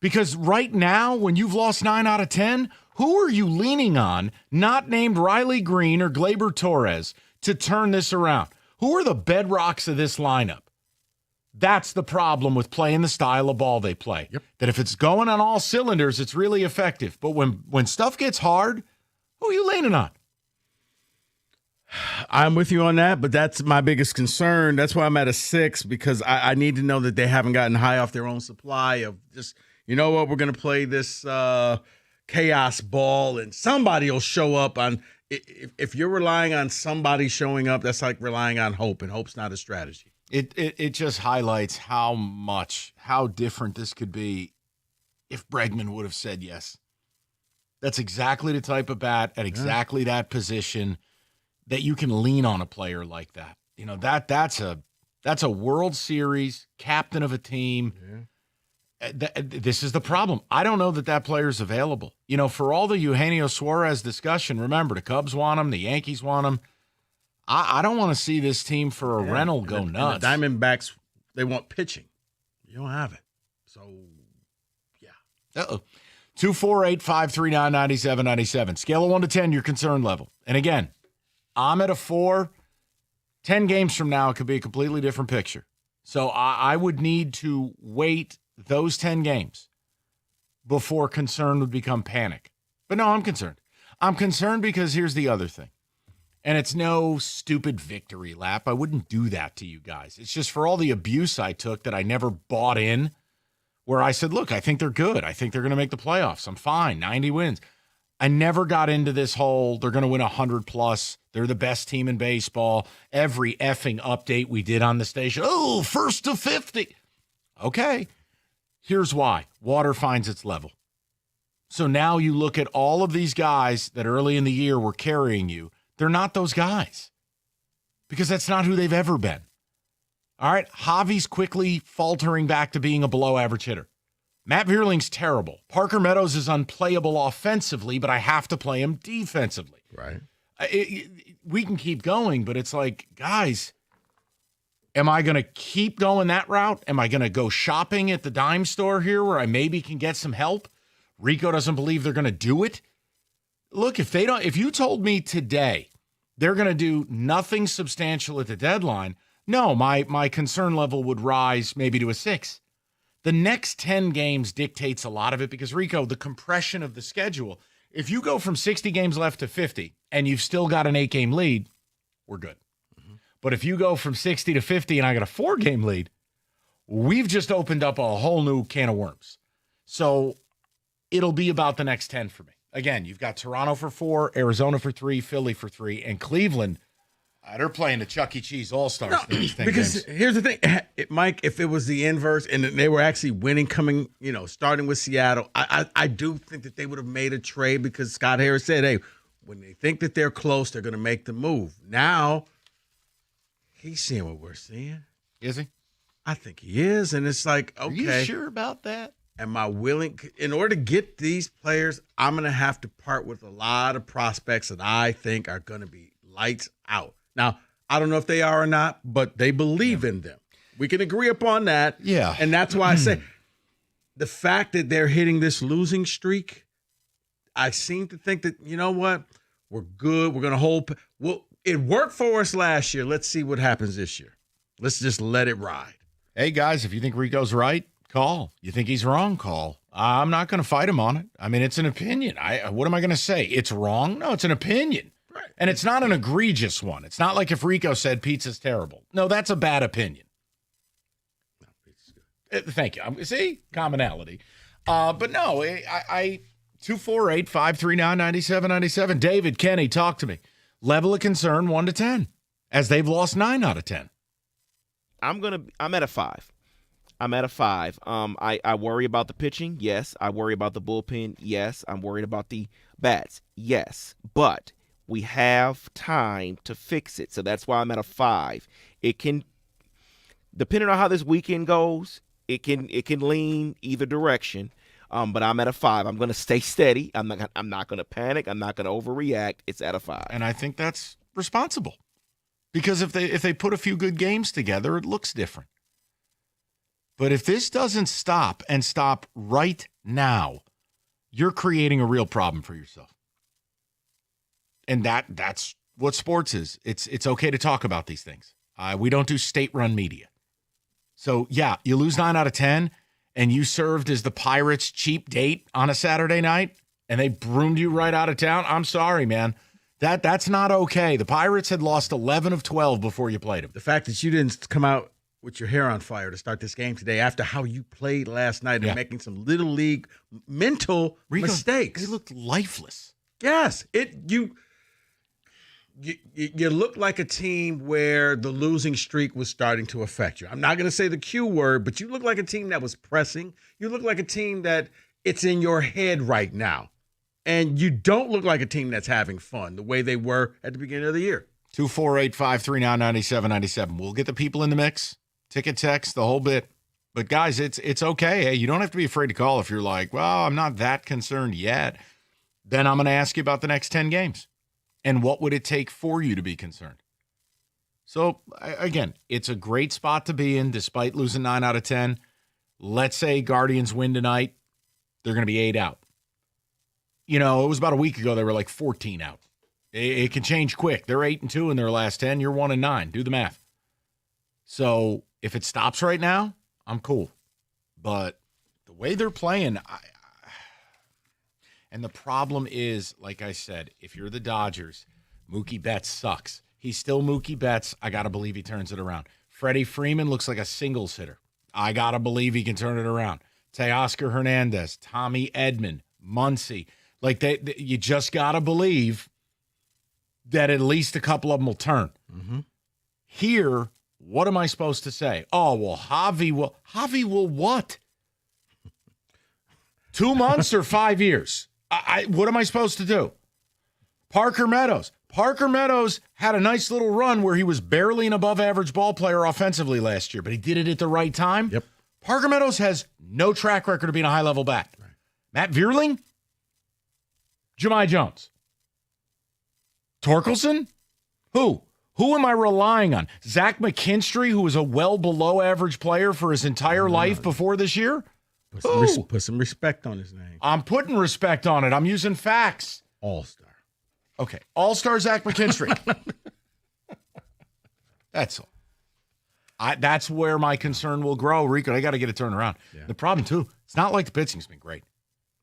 Because right now, when you've lost 9 out of 10, who are you leaning on, not named Riley Green or Gleyber Torres, to turn this around? Who are the bedrocks of this lineup? That's the problem with playing the style of ball they play. Yep. That if it's going on all cylinders, it's really effective. But when stuff gets hard, who are you leaning on? I'm with you on that, but that's my biggest concern. That's why I'm at a 6, because I need to know that they haven't gotten high off their own supply of just, you know what, we're going to play this chaos ball and somebody will show up on. If you're relying on somebody showing up, that's like relying on hope, and hope's not a strategy. It just highlights how different this could be if Bregman would have said yes. That's exactly the type of bat at exactly that position that you can lean on a player like that. You know, that's a World Series captain of a team. Yeah. This is the problem. I don't know that player's available. You know, for all the Eugenio Suarez discussion, remember, the Cubs want him, the Yankees want him. I don't want to see this team for a rental go nuts. And the Diamondbacks, they want pitching. You don't have it. So, yeah. Uh-oh. 248-539-9797. Scale of 1 to 10, your concern level. And again, I'm at a 4. 10 games from now, it could be a completely different picture. So I would need to wait those 10 games before concern would become panic. But no, I'm concerned. I'm concerned because here's the other thing. And it's no stupid victory lap. I wouldn't do that to you guys. It's just for all the abuse I took that I never bought in, where I said, look, I think they're good. I think they're going to make the playoffs. I'm fine. 90 wins. I never got into this whole they're going to win 100+. They're the best team in baseball. Every effing update we did on the station, oh, first to 50. Okay, here's why. Water finds its level. So now you look at all of these guys that early in the year were carrying you. They're not those guys because that's not who they've ever been. All right, Javi's quickly faltering back to being a below-average hitter. Matt Vierling's terrible. Parker Meadows is unplayable offensively, but I have to play him defensively. Right. We can keep going, but it's like, guys, am I going to keep going that route? Am I going to go shopping at the dime store here where I maybe can get some help? Rico doesn't believe they're going to do it. Look, if you told me today they're going to do nothing substantial at the deadline, no, my concern level would rise maybe to a 6. The next 10 games dictates a lot of it because, Rico, the compression of the schedule, if you go from 60 games left to 50 and you've still got an 8-game lead, we're good. Mm-hmm. But if you go from 60 to 50 and I got a 4-game lead, we've just opened up a whole new can of worms. So it'll be about the next 10 for me. Again, you've got Toronto for 4, Arizona for 3, Philly for 3, and Cleveland. They're playing the Chuck E. Cheese All-Stars. Because here's the thing, Mike, if it was the inverse and they were actually winning starting with Seattle, I do think that they would have made a trade because Scott Harris said, hey, when they think that they're close, they're going to make the move. Now, he's seeing what we're seeing. Is he? I think he is, and it's like, okay. Are you sure about that? Am I willing? In order to get these players, I'm going to have to part with a lot of prospects that I think are going to be lights out. Now, I don't know if they are or not, but they believe in them. We can agree upon that. Yeah. And that's why I say the fact that they're hitting this losing streak, I seem to think that, you know what? We're good. We're going to hold. Well, it worked for us last year. Let's see what happens this year. Let's just let it ride. Hey, guys, if you think Rico's right, call. You think he's wrong, call. I'm not going to fight him on it. I mean, it's an opinion. What am I going to say? It's wrong? No, it's an opinion. Right. And it's not an egregious one. It's not like if Rico said pizza's terrible. No, that's a bad opinion. No, pizza's good. Thank you. See? Commonality. But no, I 248-539-9797. David, Kenny, talk to me. Level of concern 1 to 10, as they've lost 9 out of 10. I'm at a 5. I'm at a 5. I worry about the pitching. Yes. I worry about the bullpen. Yes. I'm worried about the bats. Yes. But we have time to fix it. So that's why I'm at a 5. It can, depending on how this weekend goes, it can lean either direction. But I'm at a 5. I'm going to stay steady. I'm not going to panic. I'm not going to overreact. It's at a 5. And I think that's responsible. Because if they put a few good games together, it looks different. But if this doesn't stop and stop right now, you're creating a real problem for yourself. And that's what sports is. It's okay to talk about these things. We don't do state-run media. So, yeah, you lose 9 out of 10, and you served as the Pirates' cheap date on a Saturday night, and they broomed you right out of town. I'm sorry, man. That's not okay. The Pirates had lost 11 of 12 before you played them. The fact that you didn't come out with your hair on fire to start this game today after how you played last night and making some little league mental mistakes. They looked lifeless. Yes. You look like a team where the losing streak was starting to affect you. I'm not going to say the Q word, but you look like a team that was pressing. You look like a team that it's in your head right now. And you don't look like a team that's having fun the way they were at the beginning of the year. 248-539-9797. We'll get the people in the mix. Ticket text, the whole bit. But, guys, it's okay. Hey, you don't have to be afraid to call if you're like, well, I'm not that concerned yet. Then I'm going to ask you about the next 10 games. And what would it take for you to be concerned? So, again, it's a great spot to be in despite losing 9 out of 10. let's say Guardians win tonight, they're going to be 8 out. You know, it was about a week ago they were like 14 out. It can change quick. They're 8-2 in their last 10. You're 1-9. Do the math. So if it stops right now, I'm cool. But the way they're playing, and the problem is, like I said, if you're the Dodgers, Mookie Betts sucks. He's still Mookie Betts. I got to believe he turns it around. Freddie Freeman looks like a singles hitter. I got to believe he can turn it around. Teoscar Hernandez, Tommy Edman, Muncy. Like, you just got to believe that at least a couple of them will turn. Mm-hmm. Here, what am I supposed to say? Oh, well, Javi will what? 2 months or 5 years? What am I supposed to do? Parker Meadows. Parker Meadows had a nice little run where he was barely an above-average ball player offensively last year, but he did it at the right time. Yep. Parker Meadows has no track record of being a high-level bat. Right. Matt Vierling? Jahmai Jones? Torkelson? Who? Who am I relying on? Zach McKinstry, who was a well below average player for his entire life before this year? Put some respect on his name. I'm putting respect on it. I'm using facts. All-star. Okay. All-star Zach McKinstry. That's all. That's where my concern will grow, Rico. I got to get it turned around. Yeah. The problem, too, it's not like the pitching's been great.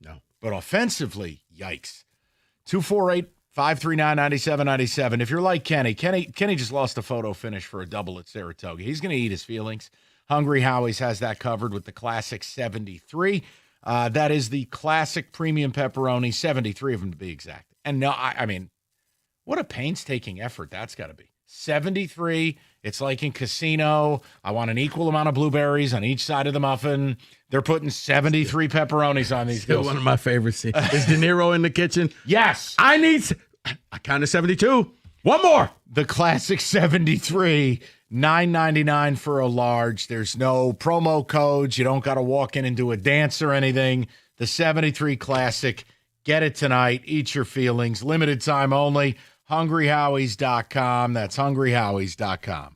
No. But offensively, yikes. 248-539-9797. If you're like Kenny just lost a photo finish for a double at Saratoga. He's going to eat his feelings. Hungry Howie's has that covered with the Classic 73. That is the Classic Premium Pepperoni, 73 of them to be exact. And no, I mean, what a painstaking effort that's got to be. 73, it's like in Casino. I want an equal amount of blueberries on each side of the muffin. They're putting 73 pepperonis on these Still deals. one of my favorite scenes. Is De Niro in the kitchen? Yes. I counted 72. One more. The Classic 73, $9.99 for a large. There's no promo codes. You don't got to walk in and do a dance or anything. The 73 Classic. Get it tonight. Eat your feelings. Limited time only. HungryHowies.com. That's HungryHowies.com.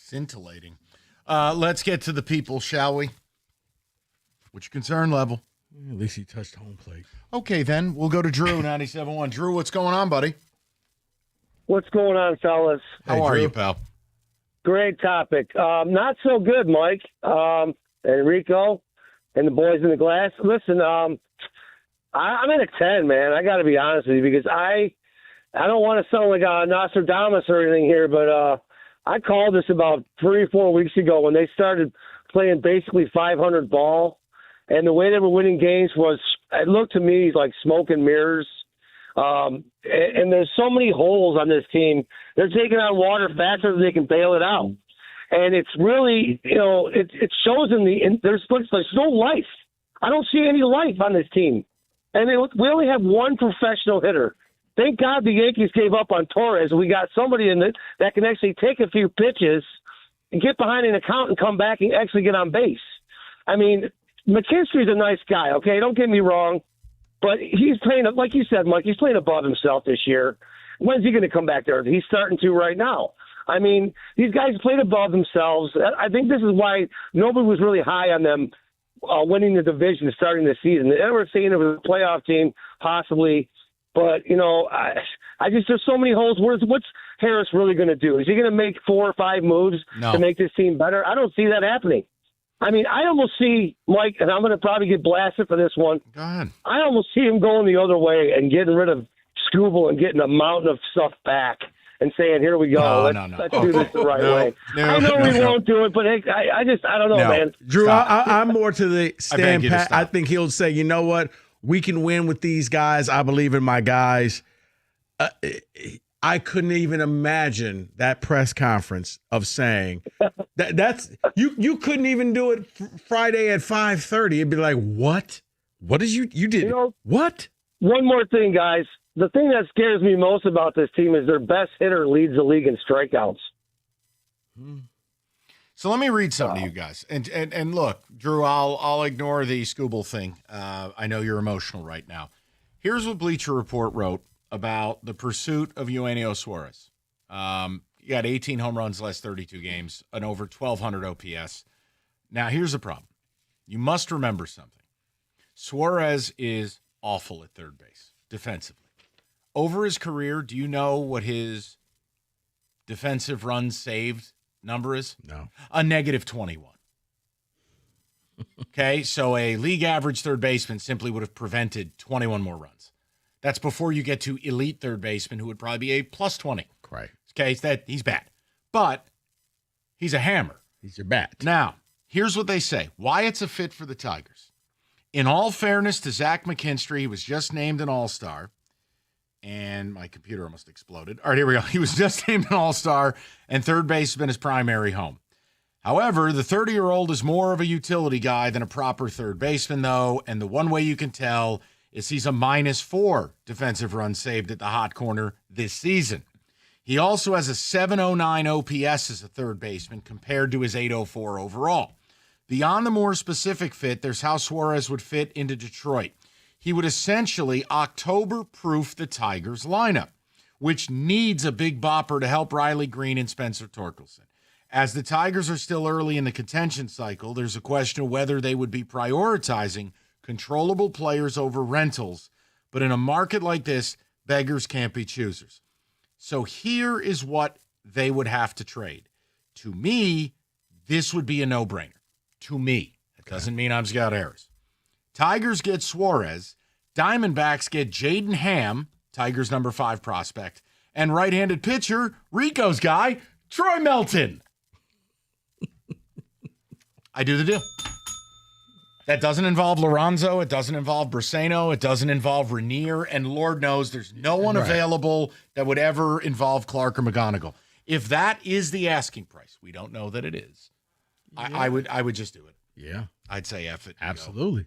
Scintillating. Let's get to the people, shall we? What's your concern level? At least he touched home plate. Okay, then. We'll go to Drew, 97.1. Drew, what's going on, buddy? What's going on, fellas? How are you, pal? Great topic. Not so good, Mike, Enrico, and the boys in the glass. Listen, I'm at a 10, man. I got to be honest with you because I don't want to sound like a Nostradamus or anything here, but I called this about 3 or 4 weeks ago when they started playing basically 500 ball, and the way they were winning games was, it looked to me like smoke and mirrors. And there's so many holes on this team. They're taking on water faster than they can bail it out. And it's really, it shows there's no life. I don't see any life on this team. And we only have one professional hitter. Thank God the Yankees gave up on Torres. We got somebody in it that can actually take a few pitches and get behind an account and come back and actually get on base. I mean, McKinstry's a nice guy, okay? Don't get me wrong. But he's playing, like you said, Mike, he's playing above himself this year. When's he going to come back there? He's starting to right now. I mean, these guys played above themselves. I think this is why nobody was really high on them winning the division starting the season. They were saying it was a playoff team, possibly. But, I just, there's so many holes. What's Harris really going to do? Is he going to make 4 or 5 moves to make this team better? I don't see that happening. I mean, I almost see, Mike, and I'm going to probably get blasted for this one. Go ahead. I almost see him going the other way and getting rid of Scooble and getting a mountain of stuff back and saying, here we go. Let's do this the right way. I know we won't do it, but hey, I don't know, man. Drew, I'm more to the stand pat. I think he'll say, you know what? We can win with these guys. I believe in my guys. I couldn't even imagine that press conference of saying that's you couldn't even do it Friday at 5:30. It'd be like, what? What did you did? What? One more thing, guys. The thing that scares me most about this team is their best hitter leads the league in strikeouts. So let me read something to you guys. And look, Drew, I'll ignore the Scooble thing. I know you're emotional right now. Here's what Bleacher Report wrote about the pursuit of Eugenio Suarez. You got 18 home runs last 32 games, an over 1,200 OPS. Now, here's the problem. You must remember something. Suarez is awful at third base defensively. Over his career, do you know what his defensive runs saved number is? No. A negative 21. Okay, so a league average third baseman simply would have prevented 21 more runs. That's before you get to elite third baseman who would probably be a plus 20. Right. Okay, he's bad. But he's a hammer. He's your bat. Now, here's what they say. Why it's a fit for the Tigers. In all fairness to Zach McKinstry, he was just named an All-Star. And my computer almost exploded. All right, here we go. He was just named an All-Star, and third base has been his primary home. However, the 30-year-old is more of a utility guy than a proper third baseman, though, and the one way you can tell is he's a -4 defensive runs saved at the hot corner this season. He also has a 709 OPS as a third baseman compared to his 804 overall. Beyond the more specific fit, there's how Suarez would fit into Detroit. He would essentially October-proof the Tigers lineup, which needs a big bopper to help Riley Green and Spencer Torkelson. As the Tigers are still early in the contention cycle, there's a question of whether they would be prioritizing controllable players over rentals. But in a market like this, beggars can't be choosers. So here is what they would have to trade. To me, this would be a no-brainer. To me. That doesn't mean I'm Scott Harris. Tigers get Suarez. Diamondbacks get Jaden Ham, Tigers number 5 prospect, and right-handed pitcher, Rico's guy, Troy Melton. I do the deal. That doesn't involve Lorenzo. It doesn't involve Briseno. It doesn't involve Rainier. And Lord knows there's no one available that would ever involve Clark or McGonigal. If that is the asking price, we don't know that it is. Yeah. I would just do it. Yeah. I'd say F it. Absolutely.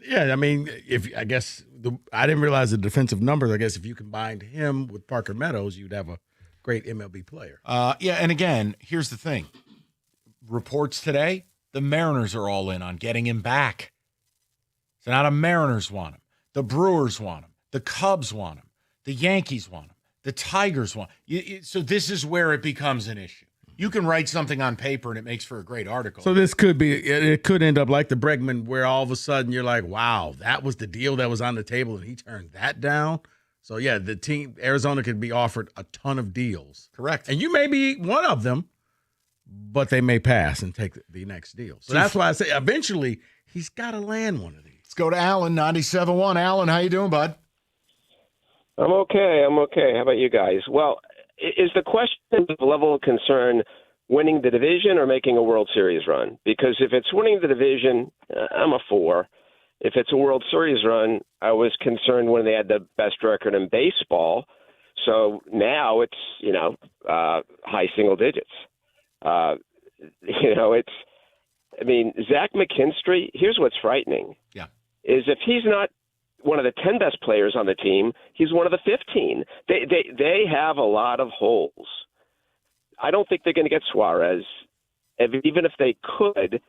Yeah, I mean, I didn't realize the defensive numbers. I guess if you combined him with Parker Meadows, you'd have a great MLB player. Yeah, and again, here's the thing. Reports today, the Mariners are all in on getting him back. So now the Mariners want him. The Brewers want him. The Cubs want him. The Yankees want him. The Tigers want him. So this is where it becomes an issue. You can write something on paper and it makes for a great article. So this could be, it could end up like the Bregman, where all of a sudden you're like, wow, that was the deal that was on the table and he turned that down. So yeah, the team, Arizona, could be offered a ton of deals. Correct. And you may be one of them, but they may pass and take the next deal. So that's why I say eventually he's got to land one of these. Let's go to Alan, 97.1. Alan, how you doing, bud? I'm okay. How about you guys? Well, is the question of level of concern winning the division or making a World Series run? Because if it's winning the division, I'm a 4. If it's a World Series run, I was concerned when they had the best record in baseball. So now it's, high single digits. Zach McKinstry, here's what's frightening. Yeah. Is if he's not one of the 10 best players on the team, he's one of the 15. They have a lot of holes. I don't think they're going to get Suarez. Even if they could,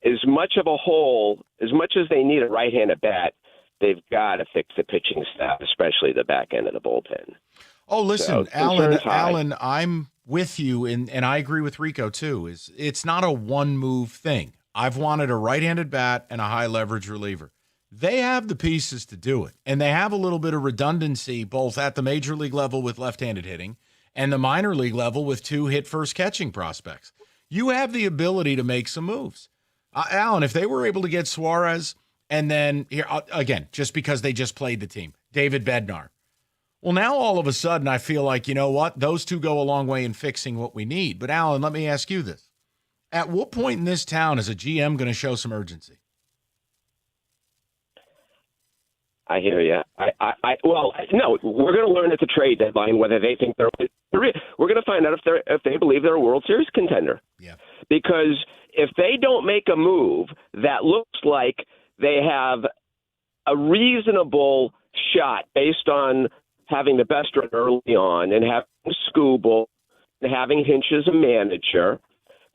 as much of a hole, as much as they need a right-handed bat, they've got to fix the pitching staff, especially the back end of the bullpen. Oh, listen, So, Alan, I'm with you, and I agree with Rico, too. It's not a one-move thing. I've wanted a right-handed bat and a high-leverage reliever. They have the pieces to do it, and they have a little bit of redundancy both at the major league level with left-handed hitting and the minor league level with 2 hit-first catching prospects. You have the ability to make some moves. Alan, if they were able to get Suarez and then, here again, just because they just played the team, David Bednar. Well, now all of a sudden I feel like, you know what, those two go a long way in fixing what we need. But, Alan, let me ask you this. At what point in this town is a GM going to show some urgency? I hear you. No, we're going to learn at the trade deadline whether they think they're. We're going to find out if they believe they're a World Series contender. Yeah. Because if they don't make a move that looks like they have a reasonable shot based on having the best run early on and having Scooble and having Hinch as a manager,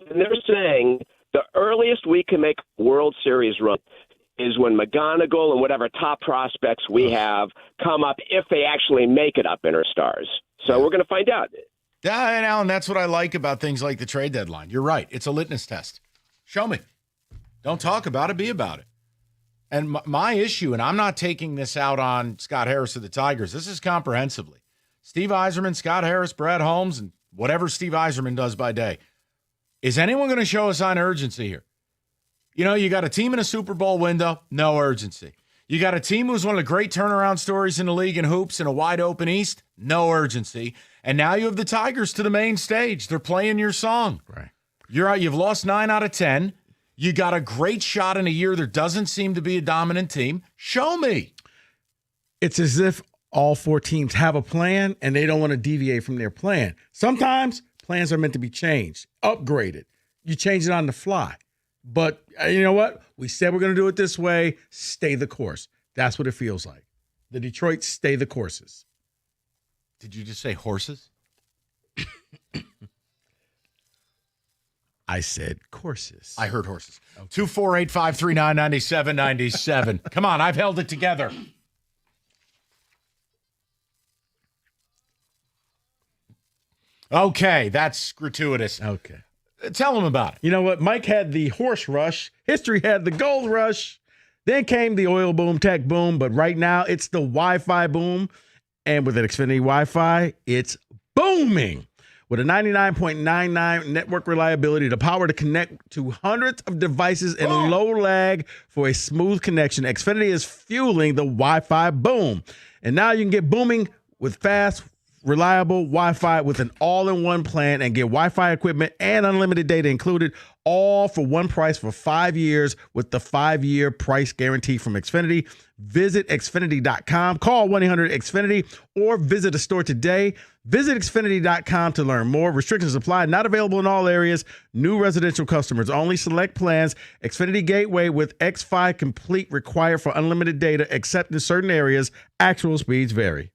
then they're saying the earliest we can make a World Series run is when McGonigal and whatever top prospects we have come up, if they actually make it up in our stars. So we're going to find out. Yeah, and Alan, that's what I like about things like the trade deadline. You're right. It's a litmus test. Show me. Don't talk about it. Be about it. And my issue, and I'm not taking this out on Scott Harris of the Tigers. This is comprehensively. Steve Yzerman, Scott Harris, Brad Holmes, and whatever Steve Yzerman does by day. Is anyone going to show a sign of urgency here? You got a team in a Super Bowl window, no urgency. You got a team who's one of the great turnaround stories in the league in hoops in a wide open East, no urgency. And now you have the Tigers to the main stage. They're playing your song. Right. You're out. You've lost 9 out of 10. You got a great shot in a year there doesn't seem to be a dominant team. Show me. It's as if all 4 teams have a plan and they don't want to deviate from their plan. Sometimes plans are meant to be changed, upgraded. You change it on the fly. But you know what? We said we're going to do it this way. Stay the course. That's what it feels like. The Detroit stay the courses. Did you just say horses? I said courses. I heard horses. 248-539-9797. Come on, I've held it together. Okay, that's gratuitous. Okay. Tell them about it. You know what? Mike had the horse rush. History had the gold rush. Then came the oil boom, tech boom. But right now, it's the Wi-Fi boom. And with an Xfinity Wi-Fi, it's booming. With a 99.99 network reliability, the power to connect to hundreds of devices and low lag for a smooth connection, Xfinity is fueling the Wi-Fi boom. And now you can get booming with fast, reliable Wi-Fi with an all-in-one plan and get Wi-Fi equipment and unlimited data included, all for one price for 5 years with the 5-year price guarantee from Xfinity. Visit Xfinity.com, call 1-800-XFINITY, or visit a store today. Visit Xfinity.com to learn more. Restrictions apply. Not available in all areas. New residential customers only. Select plans. Xfinity Gateway with X5 Complete required for unlimited data, except in certain areas. Actual speeds vary.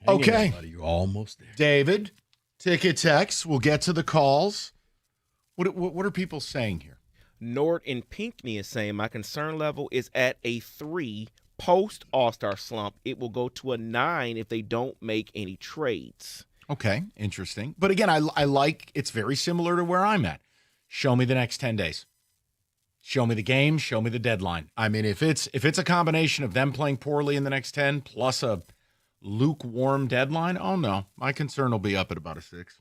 Okay. Buddy, you almost there. David, ticket text. We'll get to the calls. What are people saying here? Nord in Pinckney is saying my concern level is at a 3 post All-Star slump. It will go to a 9 if they don't make any trades. Okay, interesting. But again, I like it's very similar to where I'm at. Show me the next 10 days. Show me the game, show me the deadline. I mean, if it's a combination of them playing poorly in the next 10 plus a lukewarm deadline, oh no, my concern will be up at about a 6.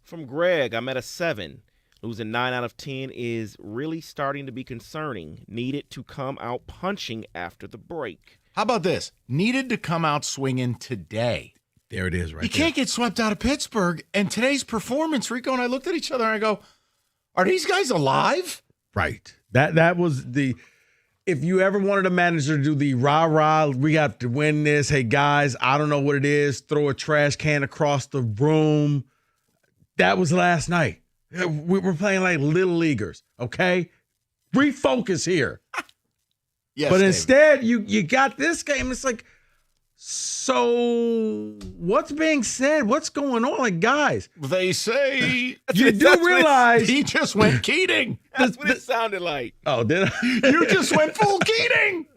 From Greg, I'm at a 7. Losing 9 out of 10 is really starting to be concerning. Needed to come out punching after the break. How about this? Needed to come out swinging today. There it is, right You there. can't get swept out of Pittsburgh. And today's performance, Rico and I looked at each other and I go, are these guys alive? Right. That was the – if you ever wanted a manager to do the rah-rah, we have to win this. Hey, guys, I don't know what it is. Throw a trash can across the room. That was last night. We're playing like little leaguers, okay? Refocus here. Yes, but David. instead, you got this game. It's like, so what's being said? What's going on? Like, guys. They say you do realize. He just went Keating. That's what it sounded like. Oh, did I? You just went full Keating.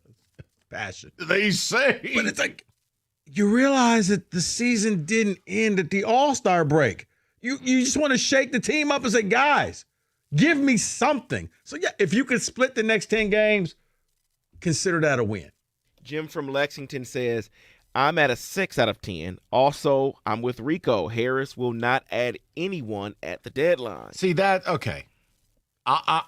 Passion. They say. But it's like, you realize that the season didn't end at the All-Star break. You just want to shake the team up and say, guys, give me something. So, yeah, if you could split the next 10 games, consider that a win. Jim from Lexington says, I'm at a 6 out of 10. Also, I'm with Rico. Harris will not add anyone at the deadline. See that? Okay.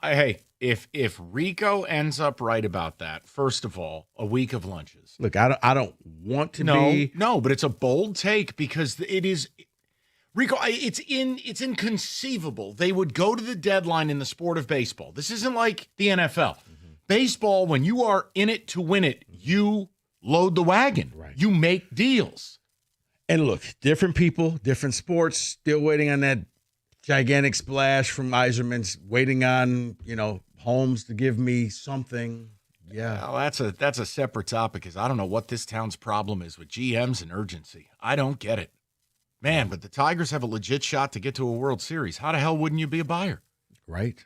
Hey, if Rico ends up right about that, first of all, a week of lunches. Look, I don't want to be. No, but it's a bold take because it is. Rico, it's inconceivable. They would go to the deadline in the sport of baseball. This isn't like the NFL. Mm-hmm. Baseball, when you are in it to win it, you load the wagon. Right. You make deals. And look, different people, different sports, still waiting on that gigantic splash from Yzerman's, waiting on, Holmes to give me something. Yeah. Well, that's a separate topic because I don't know what this town's problem is with GMs and urgency. I don't get it. Man, but the Tigers have a legit shot to get to a World Series. How the hell wouldn't you be a buyer? Right.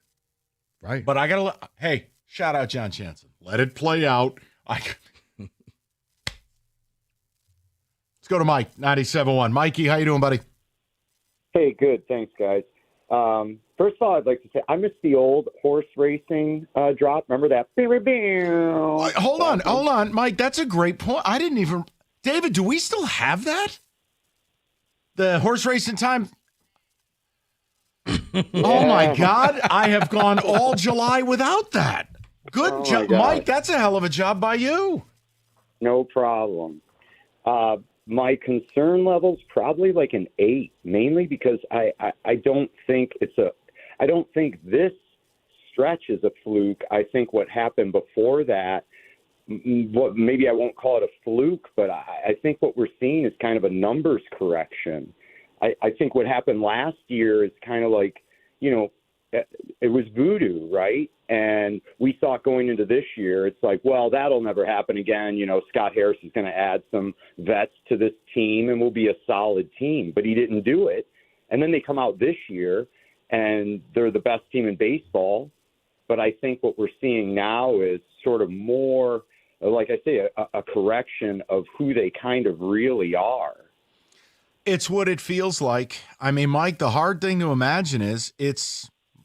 But I got to, hey, shout out John Jansen. Let it play out. Let's go to Mike, 97.1. Mikey, how you doing, buddy? Hey, good. Thanks, guys. First of all, I'd like to say I miss the old horse racing drop. Remember that? Hold on, Mike. That's a great point. I didn't even – David, do we still have that? The horse racing time? Yeah. Oh, my God. I have gone all July without that. Good job. Mike, that's a hell of a job by you. No problem. My concern level's probably like an 8, mainly because I don't think I don't think this stretch is a fluke. I think what happened before that, maybe I won't call it a fluke, but I think what we're seeing is kind of a numbers correction. I think what happened last year is kind of like, it was voodoo, right? And we thought going into this year, it's like, well, that'll never happen again. Scott Harris is going to add some vets to this team and we'll be a solid team. But he didn't do it. And then they come out this year and they're the best team in baseball. But I think what we're seeing now is sort of more, like I say, a correction of who they kind of really are. It's what it feels like. I mean, Mike, the hard thing to imagine is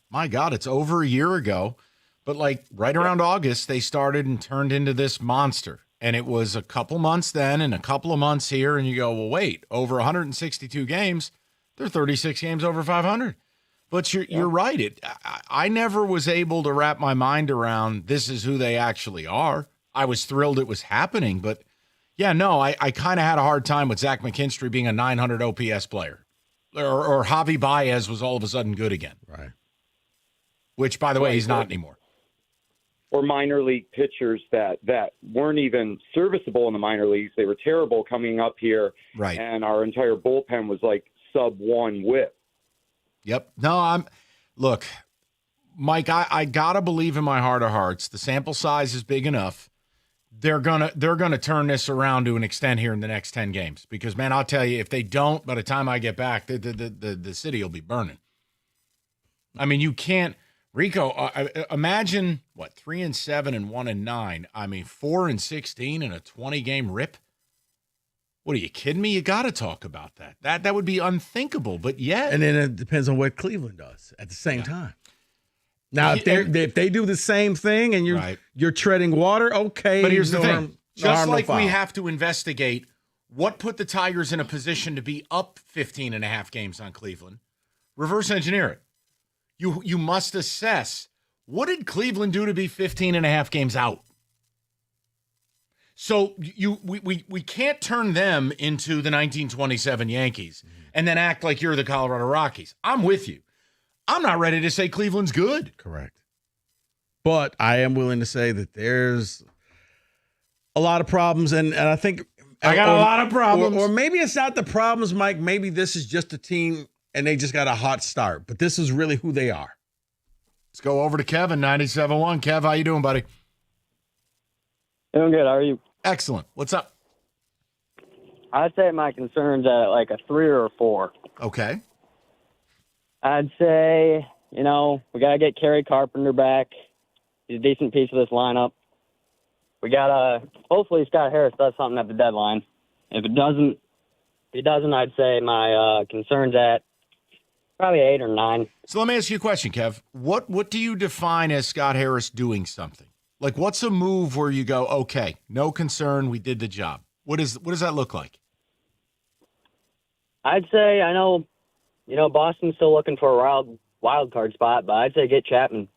my God, it's over a year ago. But like right around August, they started and turned into this monster. And it was a couple months then and a couple of months here. And you go, well, wait, over 162 games, they're 36 games over 500. But you're right. I never was able to wrap my mind around this is who they actually are. I was thrilled it was happening. But, yeah, no, I kind of had a hard time with Zach McKinstry being a 900 OPS player. Or Javi Baez was all of a sudden good again. Right. Which, by the way, he's not anymore. Or minor league pitchers that weren't even serviceable in the minor leagues. They were terrible coming up here. Right. And our entire bullpen was like sub-1 whip. Yep. No, look, Mike, I got to believe in my heart of hearts. The sample size is big enough. they're gonna turn this around to an extent here in the next 10 games. Because man, I'll tell you, if they don't, by the time I get back, the city will be burning. I mean, you can't, Rico. Imagine what 3-7 and 1-9. I mean, 4-16 in a 20-game rip. What are you kidding me? You got to talk about that. That would be unthinkable. But yet, and then it depends on what Cleveland does at the same time. Now, if they do the same thing and you're treading water, okay. But here's the thing: just like we have to investigate what put the Tigers in a position to be up 15 and a half games on Cleveland, reverse engineer it. You must assess, what did Cleveland do to be 15 and a half games out? So we can't turn them into the 1927 Yankees and then act like you're the Colorado Rockies. I'm with you. I'm not ready to say Cleveland's good. Correct. But I am willing to say that there's a lot of problems, and I think I got a lot of problems. Or maybe it's not the problems, Mike. Maybe this is just a team and they just got a hot start. But this is really who they are. Let's go over to Kevin, 97.1. Kev, how you doing, buddy? Doing good. How are you? Excellent. What's up? I'd say my concern's at like a 3 or a 4. Okay. I'd say, we got to get Kerry Carpenter back. He's a decent piece of this lineup. We got to, hopefully Scott Harris does something at the deadline. If he doesn't, I'd say my concern's at probably 8 or 9. So let me ask you a question, Kev. What do you define as Scott Harris doing something? Like, what's a move where you go, okay, no concern, we did the job? What does that look like? I'd say, I know, Boston's still looking for a wild card spot, but I'd say get Chapman.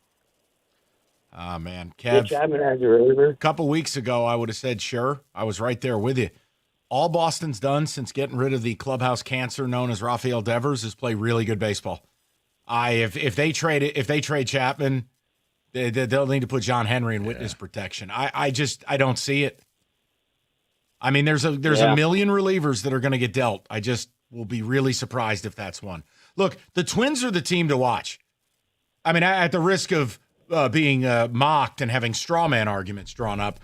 Ah, man. Kev, get Chapman as your reliever. A couple weeks ago, I would have said, sure. I was right there with you. All Boston's done since getting rid of the clubhouse cancer known as Rafael Devers is play really good baseball. If they trade Chapman, they'll need to put John Henry in witness protection. I don't see it. I mean, there's a million relievers that are going to get dealt. I just will be really surprised if that's one. Look, the Twins are the team to watch. I mean, at the risk of being mocked and having straw man arguments drawn up,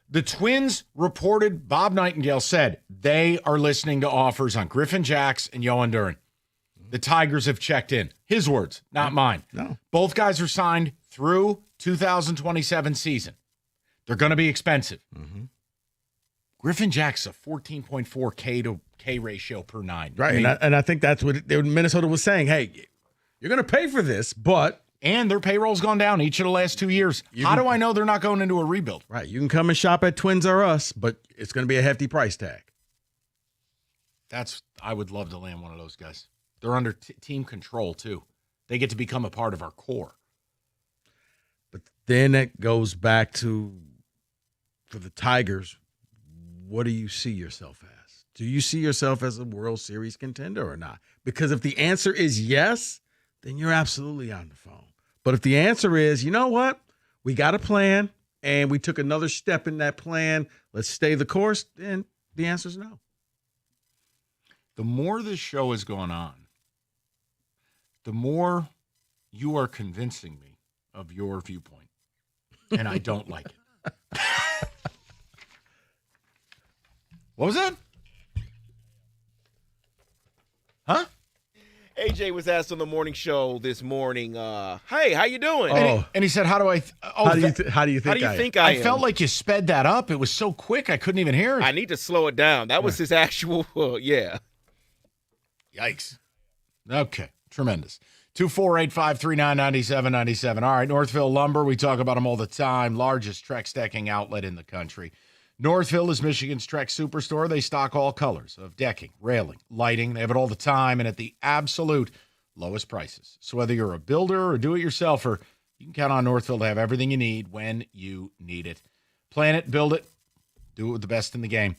the Twins reported, Bob Nightingale said, they are listening to offers on Griffin Jax and Yohan Duran. The Tigers have checked in. His words, not mine. No. Both guys are signed through 2027 season. They're going to be expensive. Mm-hmm. Griffin Jack's a 14.4 K to K ratio per 9. Right, I mean, and I think that's what Minnesota was saying. Hey, you're going to pay for this, but... And their payroll's gone down each of the last 2 years. How do I know they're not going into a rebuild? Right, you can come and shop at Twins R Us, but it's going to be a hefty price tag. I would love to land one of those guys. They're under team control, too. They get to become a part of our core. But then it goes back to, for the Tigers, what do you see yourself as? Do you see yourself as a World Series contender or not? Because if the answer is yes, then you're absolutely on the phone. But if the answer is, you know what? We got a plan, and we took another step in that plan. Let's stay the course. Then the answer is no. The more this show has gone on, the more you are convincing me of your viewpoint. And I don't like it. What was that? Huh? AJ was asked on the morning show this morning, hey, how you doing? And he said, how do you think I am? I felt like you sped that up. It was so quick, I couldn't even hear it. I need to slow it down. That was his actual, yeah. Yikes. Okay. Tremendous. 248-539-9797. All right, Northville Lumber. We talk about them all the time. Largest Trex decking outlet in the country. Northville is Michigan's Trex superstore. They stock all colors of decking, railing, lighting. They have it all the time and at the absolute lowest prices. So whether you're a builder or do-it-yourselfer, you can count on Northville to have everything you need when you need it. Plan it, build it, do it with the best in the game.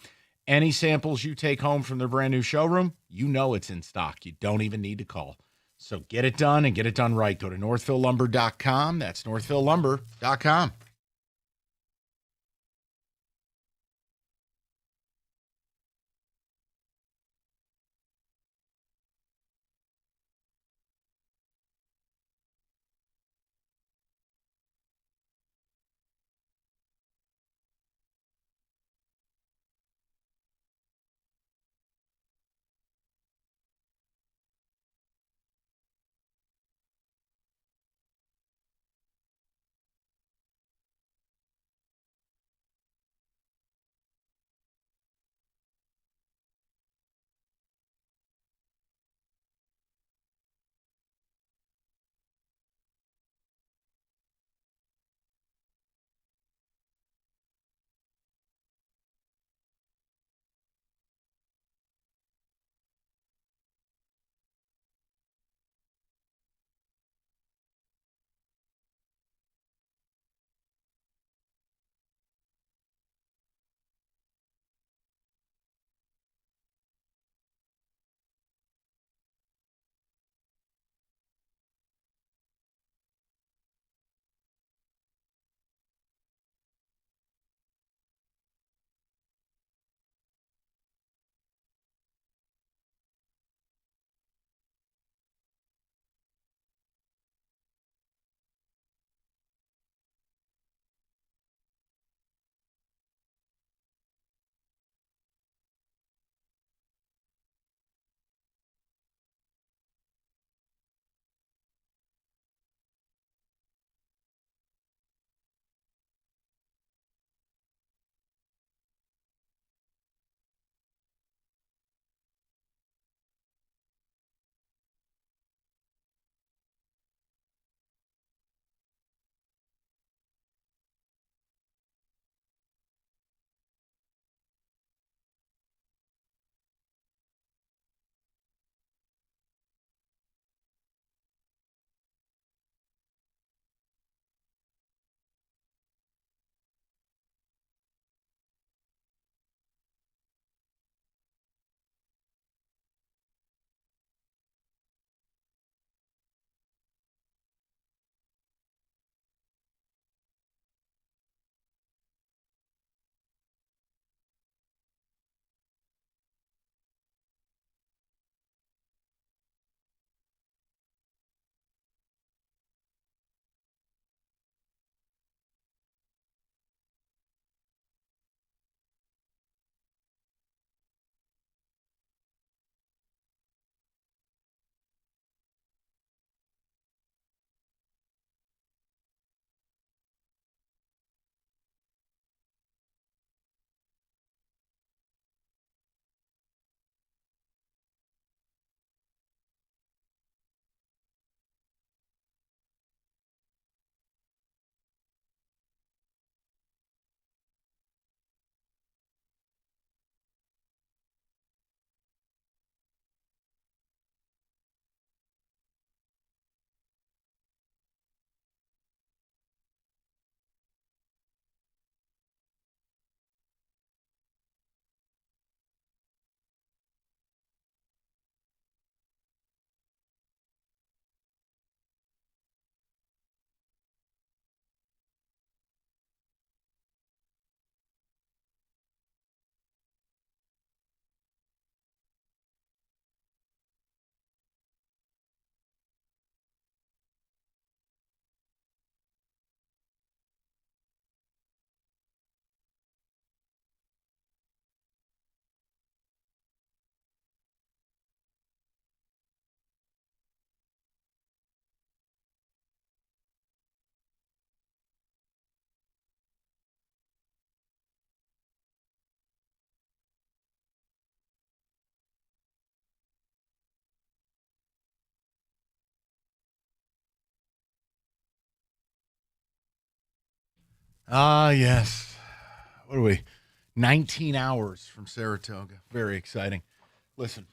Any samples you take home from their brand new showroom, you know it's in stock. You don't even need to call. So get it done and get it done right. Go to northvillelumber.com. That's northvillelumber.com. Yes. What are we? 19 hours from Saratoga. Very exciting. Listen,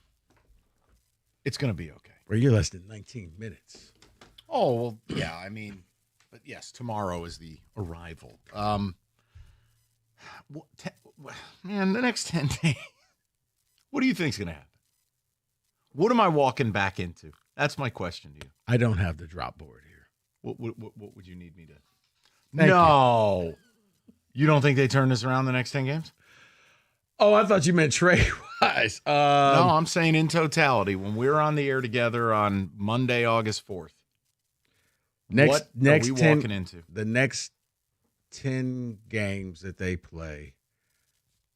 it's going to be okay. Well, you're less than 19 minutes. Oh, well, yeah, I mean, but yes, tomorrow is the arrival. Man, the next 10 days, what do you think's going to happen? What am I walking back into? That's my question to you. I don't have the drop board here. What would you need me to? Thank No. You don't think they turn this around the next 10 games? Oh, I thought you meant trade-wise. No, I'm saying in totality. When we're on the air together on Monday, August 4th, what are we walking into? The next 10 games that they play,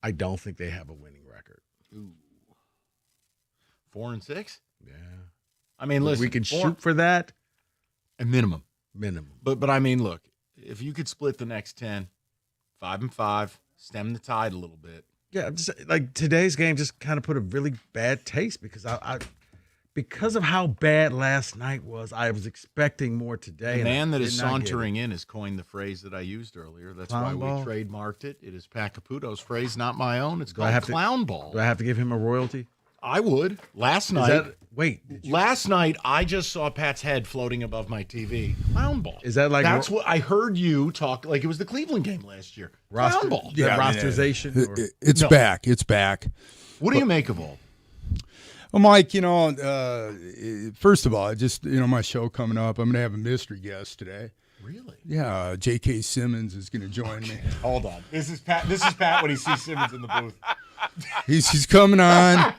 I don't think they have a winning record. Ooh. 4-6? Yeah. I mean, listen. We can shoot for that. A minimum. Minimum. But I mean, look, if you could split the next 10, 5-5, stem the tide a little bit. Yeah, I'm just like today's game just kind of put a really bad taste because because of how bad last night was, I was expecting more today. The man that is sauntering in has coined the phrase that I used earlier. That's Clown why ball? we trademarked it. It is Pat Caputo's phrase, not my own. It's Do I called have to- clown ball. Do I have to give him a royalty? I would. Last night. Is that, wait, Last night, I just saw Pat's head floating above my TV. Clown ball. Is that like That's what I heard you talk like it was the Cleveland game last year. Clown ball. rosterization? Or? It's No. back. It's back. What do you make of all? Well, Mike, first of all, just, my show coming up, I'm going to have a mystery guest today. Really? Yeah, J.K. Simmons is going to join me. Hold on. This is Pat when he sees Simmons in the booth. He's coming on.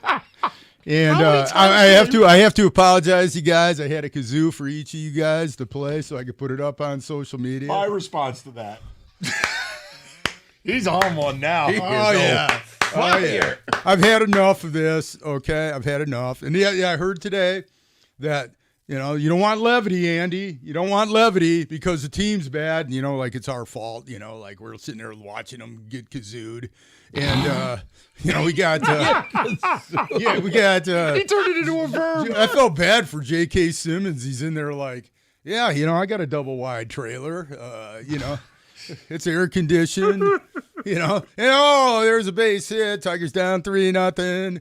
And How many times I have to apologize to you guys. I had a kazoo for each of you guys to play so I could put it up on social media. My response to that. He's on one now. Oh, yeah. Oh, yeah. I've had enough of this, okay? I've had enough. And, I heard today that, you don't want levity, Andy. You don't want levity because the team's bad. And, like it's our fault. Like we're sitting there watching them get kazooed. And, we got we got he turned it into a verb. I felt bad for J.K. Simmons. He's in there like, yeah, I got a double wide trailer. It's air conditioned. And there's a base hit. Tigers down 3-0.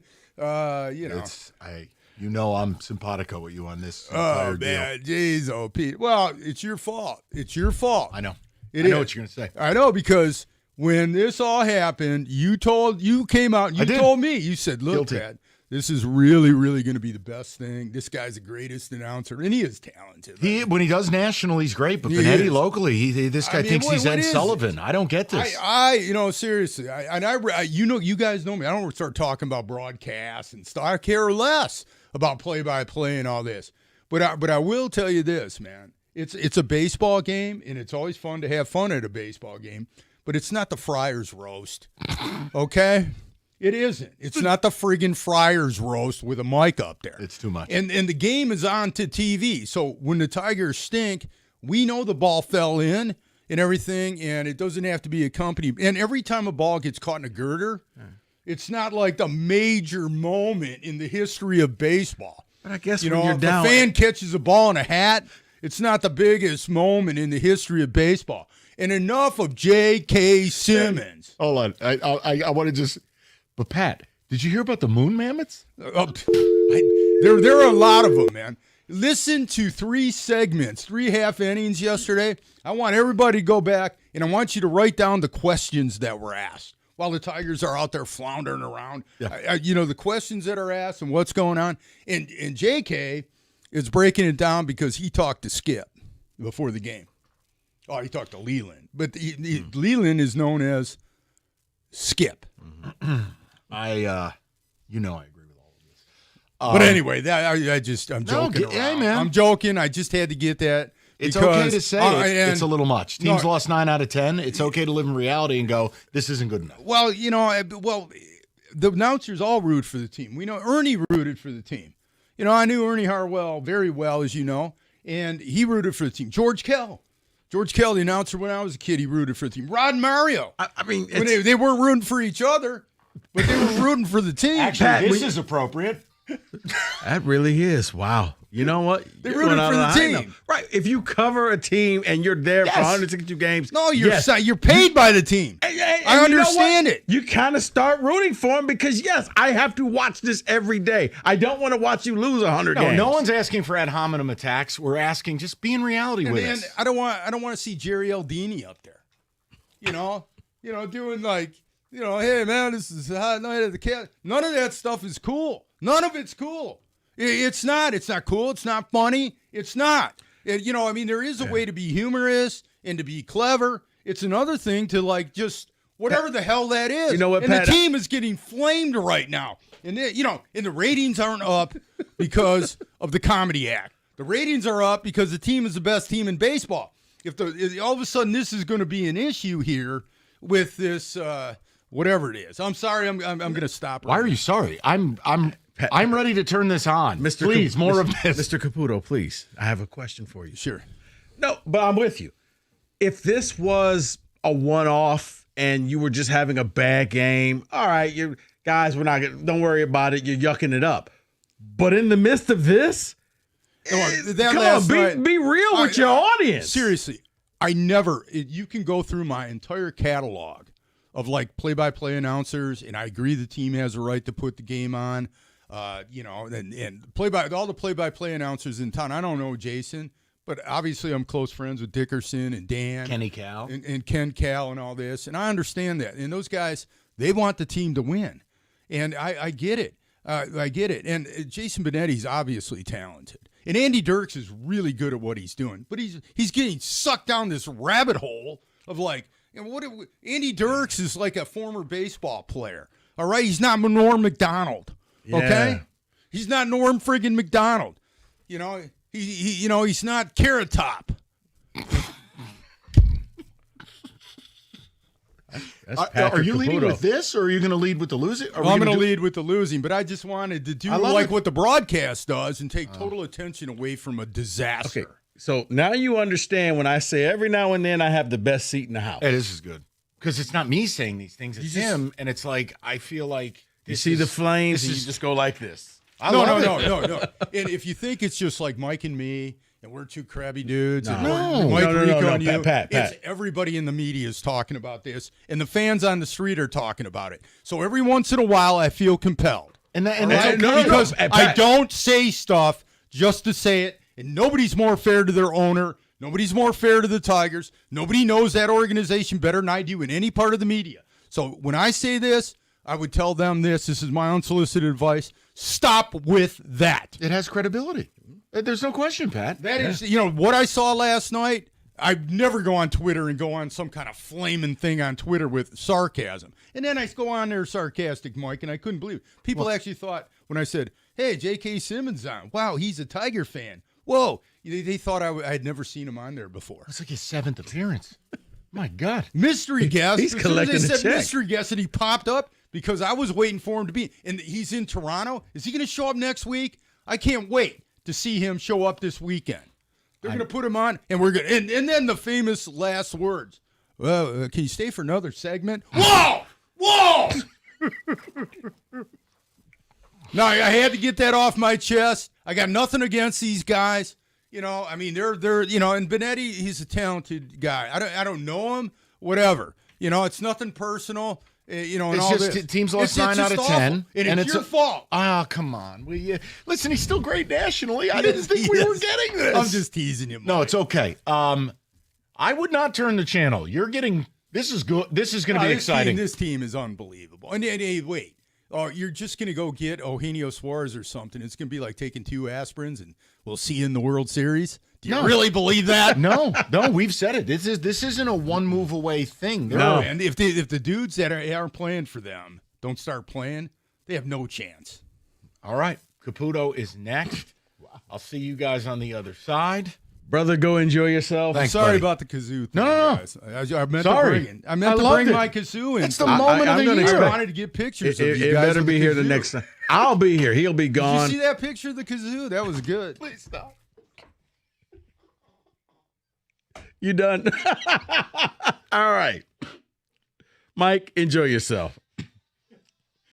I'm simpatico with you on this. Oh deal. man, jeez, oh Pete. Well, it's your fault. It's your fault. I know. It I know is. what you're gonna say. I know because when this all happened, you came out and you told me, you said, look, Guilty. Pat, this is really, really going to be the best thing. This guy's the greatest announcer, and he is talented. When he does national, he's great. But He Benetti is. locally, this guy thinks he's Ed Sullivan. I don't get this. Seriously, you guys know me. I don't start talking about broadcasts and stuff. I care less about play-by-play and all this. But I will tell you this, man. It's a baseball game, and it's always fun to have fun at a baseball game. But it's not the Friars roast, okay? It isn't. It's not the friggin' Friars roast with a mic up there. It's too much. And the game is on to TV. So when the Tigers stink, we know the ball fell in and everything, and it doesn't have to be accompanied. And every time a ball gets caught in a girder, it's not like the major moment in the history of baseball. But I guess when when you're if down, a fan catches a ball in a hat, it's not the biggest moment in the history of baseball. And enough of J.K. Simmons. Hold on. I want to just. But Pat, did you hear about the moon mammoths? There are a lot of them, man. Listen to 3 segments, 3 half innings yesterday. I want everybody to go back, and I want you to write down the questions that were asked while the Tigers are out there floundering around. Yeah. The questions that are asked and what's going on. And J.K. is breaking it down because he talked to Skip before the game. Oh, he talked to Leland. But Leland is known as Skip. I agree with all of this. But anyway, I'm joking around. Hey, man. I'm joking. I just had to get that. It's because, okay to say it's a little much. Teams lost 9 out of 10. It's okay to live in reality and go, this isn't good enough. Well, the announcers all root for the team. We know Ernie rooted for the team. I knew Ernie Harwell very well, as you know, and he rooted for the team. George Kell, the announcer when I was a kid, he rooted for the team. Rod and Mario. When they weren't rooting for each other, but they were rooting for the team. Actually, this is appropriate. That really is. Wow. You know what? They You're rooted going out for the on a high team. note. Right. If you cover a team and you're there for 162 games. No, you're yes. you're paid by the team. And I you know understand what? it. You kind of start rooting for them because, yes, I have to watch this every day. I don't want to watch you lose 100 games. No one's asking for ad hominem attacks. We're asking just be in reality with us. I don't want to see Jerry Aldini up there. Doing like, hey man, this is hot night at the cat. None of that stuff is cool. None of it's cool. It's not. It's not cool. It's not funny. It's not. There is a way to be humorous and to be clever. It's another thing to like just whatever the hell that is. You know what, and Pat? the team is getting flamed right now. And and the ratings aren't up because of the comedy act. The ratings are up because the team is the best team in baseball. If all of a sudden this is going to be an issue here with this whatever it is. I'm sorry. I'm going to stop. Why are you sorry? I'm ready to turn this on. Please, more of this. Mr. Caputo, please. I have a question for you. Sure. No, but I'm with you. If this was a one-off and you were just having a bad game, all right, you guys, don't worry about it. You're yucking it up. But in the midst of this, come on, be real with your audience. Seriously, you can go through my entire catalog of like play-by-play announcers, and I agree the team has a right to put the game on. And all the play-by-play announcers in town. I don't know Jason, but obviously I'm close friends with Dickerson and Dan, Kenny Cal, and Ken Cal, and all this, and I understand that. And those guys, they want the team to win, and I get it. I get it. And Jason Benetti's obviously talented, and Andy Dirks is really good at what he's doing, but he's getting sucked down this rabbit hole of like, Andy Dirks is like a former baseball player. All right, he's not Norm Macdonald. Okay, Yeah. He's not Norm friggin' McDonald. He's not Carrot Top. Are you leading with this, or are you going to lead with the losing? I'm going to lead with the losing, but I just wanted to do like what the broadcast does and take total attention away from a disaster. Okay, so now you understand when I say every now and then I have the best seat in the house. Hey, this is good because it's not me saying these things; it's him, and it's like I feel like you see the flames, and you just go like this. No. And if you think it's just like Mike and me, and we're two crabby dudes, and Mike, Rico, and you, Pat. it's everybody in the media is talking about this, and the fans on the street are talking about it. So every once in a while, I feel compelled, because I don't say stuff just to say it, and nobody's more fair to their owner. Nobody's more fair to the Tigers. Nobody knows that organization better than I do in any part of the media. So when I say this, I would tell them this. This is my unsolicited advice. Stop with that. It has credibility. There's no question, Pat. That is, what I saw last night. I'd never go on Twitter and go on some kind of flaming thing on Twitter with sarcasm. And then I go on there sarcastic, Mike, and I couldn't believe it. People actually thought when I said, hey, J.K. Simmons on. Wow, he's a Tiger fan. Whoa. They thought I had never seen him on there before. It's like his 7th appearance. My God. Mystery guest. He's collecting As soon the as they said check. mystery guest, and he popped up because I was waiting for him to be. And he's in Toronto. Is he going to show up next week? I can't wait to see him show up this weekend. They're going to put him on, and we're going. And then the famous last words. Well, can you stay for another segment? Whoa! Whoa! No, I had to get that off my chest. I got nothing against these guys. They're and Benetti, he's a talented guy. I don't know him, whatever. It's nothing personal. And It's all just this. teams lost It's 9 out of just 10, awful. And it's your fault. Oh, come on. Listen, he's still great nationally. I didn't think we were getting this. I'm just teasing you, Mike. No, it's okay. I would not turn the channel. You're getting this is good. This is going to be exciting. This team is unbelievable. And wait. You're just going to go get Eugenio Suarez or something. It's going to be like taking 2 aspirins and we'll see you in the World Series. Do you really believe that? No, we've said it. This isn't a one move away thing. No, and if the dudes that are playing for them don't start playing, they have no chance. All right, Caputo is next. I'll see you guys on the other side. Brother, go enjoy yourself. Thanks, Sorry about the kazoo thing, guys. I meant to bring it. I meant to bring my kazoo in. It's the moment of the year. I wanted to get pictures of you It guys. better be here the next time. I'll be here. He'll be gone. Did you see that picture of the kazoo? That was good. Please stop. You done? All right. Mike, enjoy yourself.